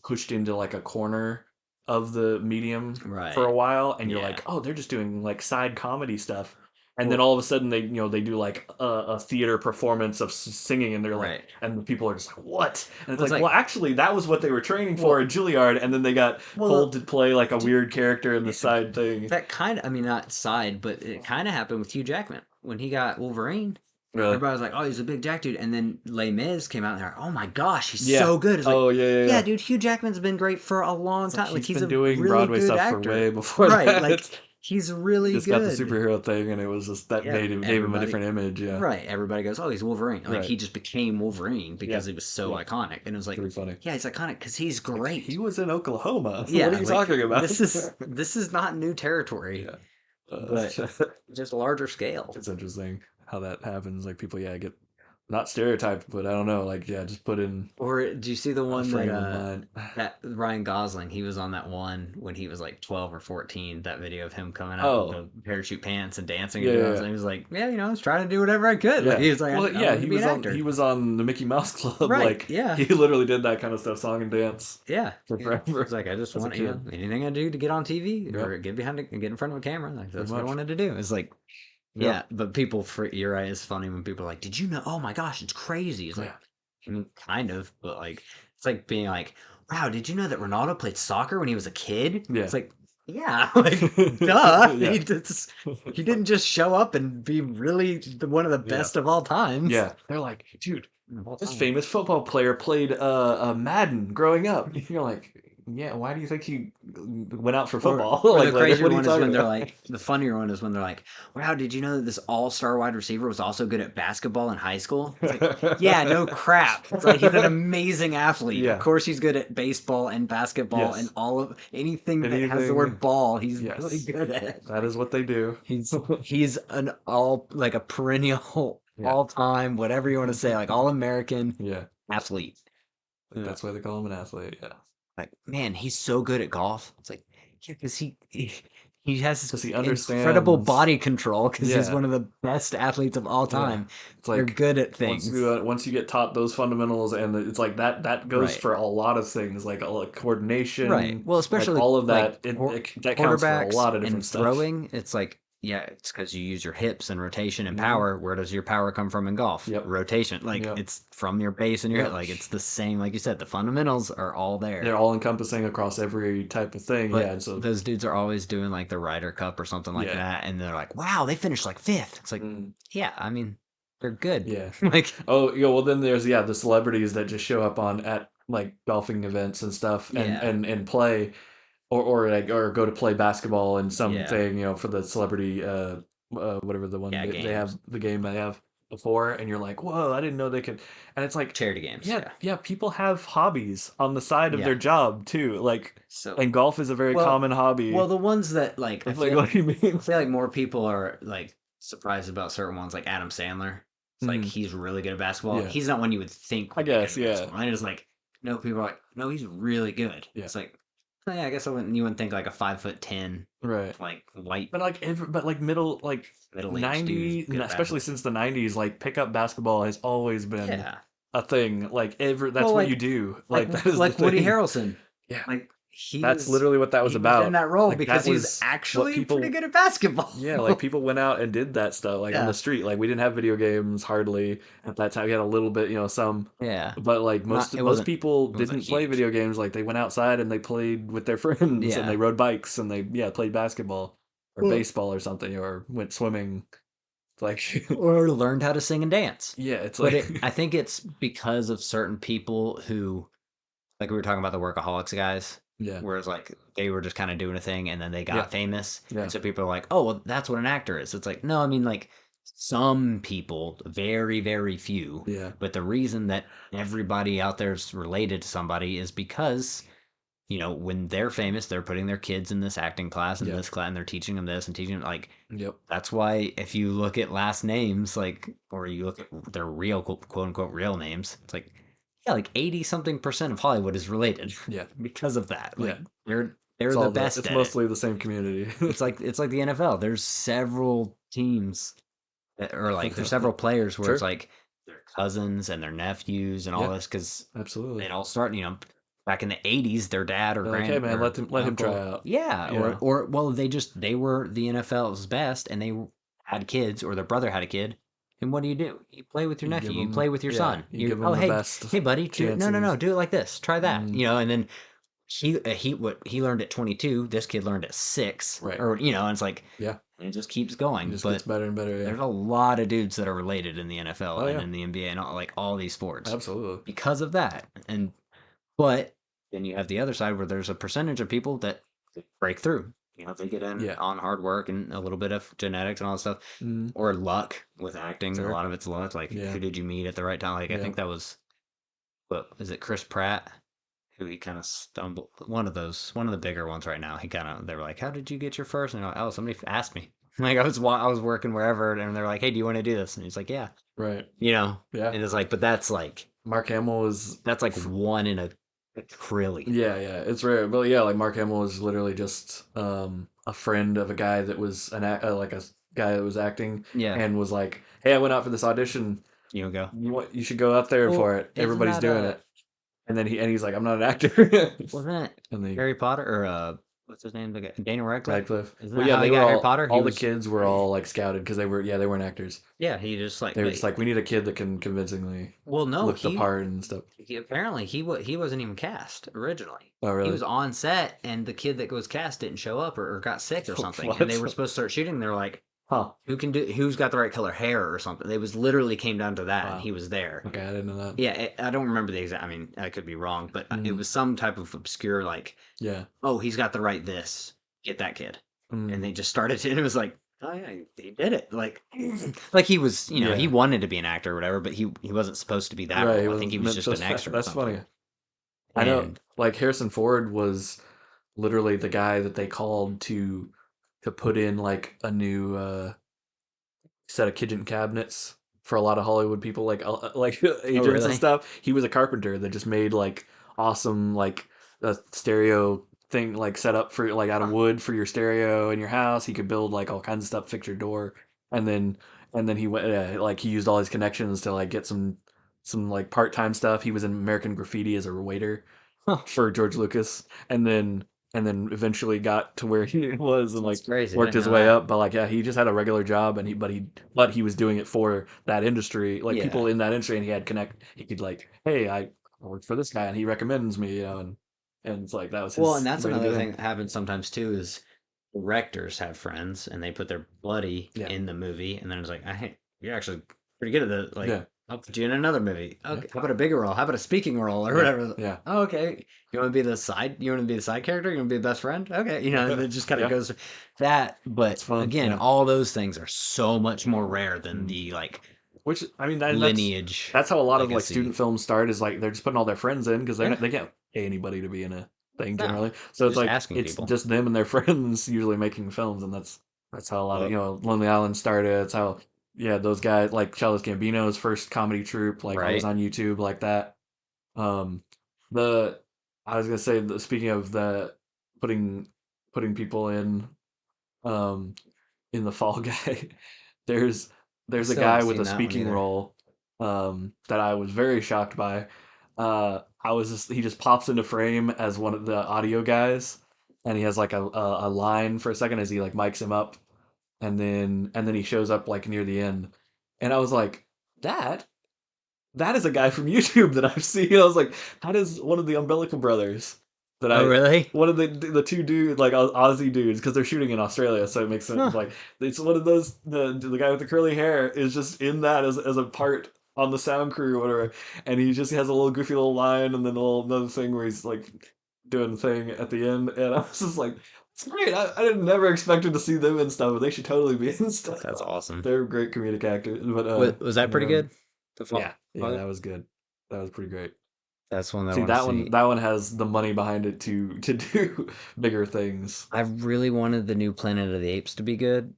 pushed into like a corner of the medium for a right. while, and you're Yeah. like, oh, they're just doing like side comedy stuff, and then Well, all of a sudden they do like a theater performance of singing, and they're like, right. and the people are just like, what? And it's Well, it's like, well, like, actually, that was what they were training for well, at Juilliard, and then they got pulled well, to play like a d- weird character in the side thing. that kind of, I mean, not side, but it kind of happened with Hugh Jackman when he got Wolverine. Really? Everybody was like, "Oh, he's a big Jack dude," and then Les Mis came out and they're like, "Oh my gosh, he's Yeah. so good!" It's like, Oh yeah, yeah, yeah, yeah. dude, Hugh Jackman's been great for a long It's like time. Like, he's he's been a doing really Broadway good stuff for way actor, before right? Like, that. he's really Just got the good. superhero thing, and it was just that Yeah, made him gave him a everybody, different image. Yeah, right? Everybody goes, "Oh, he's Wolverine." Like, right. he just became Wolverine Yeah, because he was so yeah. iconic, and it was like, Pretty funny. yeah, he's iconic because he's It's like he great. was in Oklahoma. What are Yeah, you like talking about? this is not new territory, Yeah, but just larger scale. it's interesting how that happens. Like people, yeah, get not stereotyped, but I don't know. Like yeah, just put in Or do you see the a one that frame of mind. that Ryan Gosling, he was on that one when he was like 12 or 14, that video of him coming out with Oh, the parachute pants and dancing yeah, and yeah, doing all yeah. that. He was like, yeah, I was trying to do whatever I could. Like Yeah. he was like, Well, I yeah, wanted to be an he actor. was on the Mickey Mouse Club. Right. Like Yeah. he literally did that kind of stuff, song and dance Yeah. for He was forever like, I just as a want, kid. anything I do to get on TV Yep, or get in front of a camera. Like pretty that's what I much. wanted to do. It's like, Yep. yeah, but you're right. It's funny when people are like, did you know? Oh my gosh, it's crazy. It's like, Yeah. I mean, kind of, but like it's like being like, wow, did you know that Ronaldo played soccer when he was a kid? Yeah. It's like, yeah, like duh. Yeah. He didn't just show up and be really one of the Yeah. best of all times. Yeah. They're like, dude, Of all this time. famous football player played Madden growing up. You're like, yeah, why do you think he went out for football? Or Like, the crazier what are you one is when talking they're about? like, the funnier one is when they're like, wow, did you know that this all-star wide receiver was also good at basketball in high school? It's like, yeah, no crap. It's like he's an amazing athlete. Of Yeah. course he's good at baseball and basketball and Yes. all of anything that has the Anything. word ball, he's really Yes. good at. That is what they do. He's an all like a perennial Yeah. all-time, whatever you want to say, like all-American Yeah. athlete. Yeah. That's why they call him an athlete. Yeah. Like, man, he's so good at golf. It's like, yeah, because he has Because this he incredible understands. body control because he's Yeah. one of the best athletes of all Yeah. time. It's They're like good at things. once you get taught those fundamentals, and it's like that goes Right. for a lot of things, like Right. coordination, Well, like especially all of like that. That counts for a quarterbacks lot of and different stuff. throwing. It's like, yeah, it's because you use your hips and rotation and Hmm. power. Where does your power come from in golf? Yep. Rotation. Like Yep. it's from your base and your hip. Yep. Like it's the same. Like you said, the fundamentals are all there. They're all encompassing across every type of thing. Yeah. But And so, those dudes are always doing like the Ryder Cup or something like yeah. that, and they're like, "Wow, they finished like fifth." It's like, Mm, yeah, I mean, they're good. yeah. Like, Oh, yeah. Well, then there's the celebrities that just show up on at like golfing events and stuff, and yeah, play, or go to play basketball in yeah, something, for the celebrity whatever the one yeah, they have, games, the game they have before, and you're like, whoa, I didn't know they could. And it's like, charity games. yeah, Yeah, yeah, people have hobbies on the side of yeah. their job too, like, So, and golf is a very well, common hobby. the ones that like It's like, what do you mean? I feel like more people are like surprised about certain ones, like Adam Sandler. It's like Mm, he's really good at basketball. yeah. He's not one you would think I would be good guess, at yeah. basketball. And it's like, no, people are like, no, he's really good. Yeah. It's like, oh, yeah, I guess you wouldn't think like a 5'10", Right. like white But like middle like middle-aged dude is 90, good at especially basketball. since the 90s, like pickup basketball has always been Yeah. a thing. Like that's Well, what you do. like Like that is the like Woody thing. Harrelson. Yeah. Like he That's was literally what that was he was in about. that role Like because that he was was what actually pretty people good at basketball. yeah, like people went out and did that stuff like on the Yeah. street. Like we didn't have video games hardly at that time. We had a little bit, some, Yeah. but like Not most people it wasn't didn't play huge. video games. Like they went outside and they played with their friends and they Yeah. rode bikes and they played basketball or Well, baseball or something or went swimming. It's like or learned how to sing and dance. yeah, it's But like I think it's because of certain people who, like we were talking about the workaholics guys, yeah, whereas like they were just kind of doing a thing and then they yeah, got famous, yeah, and so people are like, oh, well, that's what an actor is. It's like, no, I mean like some people, very very few, yeah, but the reason that everybody out there is related to somebody is because when they're famous, they're putting their kids in this acting class and yeah, this class, and they're teaching them this and teaching them like yep, that's why if you look at last names, like, or you look at their real quote unquote real names, it's like, yeah, like 80 something% of Hollywood is related yeah, because of that. yeah. Like they're the best It's at it. mostly the same community. It's like the NFL. There's several teams or like there's several players where it's Sure. like their cousins and their nephews and all Yeah, this because absolutely. it all started, back in the 80s, their dad or They're like, hey grand man, or let him try uncle. out. Yeah, You know. or well, they were the NFL's best, and they had kids, or their brother had a kid. And what do? You play with your You give nephew. You them, play with your yeah, son. you You give oh them the hey best hey buddy, no chances. do it like this. Try that. Mm, And then he learned at 22. This kid learned at 6, right. or and it's like Yeah. it just keeps It going. just gets But better and better. Yeah. there's a lot of dudes that are related in the NFL Oh and yeah. in the NBA and all these sports Absolutely. because of that. But then you have the other side where there's a percentage of people that break through. They get in Yeah. on hard work and a little bit of genetics and all that stuff, Mm, or luck with acting. A sure. lot of it's luck. Like Yeah. who did you meet at the right time? Like I Yeah. think that was what is it, Chris Pratt, who he kind of stumbled. One of the bigger ones right now. They were like, "How did you get your first?" And they're like, "Oh, somebody asked me." Like I was working wherever, and they're like, "Hey, do you want to do this?" And he's like, "Yeah." Right. You know, Yeah. and it's like, but Mark Hamill was. that's like one in a trillion. Yeah, yeah, it's rare, but yeah, like Mark Hamill was literally just a friend of a guy that was like guy that was acting, Yeah, and was like, "Hey, I went out for this audition. you go. You should go out there Well, for it. isn't Everybody's that doing it." And then he's like, "I'm not an actor." wasn't that And they Harry Potter or what's his name? Daniel Radcliffe. Radcliffe. Isn't Well, that yeah, how he they were got Harry Potter? He all the was kids were all like scouted because they weren't actors. yeah. He just like They were just wait. like, we need a kid that can convincingly Well, no, look the part and stuff. apparently he wasn't even cast originally. Oh, He really? was on set, and the kid that was cast didn't show up or got sick or something, and they were What? supposed to start shooting. They're like, Huh. who's got the right color hair or something. It was literally came down to that, and Wow. he was there. Okay, I didn't know that. Yeah, I don't remember the exact. I mean, I could be wrong, but it Mm, was some type of obscure like, yeah. oh, he's got the right this. Get that kid. Mm, And they just started to, and it was like, oh yeah, he did it. Like he was, he yeah. wanted to be an actor or whatever, but he wasn't supposed to be that Right. He role. I think wasn't he was meant just just an extra or that's funny. something. I know, And like Harrison Ford was literally the guy that they called to put in like a new set of kitchen cabinets for a lot of Hollywood people, like oh agents and really? stuff. He was a carpenter that just made like awesome like a stereo thing like set up for like out of Huh. wood for your stereo in your house. He could build like all kinds of stuff, fix your door, and then he went like he used all his connections to like get some like part time stuff. He was in American Graffiti as a waiter Huh. for George Lucas, and then eventually got to where he was and like That's crazy. I worked didn't his know way that. up. But like yeah, he just had a regular job, and but he was doing it for that industry, like Yeah. people in that industry, and he could like, hey, I worked for this guy, and he recommends me, and it's like that was Well, and his that's way to get another in. thing that happens sometimes too is directors have friends and they put their buddy Yeah, in the movie, and then it's like, hey, you're actually pretty good at the like. yeah, I'll put you in another movie. yeah, Okay, how about a bigger role? How about a speaking role or yeah, whatever? yeah, Oh, okay. You want to be the side? You want to be the side character? You want to be the best friend? Okay, and it just kind of yeah. goes that. It's But fun. again, Yeah. all those things are so much more rare than Mm. the like Which I mean lineage that's how a lot of like student legacy. films start is like they're just putting all their friends in because Yeah, they can't pay anybody to be in a thing no, generally. So it's just like asking it's people. just them and their friends usually making films, and that's how a lot of Well, Lonely Island started. It's how yeah, those guys like Childish Gambino's first comedy troupe, like it was Right. on YouTube like that. Um, the I was gonna say speaking of the putting putting people um in the Fall Guy, there's I there's a still haven't guy with seen a that one speaking either. role that I was very shocked by. I was just he just pops into frame as one of the audio guys, and he has like a line for a second as he like mics him up, and then he shows up like near the end, and I was like, that that is a guy from YouTube that I've seen. I was like, that is one of the Umbilical Brothers that Oh, really? one of the two dudes, like Aussie dudes, because they're shooting in Australia, so it makes sense. Huh. Like, it's one of those, the guy with the curly hair is just in that as a part on the sound crew or whatever, and he just has a little goofy little line, and then a little another thing where he's like doing the thing at the end, and I was just like, it's great. I didn't never expected to see them and stuff, but they should totally be in stuff. That's awesome. They're great comedic actors, but Was that pretty good? The yeah, fall. yeah, that was good. That was pretty great. That's one that I See, want to see. that one has the money behind it to do bigger things. I really wanted the new Planet of the Apes to be good,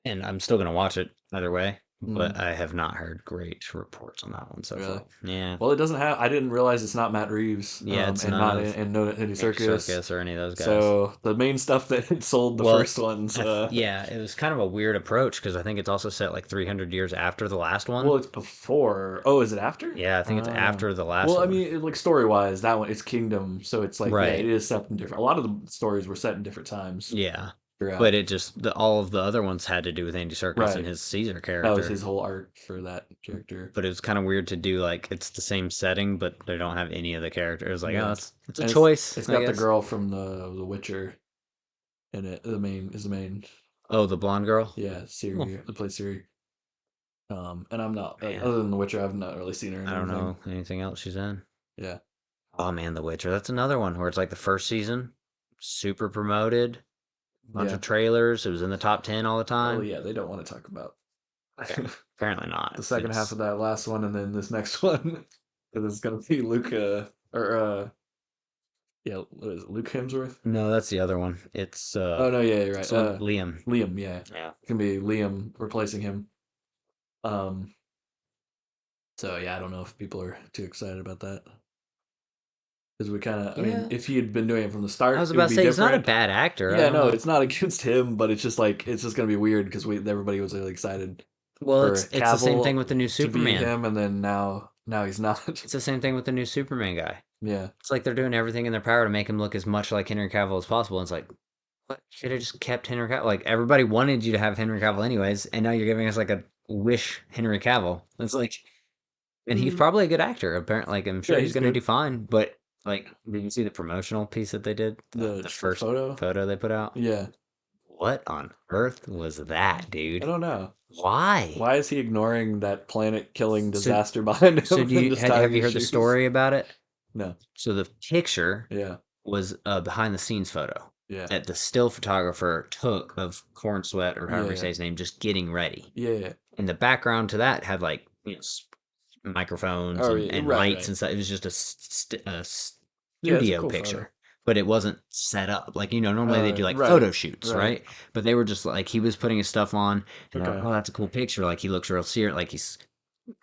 and I'm still gonna watch it either way. But Mm, I have not heard great reports on that one so really? far. Yeah, Well, it doesn't have. I didn't realize it's not Matt Reeves, yeah, it's and none not of and no Andy Andy Serkis. Serkis or any of those guys. So the main stuff that sold the Well, first ones. yeah, it was kind of a weird approach because I think it's also set like 300 years after the last one. Well, it's before. Oh, is it after? Yeah, I think it's after the last Well, I one. mean, like story wise, that one it's Kingdom, so it's like yeah, it Right. is set in different. A lot of the stories were set in different times Yeah. But throughout. it just all of the other ones had to do with Andy Serkis and Right. his Caesar That was character. his whole arc for that character. But it was kind of weird to do like it's the same setting, but they don't have any of the characters. Like, oh, Yeah. it's a And choice, it's I got the guess. girl from the Witcher in it. The main Oh, the blonde girl. yeah, Oh, Siri that plays Siri. And I'm not like man, other than The Witcher, I've not really seen her in I don't anything. know anything else she's in. Yeah. Oh man, The Witcher. That's another one where it's like the first season, super promoted, bunch Yeah. of trailers. It was in the top 10 all the Well, time. yeah, they don't want to talk about Apparently the not. second half It's of that last one and then this next one. Because it's gonna be Luke or yeah, what is it, Luke Hemsworth? no, that's the other one. It's Oh no, yeah, you're right. someone Liam. Liam, yeah. Yeah. It's gonna be Liam replacing him. Um so yeah, I don't know if people are too excited about that. Because we kind of, I mean, Yeah. if he had been doing it from the I start, was it would about to be say he's not a different. bad actor. I Yeah, don't no, know. it's not against him, but it's just like it's just gonna be weird because we everybody was really excited Well, for it's the same thing Cavill with the new to be Superman. him, and then now he's not. It's the same thing with the new Superman guy. Yeah, It's like they're doing everything in their power to make him look as much like Henry Cavill as possible. And it's like, what? Should have just kept Henry Cavill. Like everybody wanted you to have Henry Cavill anyways, and now you're giving us like a wish Henry Cavill. It's like, and he's mm, probably a good actor. Apparently, like I'm yeah, sure he's he's gonna do good. fine. But like, did you see the promotional piece that they did? The The first photo. photo they put out. Yeah, What on earth was that, I dude? don't know. Why? Why is he ignoring that planet-killing So, disaster behind so him do and you just tying have you his heard the shoes? story about it? No. So the picture Yeah. was a behind the scenes photo Yeah. that the still photographer took of Corn Sweat or however you say Yeah. his name just getting ready. Yeah. Yeah. And the background to that had like microphones Oh, yeah. and Right. lights Right. and stuff. It was just a, a Yeah, it's a studio cool photo. picture, but it wasn't set up. Like, normally they do like Right. photo shoots, Right. right? But they were just like, he was putting his stuff on and they're like, Okay. oh, that's a cool picture. Like, he looks real serious. Like, he's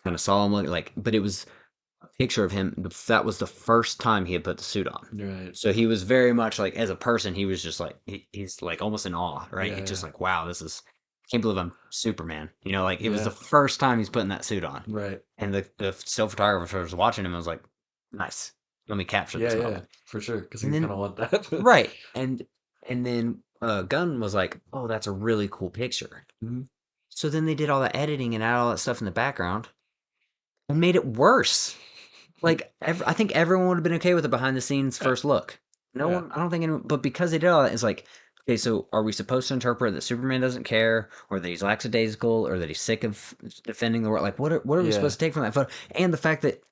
kind of solemn looking. Like, but it was a picture of him. That was the first time he had put the suit on. Right. So he was very much like, as a person, he was just like, he's like almost in awe, right? Yeah. He's just Yeah. like, wow, I can't believe I'm Superman. Like it was Yeah. the first time he's putting that suit on. Right. And the still photographer was watching him and was like, nice. Let me capture Yeah. this Yeah. moment. For sure. Because And he's then, gonna want that. right. And then Gunn was like, oh, that's a really cool picture. Mhm. So then they did all the editing and added all that stuff in the background and made it worse. Like, I think everyone would have been okay with a behind the scenes Yeah. first look. No Yeah. one, I don't think anyone, but because they did all that, it's like, okay, so are we supposed to interpret that Superman doesn't care, or that he's lackadaisical, or that he's sick of defending the world? Like, what are we Yeah. supposed to take from that photo? And the fact that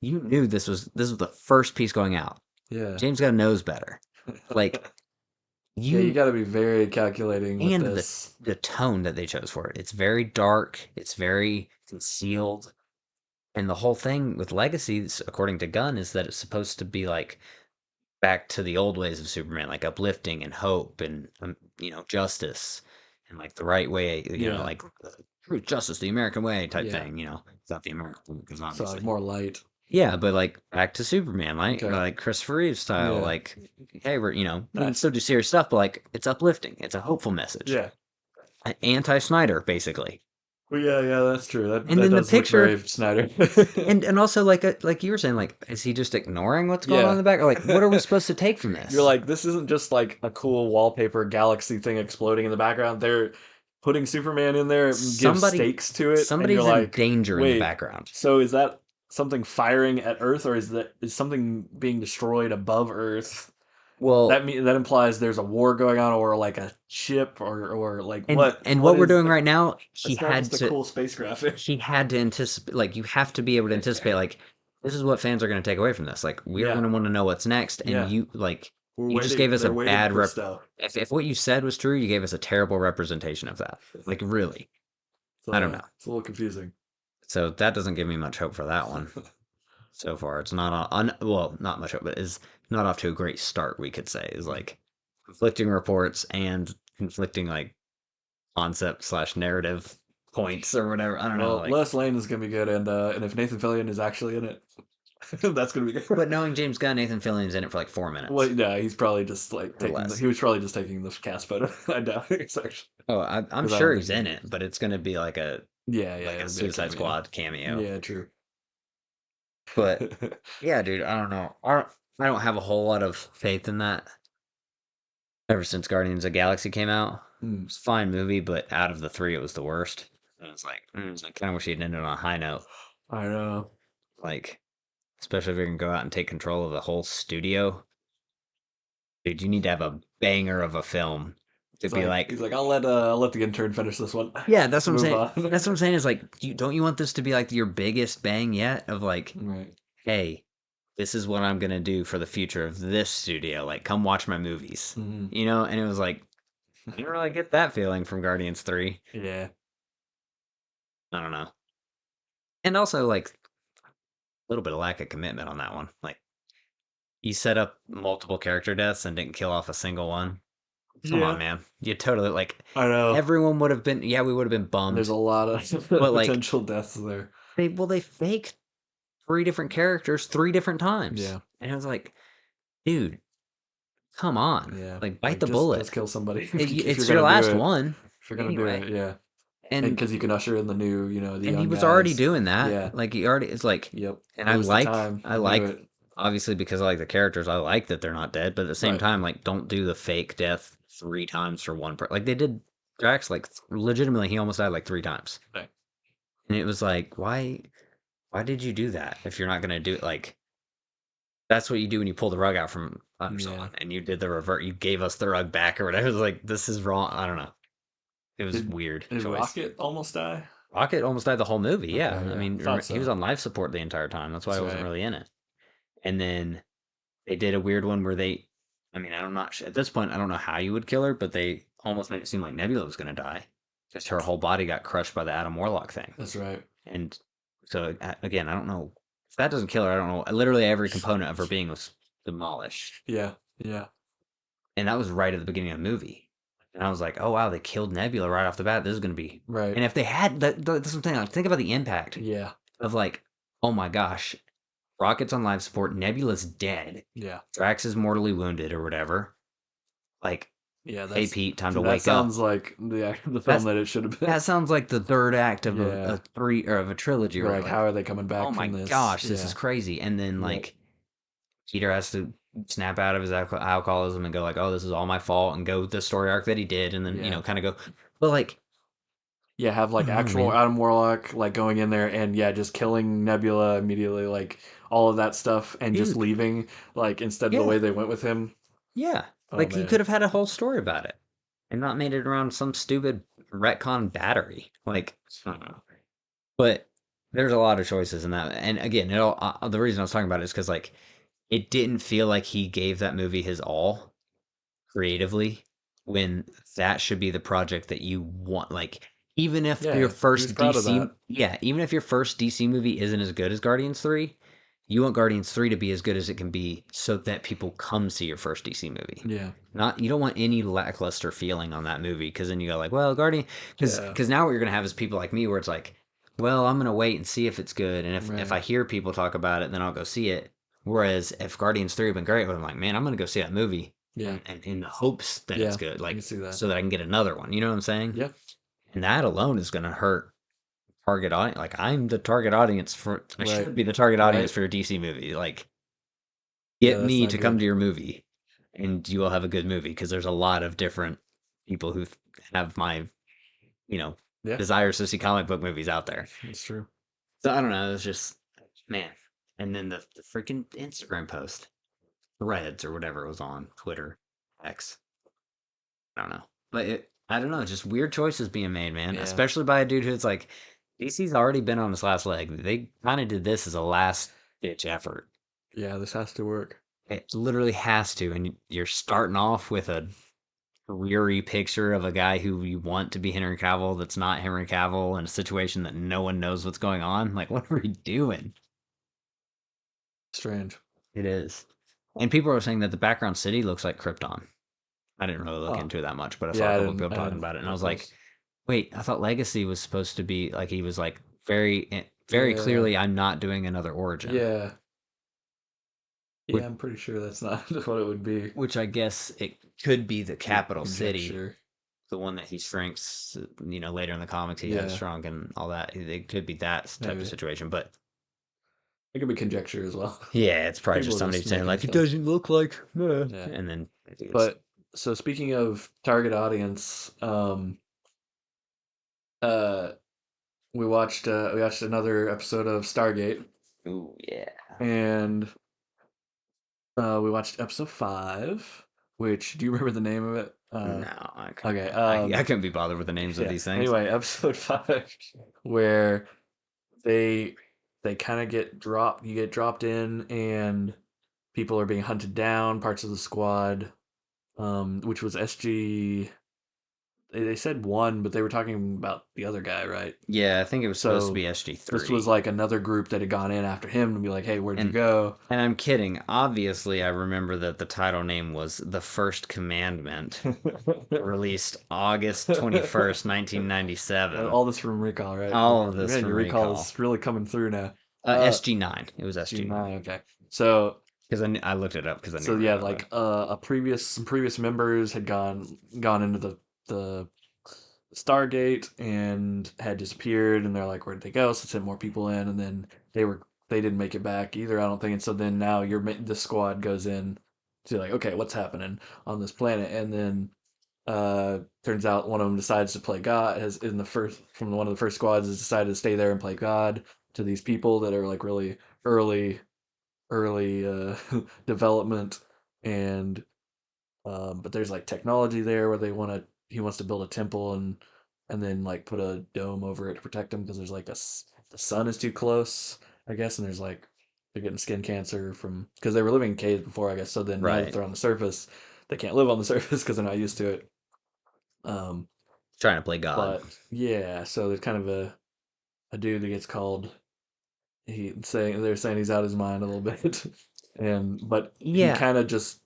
you knew this was the first piece going out. Yeah. James Gunn knows better. Like, Yeah, you you got to be very calculating with and this. the tone that they chose for it. It's very dark. It's very concealed. And the whole thing with Legacy, according to Gunn, is that it's supposed to be like back to the old ways of Superman, like uplifting and hope and justice and like the right way, Yeah. like truth, justice, the American way type Yeah. thing. It's not the American way because So like obviously. more light. Yeah, but like back to Superman, Okay. like Christopher Reeve style, Yeah. like hey, we can still do serious stuff, but like it's uplifting, it's a hopeful message. Yeah. Anti-Snyder, basically. Well, yeah, that's true. That And that then the does look picture, very Snyder. and also like you were saying, like is he just ignoring what's going on in Yeah. the back, or like what are we supposed to take from You're this? like, this isn't just like a cool wallpaper galaxy thing exploding in the background. They're putting Superman in there, gives Somebody, stakes to it, and you're somebody's in like, danger in the wait, background. so is that something firing at Earth, or is something being destroyed above Earth? Well, That implies there's a war going on, or like a ship, or like and what and what what we're is doing the? right now, It's not just a cool space graphic. he had to anticipate, like you have to be able to anticipate, like this is what fans are going to take away from this, like we're Yeah, going to want to know what's next, and yeah. you just gave us a They're waiting bad for stuff. if what you said was true, you gave us a terrible representation of that, like really. So I don't yeah, know, it's a little confusing. so that doesn't give me much hope for that one so far. It's not on, well, not much hope, but is not off to a great start, we could say, is like conflicting reports and conflicting like concept slash narrative points or whatever. I don't know, Well, like. Les Lane is gonna be good, and if Nathan Fillion is actually in it, that's gonna be good. But knowing James Gunn, Nathan Fillion's in it for like 4 minutes Well, yeah, he's probably just like or taking. less. He was probably just taking the cast photo. I doubt it's actually Oh, I'm because I don't sure think he's in it, but it's gonna be like a Yeah, yeah, it'll be a Suicide cameo. Squad cameo. Yeah, true. But yeah, dude, I don't know. I don't have a whole lot of faith in that. Ever since Guardians of the Galaxy came out, Hmm, it's a fine movie, but out of the three, it was the worst. And it's like, I kind of wish he'd ended on a high note. I know. Like, especially if you're gonna go out and take control of the whole studio, dude. You need to have a banger of a film to be like, He's like, I'll let the intern finish this one. yeah, that's what I'm Move saying. on. That's what I'm saying is like, don't you want this to be like your biggest bang yet? Of like, Right. hey, this is what I'm gonna do for the future of this studio. Like, come watch my movies, Hmm. And it was like, I didn't really get that feeling from Guardians 3. Yeah. I don't know. And also, like, a little bit of lack of commitment on that one. Like, you set up multiple character deaths and didn't kill off a single one. Come on, Yeah. man. You totally, like, I know. everyone would have been, yeah, we would have been There's bummed. a lot of But, like, potential deaths there. they faked 3 different characters 3 different times. Yeah. And it was like, dude, come on. Yeah. Like, bite Like the bullet. just kill somebody if It's you're your gonna last do it. one. If you're gonna do Anyway. it, yeah. And And because you can usher in the new, the and he young was already guys. doing that. Yeah. Like he already it's like Yep. and It was the time. I You knew like it. obviously because I like the characters, I like that they're not dead, but at the same Right. time, like don't do the fake death 3 times for one person. Like they did Drax, like legitimately he almost died like 3 times. Right. And it was like, why did you do that if you're not gonna do it? Like that's what you do when you pull the rug out from under Yeah. someone and you did the revert, you gave us the rug back or whatever. It was like this is wrong. I don't know. It was weird Did choice. Rocket almost die? Rocket almost died the whole movie. Yeah, Okay, I yeah. mean, Thought he was so. on life support the entire time. That's why That's I wasn't right. really in it. And then they did a weird one where I mean, I'm not at this point. I don't know how you would kill her, but they almost made it seem like Nebula was going to die. Just her whole body got crushed by the Adam Warlock thing. That's right. And so again, I don't know if that doesn't kill her. I don't know. Literally every component of her being was demolished, Yeah. Yeah. and that was right at the beginning of the movie. And I was like, oh wow, they killed Nebula right off the bat. This is going to be Right. And if they had that's something. Like, think about the impact Yeah. of like, oh my gosh, Rocket's on life support, Nebula's dead, Yeah. Drax is mortally wounded or whatever. Like, Yeah. hey Pete, time to That wake up. sounds like the film That's- that it should have been. That sounds like the third act of Yeah. a three or of a trilogy. You're Or like, how are they coming back oh my from this? gosh, this Yeah. is crazy. And then Yep. like Peter has to snap out of his alcoholism and go like, oh, this is all my fault, and go the story arc that he did, and then Yeah. kind of go, but like, Yeah, have like I don't know, actual man. Adam Warlock like going in there and yeah, just killing Nebula immediately, like all of that stuff, and just Dude. leaving, like instead of the Yeah. way they went with him. Yeah, Oh, like you man. could have had a whole story about it, and not made it around some stupid retcon battery. Like, I don't know. But there's a lot of choices in that, and again, the reason I was talking about it is because like it didn't feel like he gave that movie his all creatively, when that should be the project that you want. Like, even if Yeah, your he first was proud of DC, that. yeah, even if your first DC movie isn't as good as Guardians 3, You want Guardians 3 to be as good as it can be so that people come see your first DC movie. Yeah. Not you don't want any lackluster feeling on that movie because then you go like, well, Guardian, because now what you're gonna have is people like me where it's like, well, I'm gonna wait and see if it's good, and if I Right. hear people talk about it, then I'll go see it. Whereas if Guardians 3 have been great, I'm like, man, I'm gonna go see that movie, Yeah. and in the hopes that it's Yeah. good, I like can see that. so that I can get another one. You know what I'm saying? Yeah. And that alone is gonna hurt target audience. Like I'm the target audience for, I Right. should be the target audience Right. for a DC movie. Like Yeah, get that's me not to come good. to your movie and you will have a good movie because there's a lot of different people who have my you know Yeah, desires to see comic book movies out there. that's true. So I don't know, it's just man. And then the freaking Instagram post, threads or whatever it was on Twitter, X, I don't know, but I don't know, just weird choices being made, man, Yeah. especially by a dude who's like DC's already been on his last leg. They kind of did this as a last ditch effort. Yeah, this has to work. It literally has to, and you're starting off with a weary picture of a guy who you want to be Henry Cavill that's not Henry Cavill in a situation that no one knows what's going on. Like, what are we doing? Strange. It is. And people are saying that the background city looks like Krypton. I didn't really look Oh. into it that much, but I saw Yeah, a I couple of didn't people I talking didn't about it, and I look was like, close. wait, I thought Legacy was supposed to be like he was like very Yeah. clearly, I'm not doing another origin. Yeah. Yeah, Which, I'm pretty sure that's not what it would be. which I guess it could be the capital city, Conjecture. the one that he shrinks, later in the comics he has Yeah, shrunk and all that. It could be that type of maybe. situation, but It could be conjecture as well. yeah, it's probably just People somebody just saying making like it stuff. doesn't look like, Yeah. and then I think it's But so speaking of target audience, uh we watched another episode of Stargate, ooh yeah. and we watched episode 5, which, do you remember the name of it? No, I couldn't. Okay. I couldn't be bothered with the names of Yeah. these things. Anyway, episode 5, where they they kind of get dropped. You get dropped in, and people are being hunted down. Parts of the squad, which was SG. They said 1, but they were talking about the other guy, right? Yeah, I think it was supposed to So be this was SG-3. like another group that had gone in after him to be like, "Hey, where'd you And go?" and I'm kidding. Obviously, I remember that the title name was The First Commandment, released August 21st, 1997. All this from recall, right? All of this Man, from your recall Recall. is really coming through now. Uh, SG-9. It was SG-9. G9. Okay. So Because I looked it up because I knew so where I yeah, got that. like some previous members had gone into the Stargate and had disappeared, and they're like, where'd they go? So sent more people in, and then they didn't make it back either, I don't think. And so then now the squad goes in to like, okay, what's happening on this planet? And then turns out one of them decides to play God, has in the first from one of the first squads has decided to stay there and play God to these people that are like really early development. And but there's like technology there where he wants to build a temple, and then like put a dome over it to protect him because there's like the sun is too close, I guess. And there's like they're getting skin cancer from because they were living in caves before, I guess. So then now that Right. they're on the surface, they can't live on the surface because they're not used to it. um Trying to play God. but yeah, so there's kind of a dude that gets called, they're saying he's out of his mind a little bit. And but Yeah. he kind of just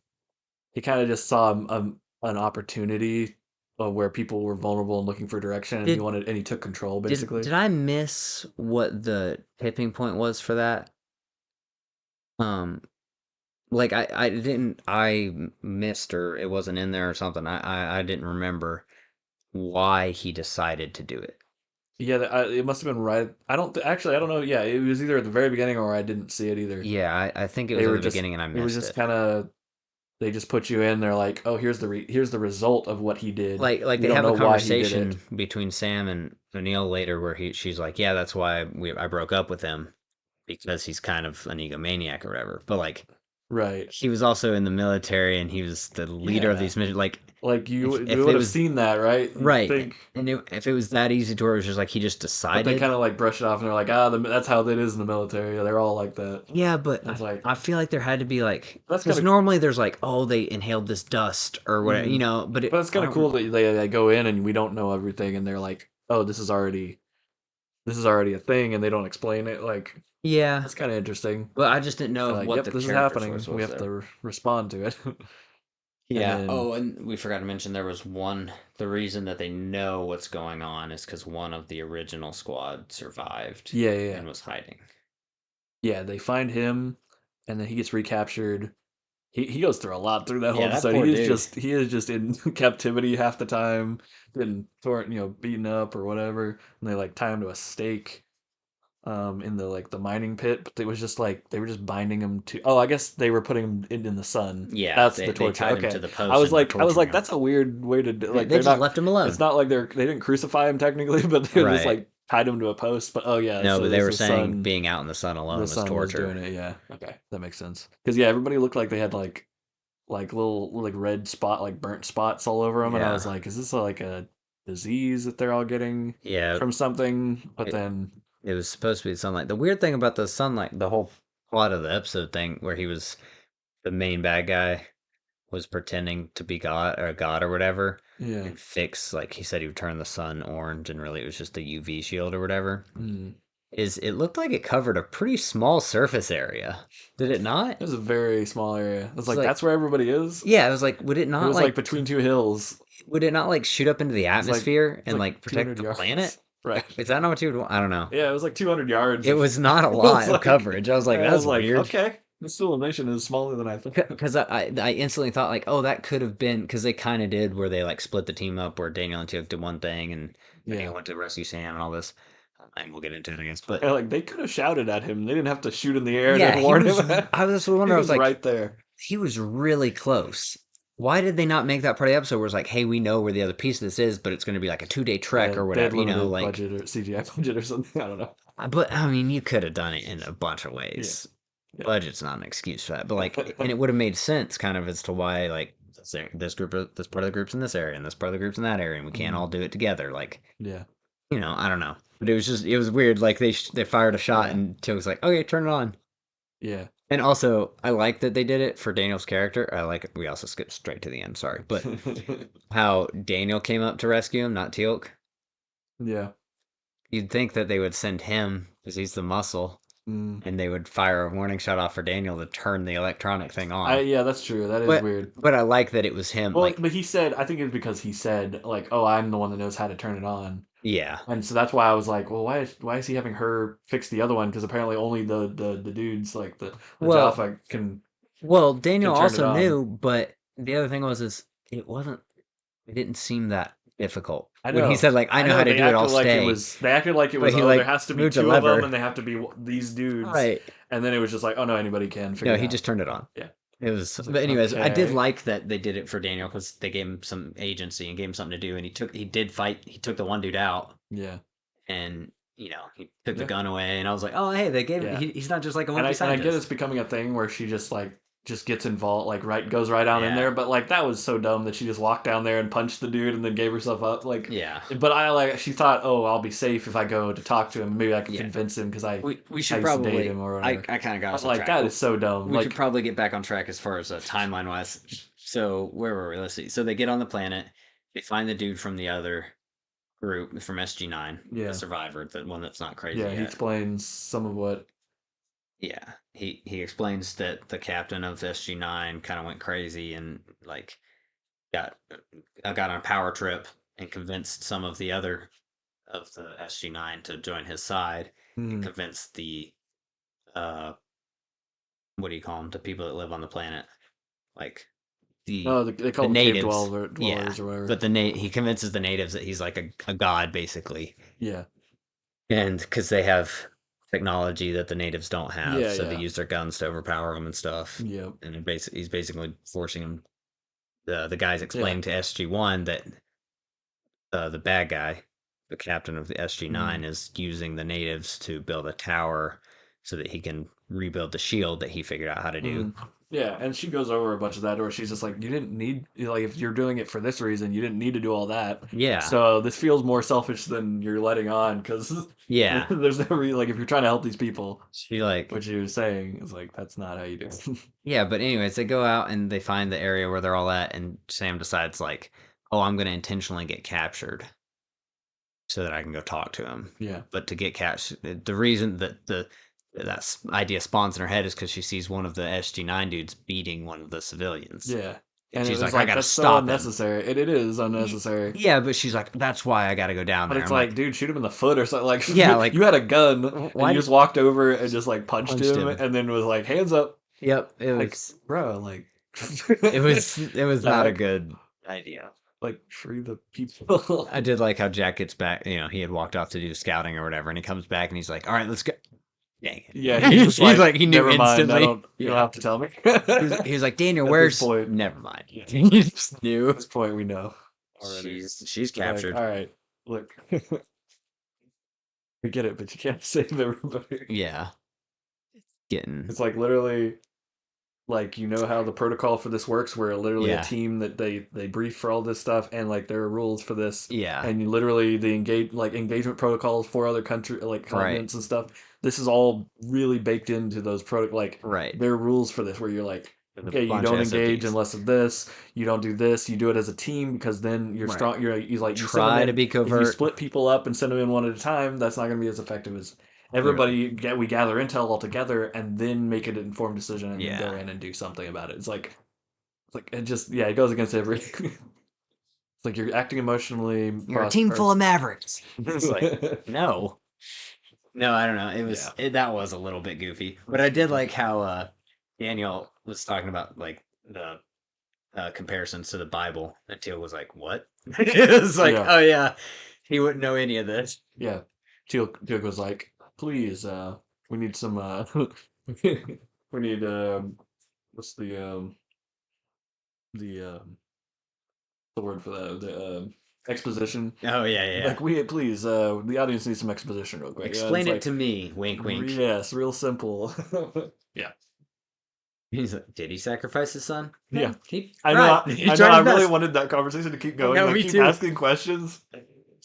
saw an opportunity, where people were vulnerable and looking for direction, and Did he took control basically. did I miss what the tipping point was for that? Um, like I didn't missed or it wasn't in there or something. I didn't remember why he decided to do it. Yeah, it must have been right. Actually, I don't know. Yeah, it was either at the very beginning or I didn't see it either. Yeah, I think it was They at were the just beginning and I it was missed just it. kind of they just put you in. They're like, oh, here's the result of what he did. Like You they don't have a know why he did it. conversation between Sam and O'Neill later where she's like, "Yeah, that's why I broke up with him because he's kind of an egomaniac or whatever." But like Right. he was also in the military and he was the leader of Yeah. these missions. Like Like you if would it have was seen that, right? You'd right, think. and if it was that easy to where it was just like he just But they decided. kind of like brush it off, and they're like, that's how it is in the military. They're all like that. Yeah, but It's like I feel like there had to be like that's kind because of normally there's like oh they inhaled this dust or whatever mm, but but it's I kind of don't cool that they go in and we don't know everything, and they're like, oh, this is already this is already a thing, and they don't explain it. Like Yeah, that's kind of interesting. but I just didn't know They're of like, what "Yep, the this is character happening. source We was have to there. respond to it." And Yeah. then, Oh, and we forgot to mention there was one. The reason that they know what's going on is because one of the original squad survived yeah, yeah, yeah, and was hiding. yeah. They find him, and then he gets recaptured. He goes through a lot through that whole Yeah, that episode. poor dude. He is just in captivity half the time, getting torn, beaten up or whatever. And they like tie him to a stake in the like the mining pit, but it was just like they were just binding him to. Oh, I guess they were putting him in the sun. Yeah, That's the they torture. tied him to Okay, the post and were I was torturing like, him. that's a weird way to do. They, Like they they're just not. left him It's alone. not like they didn't crucify him technically, but they just Right. like tied him to a post. But oh yeah, No, so but it they was were saying being out in the the sun was sun was doing torture. it. Yeah, okay, that makes sense. Because yeah, everybody looked like they had like little like red spot like burnt spots all over them, and I Yeah. was like, is this like a disease that they're all getting Yeah. from something? But It, then it was supposed to be sunlight. The weird thing about the sunlight, the whole plot of the episode thing, where he was the main bad guy was pretending to be God or whatever, yeah. and fix like he said he would turn the sun orange, and really it was just a UV shield or whatever. Mm. Is it looked like it covered a pretty small surface area? Did it not? It was a very small area. It's It's like like that's where everybody is. yeah, it was like It was like between two hills. would it not like shoot up into the atmosphere It's and like like protect 200 the planet? yards. Right. Is that not what you would want? I don't know. Yeah, it was like 200 yards. It was not a It was lot of like coverage. I was like, I that's was like, weird. okay, this civilization is smaller than I thought. Because I instantly thought like, oh, that could have been because they kind of did where they like split the team up where Daniel and Teal'c did one thing and Daniel Yeah. went to rescue Sam and all this. And we'll get into it, I guess. But And like they could have shouted at him. They didn't have to shoot in the air yeah, to he warn was. him. I was He wondering. I was was like, right there. he was really close. Why did they not make that part of the episode where it's like, hey, we know where the other piece of this is, but it's going to be like a 2 day trek or They had whatever, limited like. budget or CGI budget or something. I don't know. But I mean, you could have done it in a bunch of Yeah. ways. Yeah. Budget's not an excuse for that, but like, and it would have made sense kind of as to why like this this part of the group's in this area and this part of the group's in that area, and we can't all do it together. Like, Yeah. I don't know, but it was weird. Like they fired a shot Yeah. and Till was like, okay, turn it on. Yeah. And also, I like that they did it for Daniel's character. I like it. We also skipped straight to the end. Sorry, but how Daniel came up to rescue him, not Teal'c. Yeah. You'd think that they would send him because he's the muscle, Mm. and they would fire a warning shot off for Daniel to turn the electronic thing on. Yeah, that's true. That is But weird. but I like that it was him. Well, Like, but he said, I think it's because he said, like, oh, I'm the one that knows how to turn it on. yeah. And so that's why I was like, well, why is he having her fix the other one? Because apparently only the dudes, like the Well, Jaffa can Daniel turn it also on. knew, but the other thing was is it wasn't. It didn't seem that difficult I when he know. said like, I know how to They do it. I'll acted like it stay. was. They acted like it But was. he Oh, there like has to be moved a two of them, lever. and they have to be these dudes. Right. And then it was just like, oh no, anybody can figure No, it he out. just turned it on. Yeah. It was, I was but like, anyways, I did okay. like that they did it for Daniel because they gave him some agency and gave him something to do, and he did fight. He took the one dude out, Yeah. and he took the Yeah. gun away, and I was like, oh hey, they gave him. Yeah. He's not just like a And wimpy I get scientist. it's becoming a thing where she just gets involved, like goes right down in Yeah. there. But like that was so dumb that she just walked down there and punched the dude and then gave herself up. Like, Yeah. but she thought, oh, I'll be safe if I go to talk to him. Maybe I can Yeah. convince him because I We I should used to date probably. him or I whatever. kind of got I us was off like, track. that is so dumb. We Like, could probably get back on track as far as timeline wise. So where were we? Let's see. So they get on the planet. They find the dude from the other group from SG-9, yeah, the survivor, the one that's not crazy yeah. He yet. explains some of what. Yeah, he explains that the captain of SG-9 kind of went crazy and like got got on a power trip and convinced some of the other of the SG-9 to join his side and Hmm. convinced the uh what do you call them? The people that live on the planet, like the No, they call them cave natives. Yeah, dwellers or whatever. but he convinces the natives that he's like a god basically, Yeah, and because they have technology that the natives don't have, yeah, so they yeah, use their guns to overpower them and stuff. yeah, And he's basically forcing them. The guys yeah. explain to SG-1 that the bad guy, the captain of the SG-9, Mm. is using the natives to build a tower so that he can rebuild the shield that he figured out how to do. Mm. Yeah, and she goes over a bunch of that where she's just like, you didn't need, like, if you're doing it for this reason, you didn't need to do all that. Yeah, So this feels more selfish than you're letting on because yeah. there's no reason, like, if you're trying to help these people, She like what you were saying is like, that's not how you do it. yeah, but anyways, they go out and they find the area where they're all at, and Sam decides like, oh, I'm gonna intentionally get captured so that I can go talk to him. Yeah. But to get cash, the reason that that idea spawns in her head is because she sees one of the SG-9 dudes beating one of the civilians. Yeah. And And it she's was like, I like, gotta that's so stop him. unnecessary. And it is unnecessary. Yeah, but she's like, that's why I gotta go down But there. it's I'm like, dude, shoot him in the foot or something. Like, yeah, like, you had a gun why and you did just walked over and just like punched punched him him? and then was like, hands up. Yep, it Like, was bro, like, it was not a Jack, good idea. like, free the people. I did like how Jack gets back. You know, he had walked off to do scouting or whatever, and he comes back and he's like, "All right, let's go." Dang it. Yeah, he's just he's like, he knew never mind. instantly. You don't Yeah. have to tell me. He was like, Daniel, At where's? this point, Never mind. Yeah. He just knew. at this point, we know already. She's Like, captured. all right, look, we get it, but you can't save everybody. Yeah, getting It's like literally, like, you know how the protocol for this works, where literally Yeah. a team that they brief for all this stuff, and like there are rules for this, yeah. and you literally the engagement protocols for other country like continents and stuff. This is all really baked into those Right. there are rules for this where you're like, There's a okay, you bunch don't of engage SOPs. unless of this. You don't do this. You do it as a team because then you're Right. strong. You like you Try send them to in, be if you covert. split people up and send them in one at a time, that's not going to be as effective as everybody. We gather intel all together and then make an informed decision and then go Yeah. in and do something about it. It's like it just it goes against every. It's like you're acting emotionally. You're a team full of mavericks. It's like no. No, I don't know. It was that was a little bit goofy, but I did like how Daniel was talking about like the comparisons to the Bible, and Teal was like, "What?" It was like, Yeah. "Oh yeah, he wouldn't know any of this." Yeah, Teal was like, please, we need some, we need, what's the word for that? The exposition. Oh yeah, yeah. Like, please, the audience needs some exposition real quick. Explain it's it to me. Wink, wink. Yes, real simple. Yeah. He's like, "Did he sacrifice his son?" Yeah. He I tried. know. He I tried his really best. wanted that conversation to keep going. know, Like, me keep too. asking questions.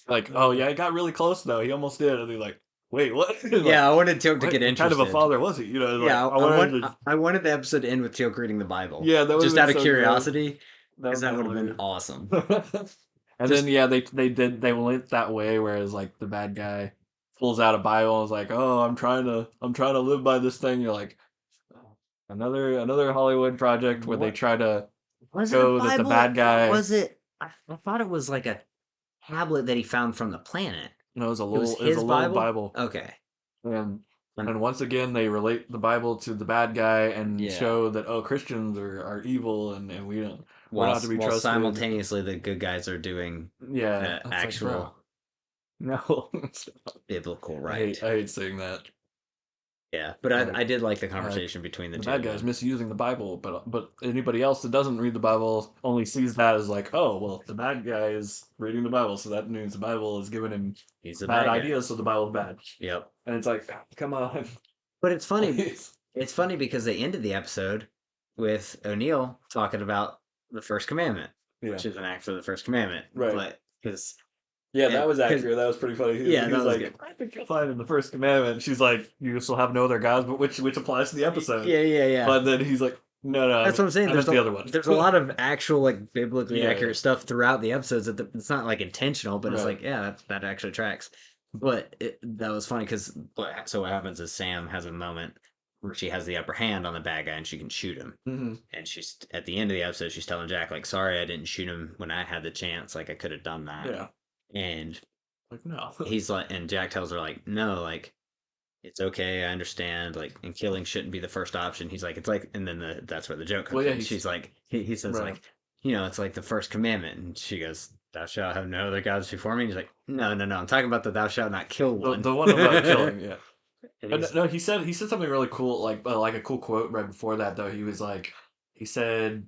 Like, oh yeah, he got really close though. He almost did. And they're like, wait, what? Like, Yeah, I wanted Teal to what get interested. kind of a father was he? You know, Yeah, like, I wanted the episode to end with Teal reading the Bible. Yeah, that just been out of so curiosity, because that that would have been hilarious. awesome. And Just- then they went that way, whereas like the bad guy pulls out a Bible and is like, oh, I'm trying to live by this thing. You're like, oh, another Hollywood project where they What? try to Was it show a that the Bible? bad guy. Was it? I thought it was like a tablet that he found from the planet. No, it was a It was little his Bible. Okay. And once again, they relate the Bible to the bad guy and Yeah. show that Christians are evil and we're While, not to be while trusted. simultaneously the good guys are doing Yeah, it's actual like, bro, no, biblical right. I hate saying that. Yeah, but Like, I did like the conversation between the The two. bad guy's misusing the Bible, but anybody else that doesn't read the Bible only sees that as like, oh, well, the bad guy is reading the Bible, so that means the Bible is giving him He's a bad guy. ideas, so the Bible's bad. Yep. And it's like, come on. But it's funny. Please. It's funny because they ended the episode with O'Neill talking about the first commandment, Yeah. which is an act for the first commandment. Right. But because Yeah, that was accurate. That was pretty funny. Yeah, he that was was like, good. I think you'll find in the first commandment. She's like, you still have no other gods, but which applies to the episode. Yeah. But then he's like, no. That's what I'm saying. There's the other one. There's a lot of actual like biblically Yeah, accurate stuff throughout the episodes. That it's not like intentional, but it's Right. like that actually tracks. But that was funny because what happens is Sam has a moment where she has the upper hand on the bad guy and she can shoot him. Mm-hmm. And she's at the end of the episode, she's telling Jack like, "Sorry, I didn't shoot him when I had the chance. Like I could have done that." Yeah. And Like, no. he's like, and Jack tells her like, "No, like it's okay. I understand. Like, and killing shouldn't be the first option." He's like, "It's like," and then that's where the joke comes. Well, yeah, in. She's like, he says Right. like, it's like the first commandment, and she goes, "Thou shalt have no other gods before me." And he's like, No. I'm talking about the thou shalt not kill one. The one about killing, yeah. And But he's- no, he said something really cool, like a cool quote right before that though. He said,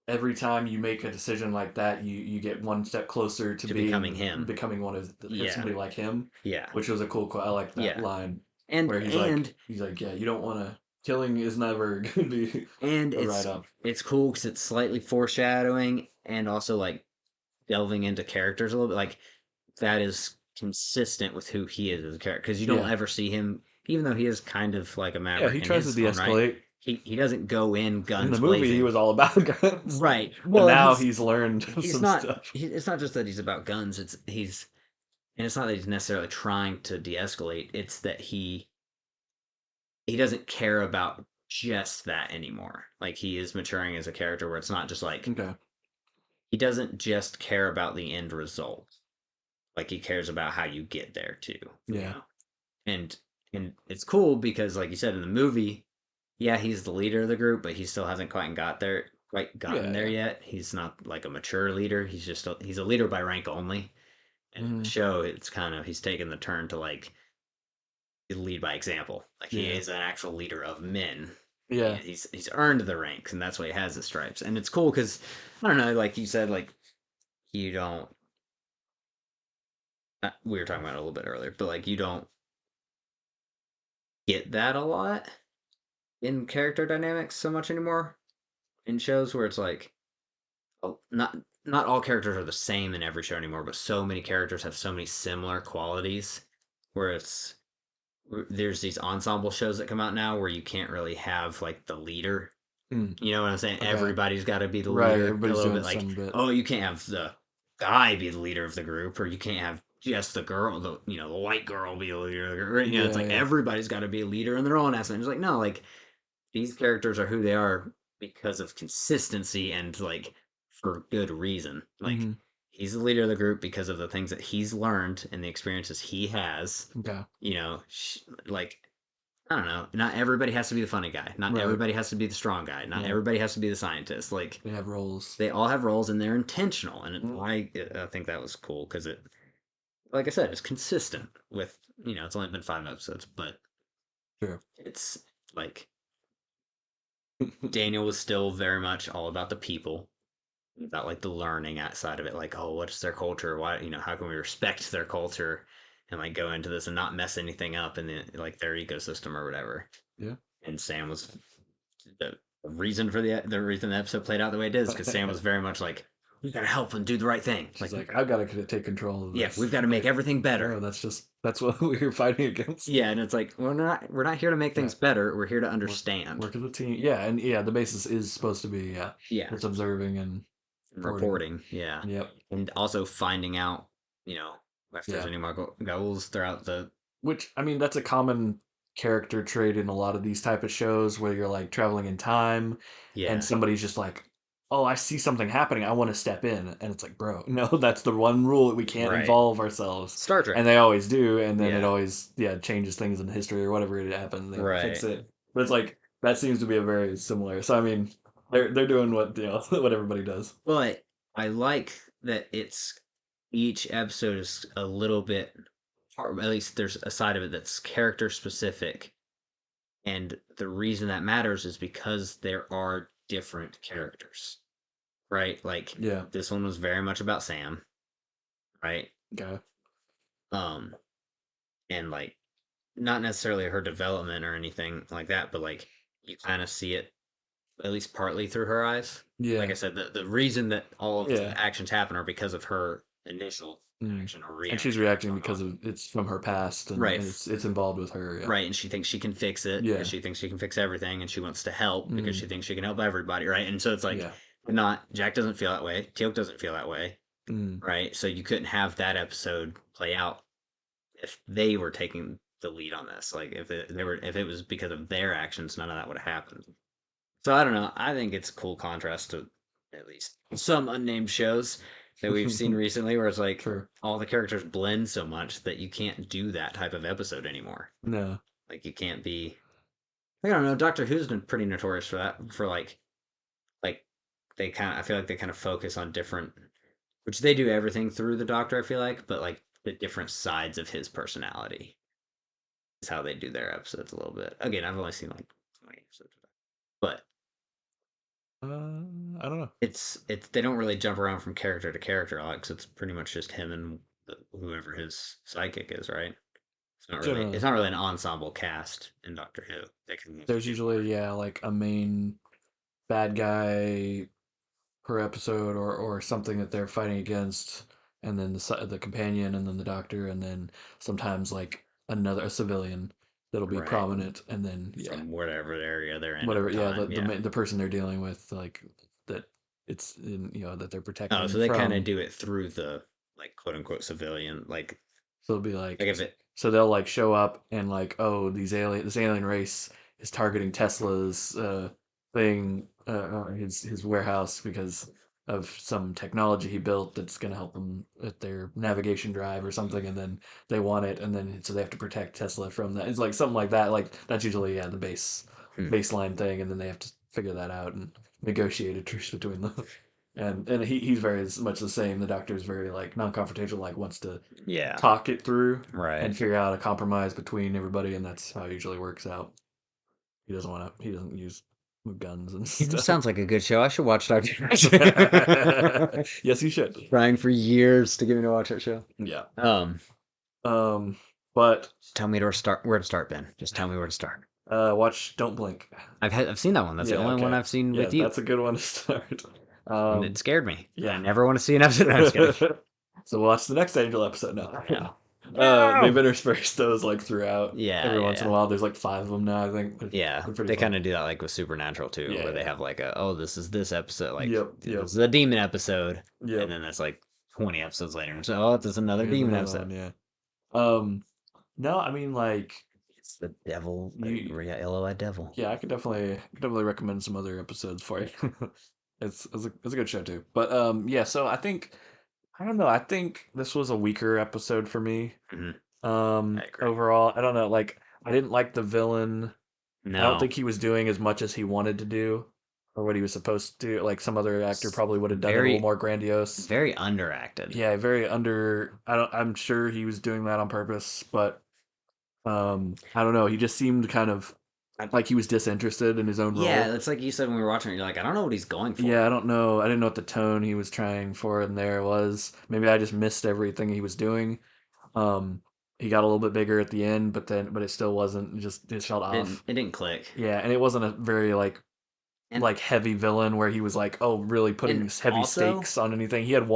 every time you make a decision like that, you get one step closer to becoming him, becoming one of somebody like him. Yeah, which was a cool quote. I like that Yeah. line. and Where he's like, yeah, you don't want to. Killing is never going to be and a right up. it's cool because it's slightly foreshadowing and also like delving into characters a little bit. Like that is consistent with who he is as a character because you don't Yeah. ever see him, even though he is kind of like a maverick. Yeah, he in tries to his own de-escalate. right, he doesn't go in guns In the movie, blazing. he was all about guns. Right. Well, now he's learned he's some not. stuff. It's not just that he's about guns. He's and it's not that he's necessarily trying to de-escalate, it's that he doesn't care about just that anymore. Like he is maturing as a character where it's not just like Okay. he doesn't just care about the end result. Like he cares about how you get there too, you Yeah. know. And and it's cool because like you said in the movie, yeah, he's the leader of the group, but he still hasn't quite gotten Yeah. there Yeah. yet. He's not like a mature leader. He's a leader by rank only. And in the Hmm. show, it's kind of he's taken the turn to like lead by example. Like he Yeah. is an actual leader of men. Yeah. He's earned the ranks, and that's why he has the stripes. And it's cool because I don't know, like you said, like you don't. We were talking about it a little bit earlier, but like you don't get that a lot in character dynamics so much anymore in shows where it's like not all characters are the same in every show anymore, but so many characters have so many similar qualities where there's these ensemble shows that come out now where you can't really have like the leader. Mm. You know what I'm saying? Okay. Everybody's got to be the Right. leader. A Everybody's little doing bit like, some bit. oh, you can't have the guy be the leader of the group, or you can't have just the girl, the white girl be the leader of the group. It's Yeah. like Yeah. everybody's got to be a leader in their own aspect. It's like no, like these characters are who they are because of consistency and like for good reason. Like Hmm. he's the leader of the group because of the things that he's learned and the experiences he has. Okay. Like I don't know. Not everybody has to be the funny guy. Not Right. everybody has to be the strong guy. Not Yeah. everybody has to be the scientist. Like They have roles. they all have roles and they're intentional. And Mm. I think that was cool because it, like I said, it's consistent with it's only been 5 episodes, but Sure. it's like Daniel was still very much all about the people, about like the learning outside of it. Like, oh, what's their culture? Why, how can we respect their culture and like go into this and not mess anything up in like their ecosystem or whatever. Yeah. And Sam was the reason for the reason the episode played out the way it is because Sam was very much like, we gotta help them do the right thing. She's like, I've got to take control of yeah, this. we've got to make Like, everything better. no, that's what we're fighting against. Yeah, and it's like we're not here to make Yeah. things better. We're here to understand. Work as a team. Yeah, and yeah, the basis is supposed to be Yeah, it's observing and reporting. Yeah, Yep. and also finding out, you know, if there's Yeah. any more goals throughout the. Which I mean, that's a common character trait in a lot of these type of shows where you're like traveling in time Yeah, and somebody's just like, "Oh, I see something happening. I want to step in." And it's like, "Bro, no, that's the one rule. We can't right. involve ourselves." Star Trek. And they always do, and then it Yeah, always changes things in history or whatever it happened. They fix right. it. But it's like that seems to be a very similar. So I mean, they're doing what what everybody does. But I like that it's each episode is a little bit, or at least there's a side of it that's character specific. And the reason that matters is because there are different characters, right? Like Yeah. this one was very much about Sam, right? Okay. Um, and like not necessarily her development or anything like that, but like you kind of see it at least partly through her eyes. Like I Yeah. said, the reason that all of Yeah. the actions happen are because of her initial Mm. action or And she's reaction that's reacting going because on. of it's from her past Right, and it's involved with her. Yeah. right, and she thinks she can fix it because Yeah. she thinks she can fix everything, and she wants to help because Mm. she thinks she can help everybody, right? And so it's like, Yeah. not Jack doesn't feel that way, Teal'c doesn't feel that way, Mm. right? So you couldn't have that episode play out if they were taking the lead on this. Like if it was because of their actions, none of that would have happened. So I don't know. I think it's a cool contrast to at least some unnamed shows that we've seen recently where it's like Sure. all the characters blend so much that you can't do that type of episode anymore. No. Like you can't be I don't know, Doctor Who's been pretty notorious for that for like I feel like they kind of focus on different which they do everything through the Doctor, I feel like, but like the different sides of his personality is how they do their episodes a little bit. Again, I've only seen like 20 episodes of that. But I don't know. it's they don't really jump around from character to character, Alex. It's pretty much just him and whoever his psychic is, right? Generally, It's not really an ensemble cast in Doctor Who. They can there's do usually more. like a main bad guy per episode or something that they're fighting against, and then the companion, and then the doctor, and then sometimes like a civilian that'll be Right. prominent, and then From whatever area they're in at whatever the time. the Yeah. the person they're dealing with like that it's in that they're Oh, protecting so they kind of from. do it through the like quote unquote civilian, like So it'll be like, Like if it, so they'll like show up and like, oh, this alien race is targeting Tesla's thing, his warehouse because of some technology he built that's going to help them with their navigation drive or something, and then they want it, and then so they have to protect Tesla from that. It's like something like that. Like that's usually the hmm, baseline thing, and then they have to figure that out and negotiate a truce between them. And he's very much the same. The doctor is very like non-confrontational, like wants to yeah, talk it through right. and figure out a compromise between everybody, and that's how it usually works out. He doesn't want to. He doesn't use guns and It stuff. sounds like a good show. I should watch Doctor. Yes, you should. Trying for years to get me to watch that show. Yeah. Um, Um. But just tell me to start. Where to start, Ben? Just tell me where to start. watch Don't Blink. I've seen that one. That's the Yeah. only one Okay. I've seen Yeah, with you, that's a good one to start. and it scared me. I Yeah. never want to see an episode. No, I'm just kidding. So watch the next Angel episode now. No. They've No. interspersed those like throughout. Yeah, Every yeah, once in a yeah. while, there's like 5 of them now. I think Yeah, they're pretty they fun. kind of do that like with Supernatural too, Yeah, where they yeah. have like a, oh, this is this episode, like Yep, this yep, is a demon episode, yep. and then that's like 20 episodes later. So, oh, this is another Here's demon another episode. one. Yeah. Um. No, I mean like It's the devil, you. yellow-eyed devil. Yeah, I could definitely recommend some other episodes for you. It's a good show too. But yeah. So I don't know. I think this was a weaker episode for me. Mhm. I agree. Overall, I don't know. Like I didn't like the villain. I don't No, think he was doing as much as he wanted to do or what he was supposed to do. Like some other actor it's probably would have done it a little very, more grandiose. very underacted. Yeah, very under. I'm sure he was doing that on purpose, but I don't know. He just seemed kind of like he was disinterested in his own Yeah, role. it's like you said when we were watching it. You're like, I don't know what he's going for. Yeah, I don't know. I didn't know what the tone he was trying for in there was. Maybe I just missed everything he was doing. Um, he got a little bit bigger at the end, but it still wasn't. It felt off. It didn't click. Yeah, and it wasn't a very And like heavy villain where he was like, oh, really putting and heavy also, stakes on anything. He had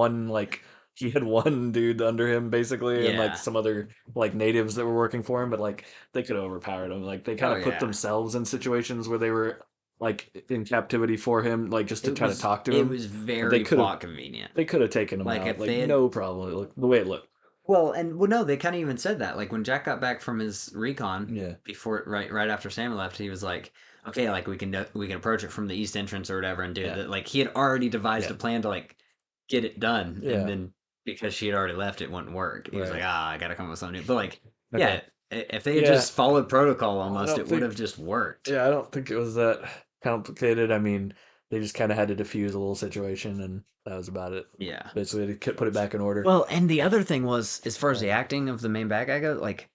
one dude under him basically, and like yeah. some other like natives that were working for him, but like they could have overpowered him. Like they kind Oh of put yeah. themselves in situations where they were like in captivity for him, like just to try to talk to It him. was But they very could have plot convenient. they could have taken him Like out, if like they had, no problem. The way it looked. well, no, they kind of even said that. Like when Jack got back from his recon Yeah, before, right after Sam left, he was like, okay, like we can approach it from the east entrance or whatever and do yeah, that. Like he had already devised yeah, a plan to like get it done, and yeah. then because she had already left, it wouldn't work. He was like, Right. ah, I gotta come up with something new. But like, Okay. yeah, if they had Yeah. just followed protocol I almost, don't it would think. have just worked. Yeah, I don't think it was that complicated. I mean, they just kind of had to diffuse a little situation, and that was about it. Yeah. Basically, to put it back in order. Well, and the other thing was, as far as the Um, acting of the main bad guy goes, like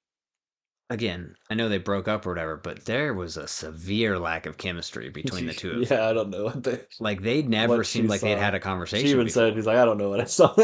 again, I know they broke up or whatever, but there was a severe lack of chemistry between the two of them. yeah, I don't know what they Like they never what she seemed like they'd saw. had a She conversation even said, before. "He's like, I don't know what I saw."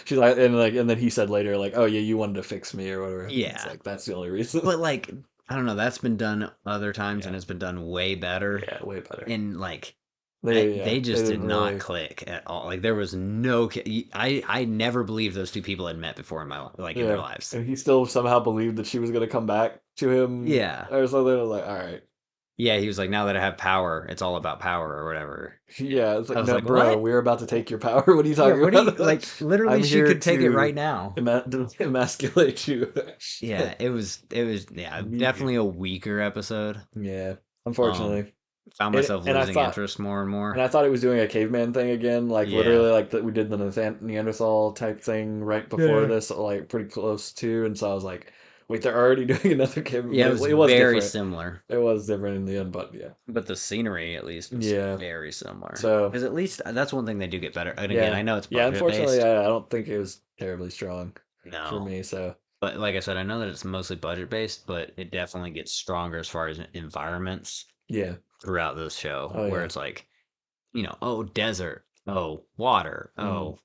She's like, and then he said later, like, "Oh yeah, you wanted to fix me or whatever." It's Yeah. like that's the only reason. But like I don't know, that's been done other times and Yeah, it's been done way better. yeah, way better. And like They they just did didn't not really. click at all. Like there was no I never believed those two people had met before in my like in their Yeah, lives. and he still somehow believed that she was gonna come back to him Yeah. or something. I was like, all right. Yeah, he was like, now that I have power, it's all about power or whatever. Yeah, it's I like, was no, like, bro, what? we're about to take your power. What are you Yeah, talking what do you about? like? Literally, I'm she here could take it right to now. emasculate you. Yeah, it was yeah, definitely Immediately. a weaker episode. Yeah, Um, unfortunately. Found It, myself and I losing thought, interest more and and more. I thought it was doing a caveman thing again, like Yeah. literally like that we did the Neanderthal type thing right before Yeah. this, like pretty close to. And so I was like, wait, they're already doing another caveman, Yeah, but it was it was very different. similar, It was different in the end, but yeah, but the scenery at least was yeah. very similar. So Because at least that's one thing they do get better. And again, yeah, I know it's yeah. budget Unfortunately, based. I don't think it was terribly strong for No. me. So But like I said, I know that it's mostly budget based, but it definitely gets stronger as far as environments yeah, throughout this show, oh where yeah. it's like, oh, desert, oh, water, Hmm. oh,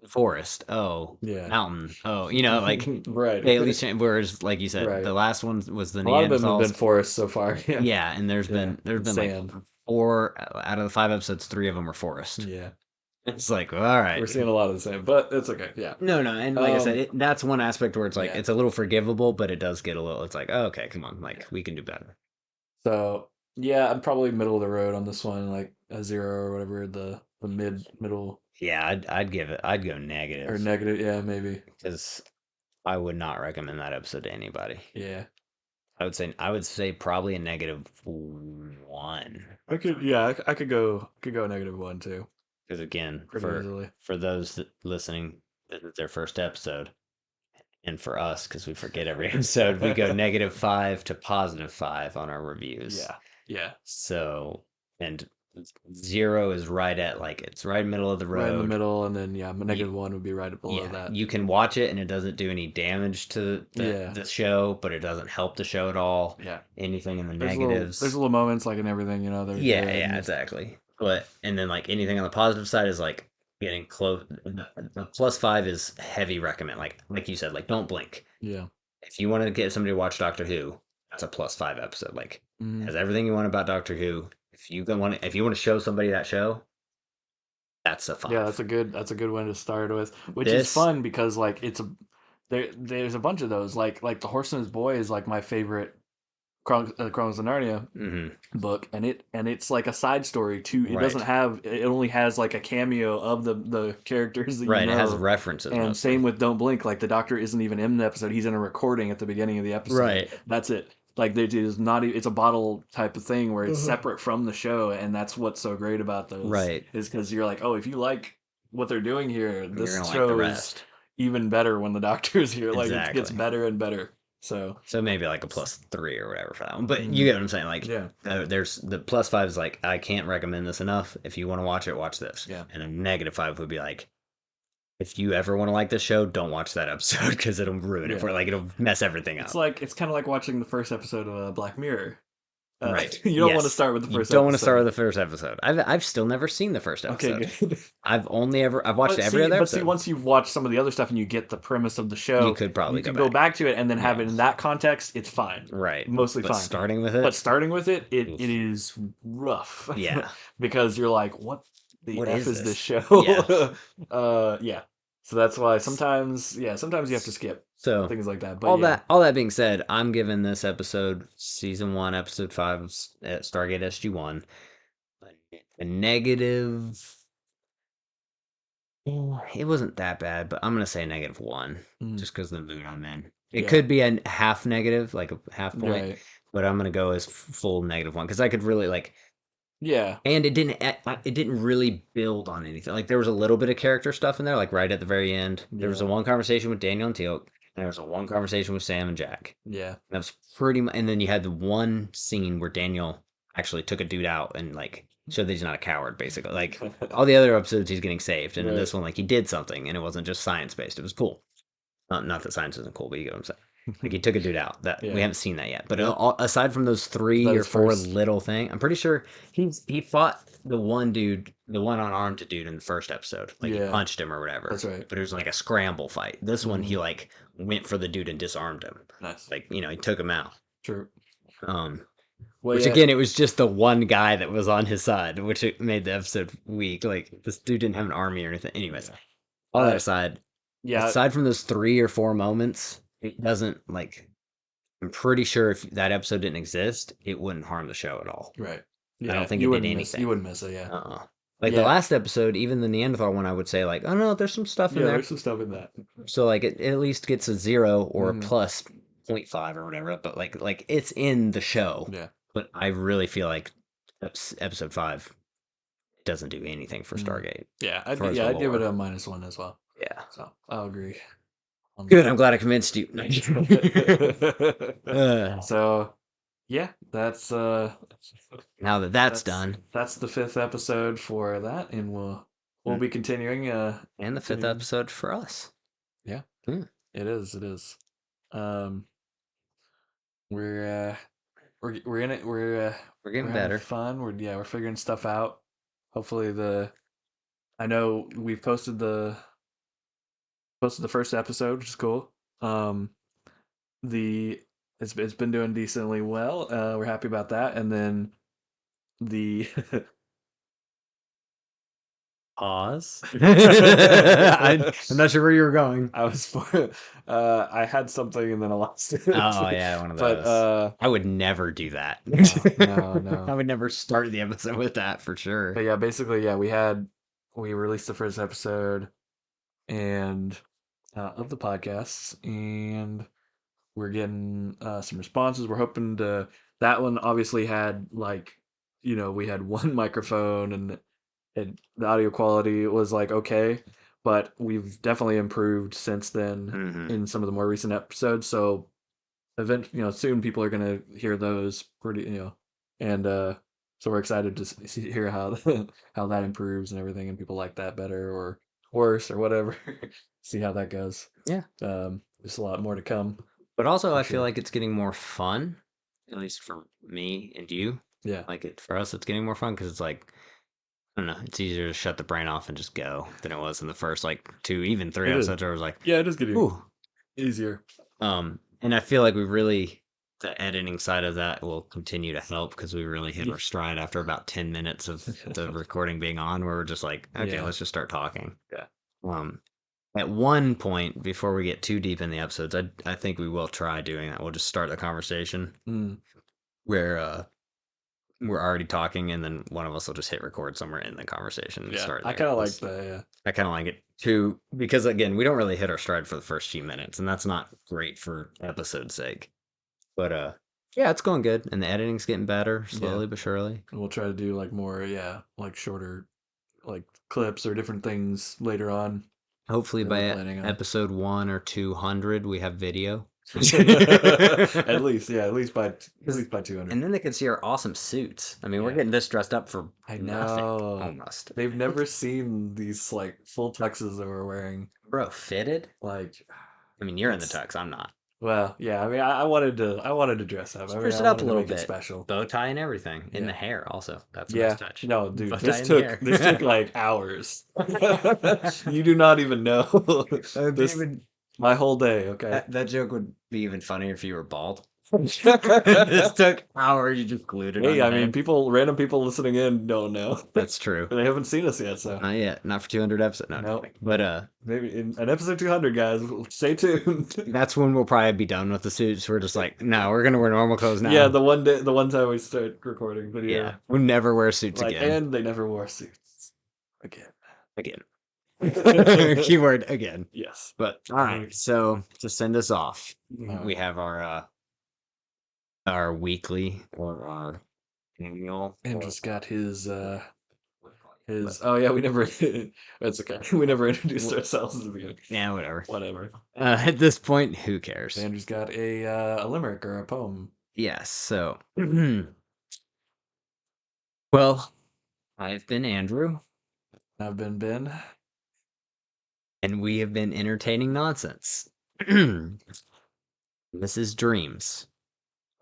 forest, oh, Yeah. mountain, oh, like Right. they at least, whereas like you said, the Right. last one was the A lot of them have been Neanderthals. forests so far. Yeah. Yeah, and there's Yeah. been there's And been like sand. 4 out of the 5 episodes, 3 of them were forest. Yeah. It's like, all We're right. seeing a lot of the same, but it's okay. Yeah. No, no, and like I said, Um. that's one aspect where it's like Yeah. it's a little forgivable, but it does get a little. It's like, oh, okay, come on, like Yeah. we can do better. So yeah, I'm probably middle of the road on this one, like a 0 or whatever. The middle Yeah, I'd go or negative negative. Yeah, maybe. because I would not recommend that episode to anybody. Yeah. I would say probably a -1. I could go -1 too, Because again, pretty easily. for those listening, this is their first episode, and for us, because we forget every episode, we go -5 to +5 on our reviews. Yeah. Yeah. So, and 0 is right at like it's right middle of the Right in the road. middle, and then -1 would be right below Yeah, that. you can watch it and it doesn't do any damage to Yeah. the show, but it doesn't help the show at all. Yeah. Anything in the There's negatives. little moments like in everything, you know, they're Yeah, good. yeah, exactly. But and then like anything on the positive side is like getting close. The +5 is heavy recommend. Like you said, like don't blink. Yeah. If you want to get somebody to watch Doctor Who, that's a +5 episode. Like Mhm. has everything you want about Doctor Who. If you want to show somebody that show, that's a 5. Yeah, that's a good one to start with, which is This fun because like there's a bunch of those like the Horse and His Boy is like my favorite Chronicles of Narnia mhm, book, and it's like a side story too. It doesn't right, have it only has like a cameo of the characters that you right. It has know. references And mostly. same with Don't Blink, like the Doctor isn't even in the episode; he's in a recording at the beginning of the episode. Right. That's it. Like it is not. It's a bottle type of thing where it's Uh-huh. separate from the show, and that's what's so great about those. Right. Is because you're like, oh, if you like what they're doing here, You're this gonna like the show is rest. even better when the Doctor's here. Like it gets Exactly. better and better. So So maybe like a +3 or whatever for that one. But Mhm. you get what I'm saying. Like, yeah, there's the +5 is like I can't recommend this enough. If you want to watch it, watch this. yeah. And a -5 would be like, if you ever want to like this show, don't watch that episode because it'll ruin it Yeah. for like it'll mess everything up. It's kind of like watching the first episode of Black Mirror. Right. You don't want to Yes. start with the You first don't want to episode. start with the first episode. I've still never seen the first episode. Okay, good. I've watched But every other but episode. once you've watched some of the other stuff and you get the premise of the show, You could probably you can go go back to it and then have it Yeah. in that context. It's fine, Right. mostly But fine. starting with it, But starting with it, Oof. it is rough. Yeah. Because you're like, what the What F is is this? this show? Yeah. Yeah. So that's why sometimes you have to skip So things like that. But all that being said, I'm giving this episode, season 1, episode 5 at Stargate SG-1, a negative. It wasn't that bad, but I'm gonna say a -1, Mm. just because of the mood I'm in. It Yeah. could be a half negative, like a half point, Right. but I'm gonna go as full -1 because I could really like. Yeah. And it didn't really build on anything. Like there was a little bit of character stuff in there, like right at the very end. There was a Yeah. one conversation with Daniel and Teal'c. And there was a one conversation with Sam and Jack. Yeah. That was pretty much. And then you had the one scene where Daniel actually took a dude out and like showed that he's not a coward. Basically, like all the other episodes, he's getting saved, and in this one, like he did something, and it wasn't just science based. It was cool. Not that science isn't cool, but you get what I'm saying. Like he took a dude out. That Yeah. we haven't seen that yet. But Yeah. aside from those 3 That or is 4 first. little thing, I'm pretty sure he fought the one dude, the one unarmed dude in the first episode. Like he Yeah. punched him or whatever. That's right. But it was like a scramble fight. This one he Mhm. like went for the dude and disarmed him. Nice. Like he took him out. True. Um, Well, which yeah. again, it was just the one guy that was on his side, which it made the episode weak. Like this dude didn't have an army or anything. Anyways, all that aside, Yeah. aside from those 3 or 4 moments, it doesn't like. I'm pretty sure if that episode didn't exist, it wouldn't harm the show at all. Right. I Yeah. don't think you it did wouldn't anything. You wouldn't miss it. Yeah. Like Yeah. the last episode, even the Neanderthal one, I would say like, oh no, there's some stuff in Yeah. there. There's some stuff in that. So like it at least gets a 0 or Mhm. a plus 0.5 or whatever. But like it's in the show. Yeah. But I really feel like episode 5 doesn't do anything for Mhm. Stargate. Yeah. As far as the I'd give it lore. a -1 as well. Yeah. So I'll agree. Good. I'm glad I convinced you. So yeah, that's Now that that's done, that's the 5th episode for that, and we'll be continuing. and the 5th Continuing. episode for us. Yeah. Hmm. It is. We're in it. We're getting having better. fun. We're figuring stuff out. Hopefully I know we've posted the first episode, which is cool. It's been doing decently well. We're happy about that. And then the Pause. I'm not sure where you were going. I had something and then I lost it. Oh yeah, one of those. But I would never do that. no. I would never start the episode with that for sure. But yeah, basically, yeah, we released the first episode, and of the podcasts, and we're getting some responses. We're hoping to. That one obviously had like, we had one microphone, and the audio quality was like okay, but we've definitely improved since then Mm-hmm. in some of the more recent episodes. So soon people are gonna hear those pretty, and so we're excited to hear how how that improves and everything, and people like that better or worse or whatever. See how that goes. Yeah. There's a lot more to come But also, for I feel sure. like it's getting more fun, at least for me and you. Yeah, Like it for us, it's getting more fun because it's like I don't know, it's easier to shut the brain off and just go than it was in the first like 2, even 3 it is. episodes. Where I was like, Yeah, it is getting ooh. easier. And I feel like we really the editing side of that will continue to help because we really hit our stride after about 10 minutes of the recording being on, where we're just like, okay, Yeah. let's just start talking. Yeah. Um, at one point before we get too deep in the episodes, I think we will try doing that. We'll just start the conversation Mm. where we're already talking, and then one of us will just hit record somewhere in the conversation and Yeah, start I there. kind of like that. Yeah. I kind of like it too because again, we don't really hit our stride for the first few minutes, and that's not great for episode's sake. But yeah, it's going good, and the editing's getting better slowly but surely. And we'll try to do like more, like shorter, like clips or different things later on Hopefully that we're by planning on. episode 1 or 200, we have video. At least, yeah, at least by 200. And then they can see our awesome suits. I mean, we're Yeah. getting this dressed up for I nothing, know. almost. They've never seen these like full tuxes that we're wearing. Bro, fitted? Like, I mean, you're in the it's tux, I'm not. well, yeah. I mean, I wanted to dress up. I mean, Spruce I it up a wanted to little make it bit. special. Bow tie and everything. In the Yeah. hair, also. That's a nice Yeah. touch. No, Bow dude, tie in the hair. this took like hours. You do not even know. This David, my whole day, okay? that joke would be even funnier if you were bald. This took hours. You just glued it on Hey, your I mean, head. random people listening in don't know. That's true. They haven't seen us yet, so Not yet. Not for 200 episodes. No, I'm no. kidding. But Maybe in episode 200, guys. Stay tuned. that's when we'll probably be done with the suits. We're just like, no, we're gonna wear normal clothes now. Yeah, the one time we start recording video. Yeah, we'll never wear suits Like, again. and they never wore suits again. Again. Keyword again. Yes. But all right. So to send us off, All we right. have our weekly or our annual. Andrew's got his. Oh yeah, we never. That's okay. We never introduced ourselves at the beginning. Yeah, whatever. Whatever. At this point, who cares? Andrew's got a limerick or a poem. Yes. So, well, I've been Andrew, I've been Ben. and we have been entertaining nonsense. This is Dreams.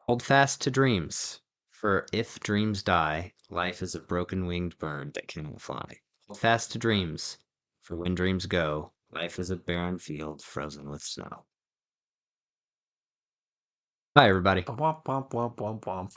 Hold fast to dreams, for if dreams die, life is a broken winged bird that cannot fly. Hold fast to dreams, for when dreams go, life is a barren field frozen with snow. Bye, everybody. Womp womp womp womp womp.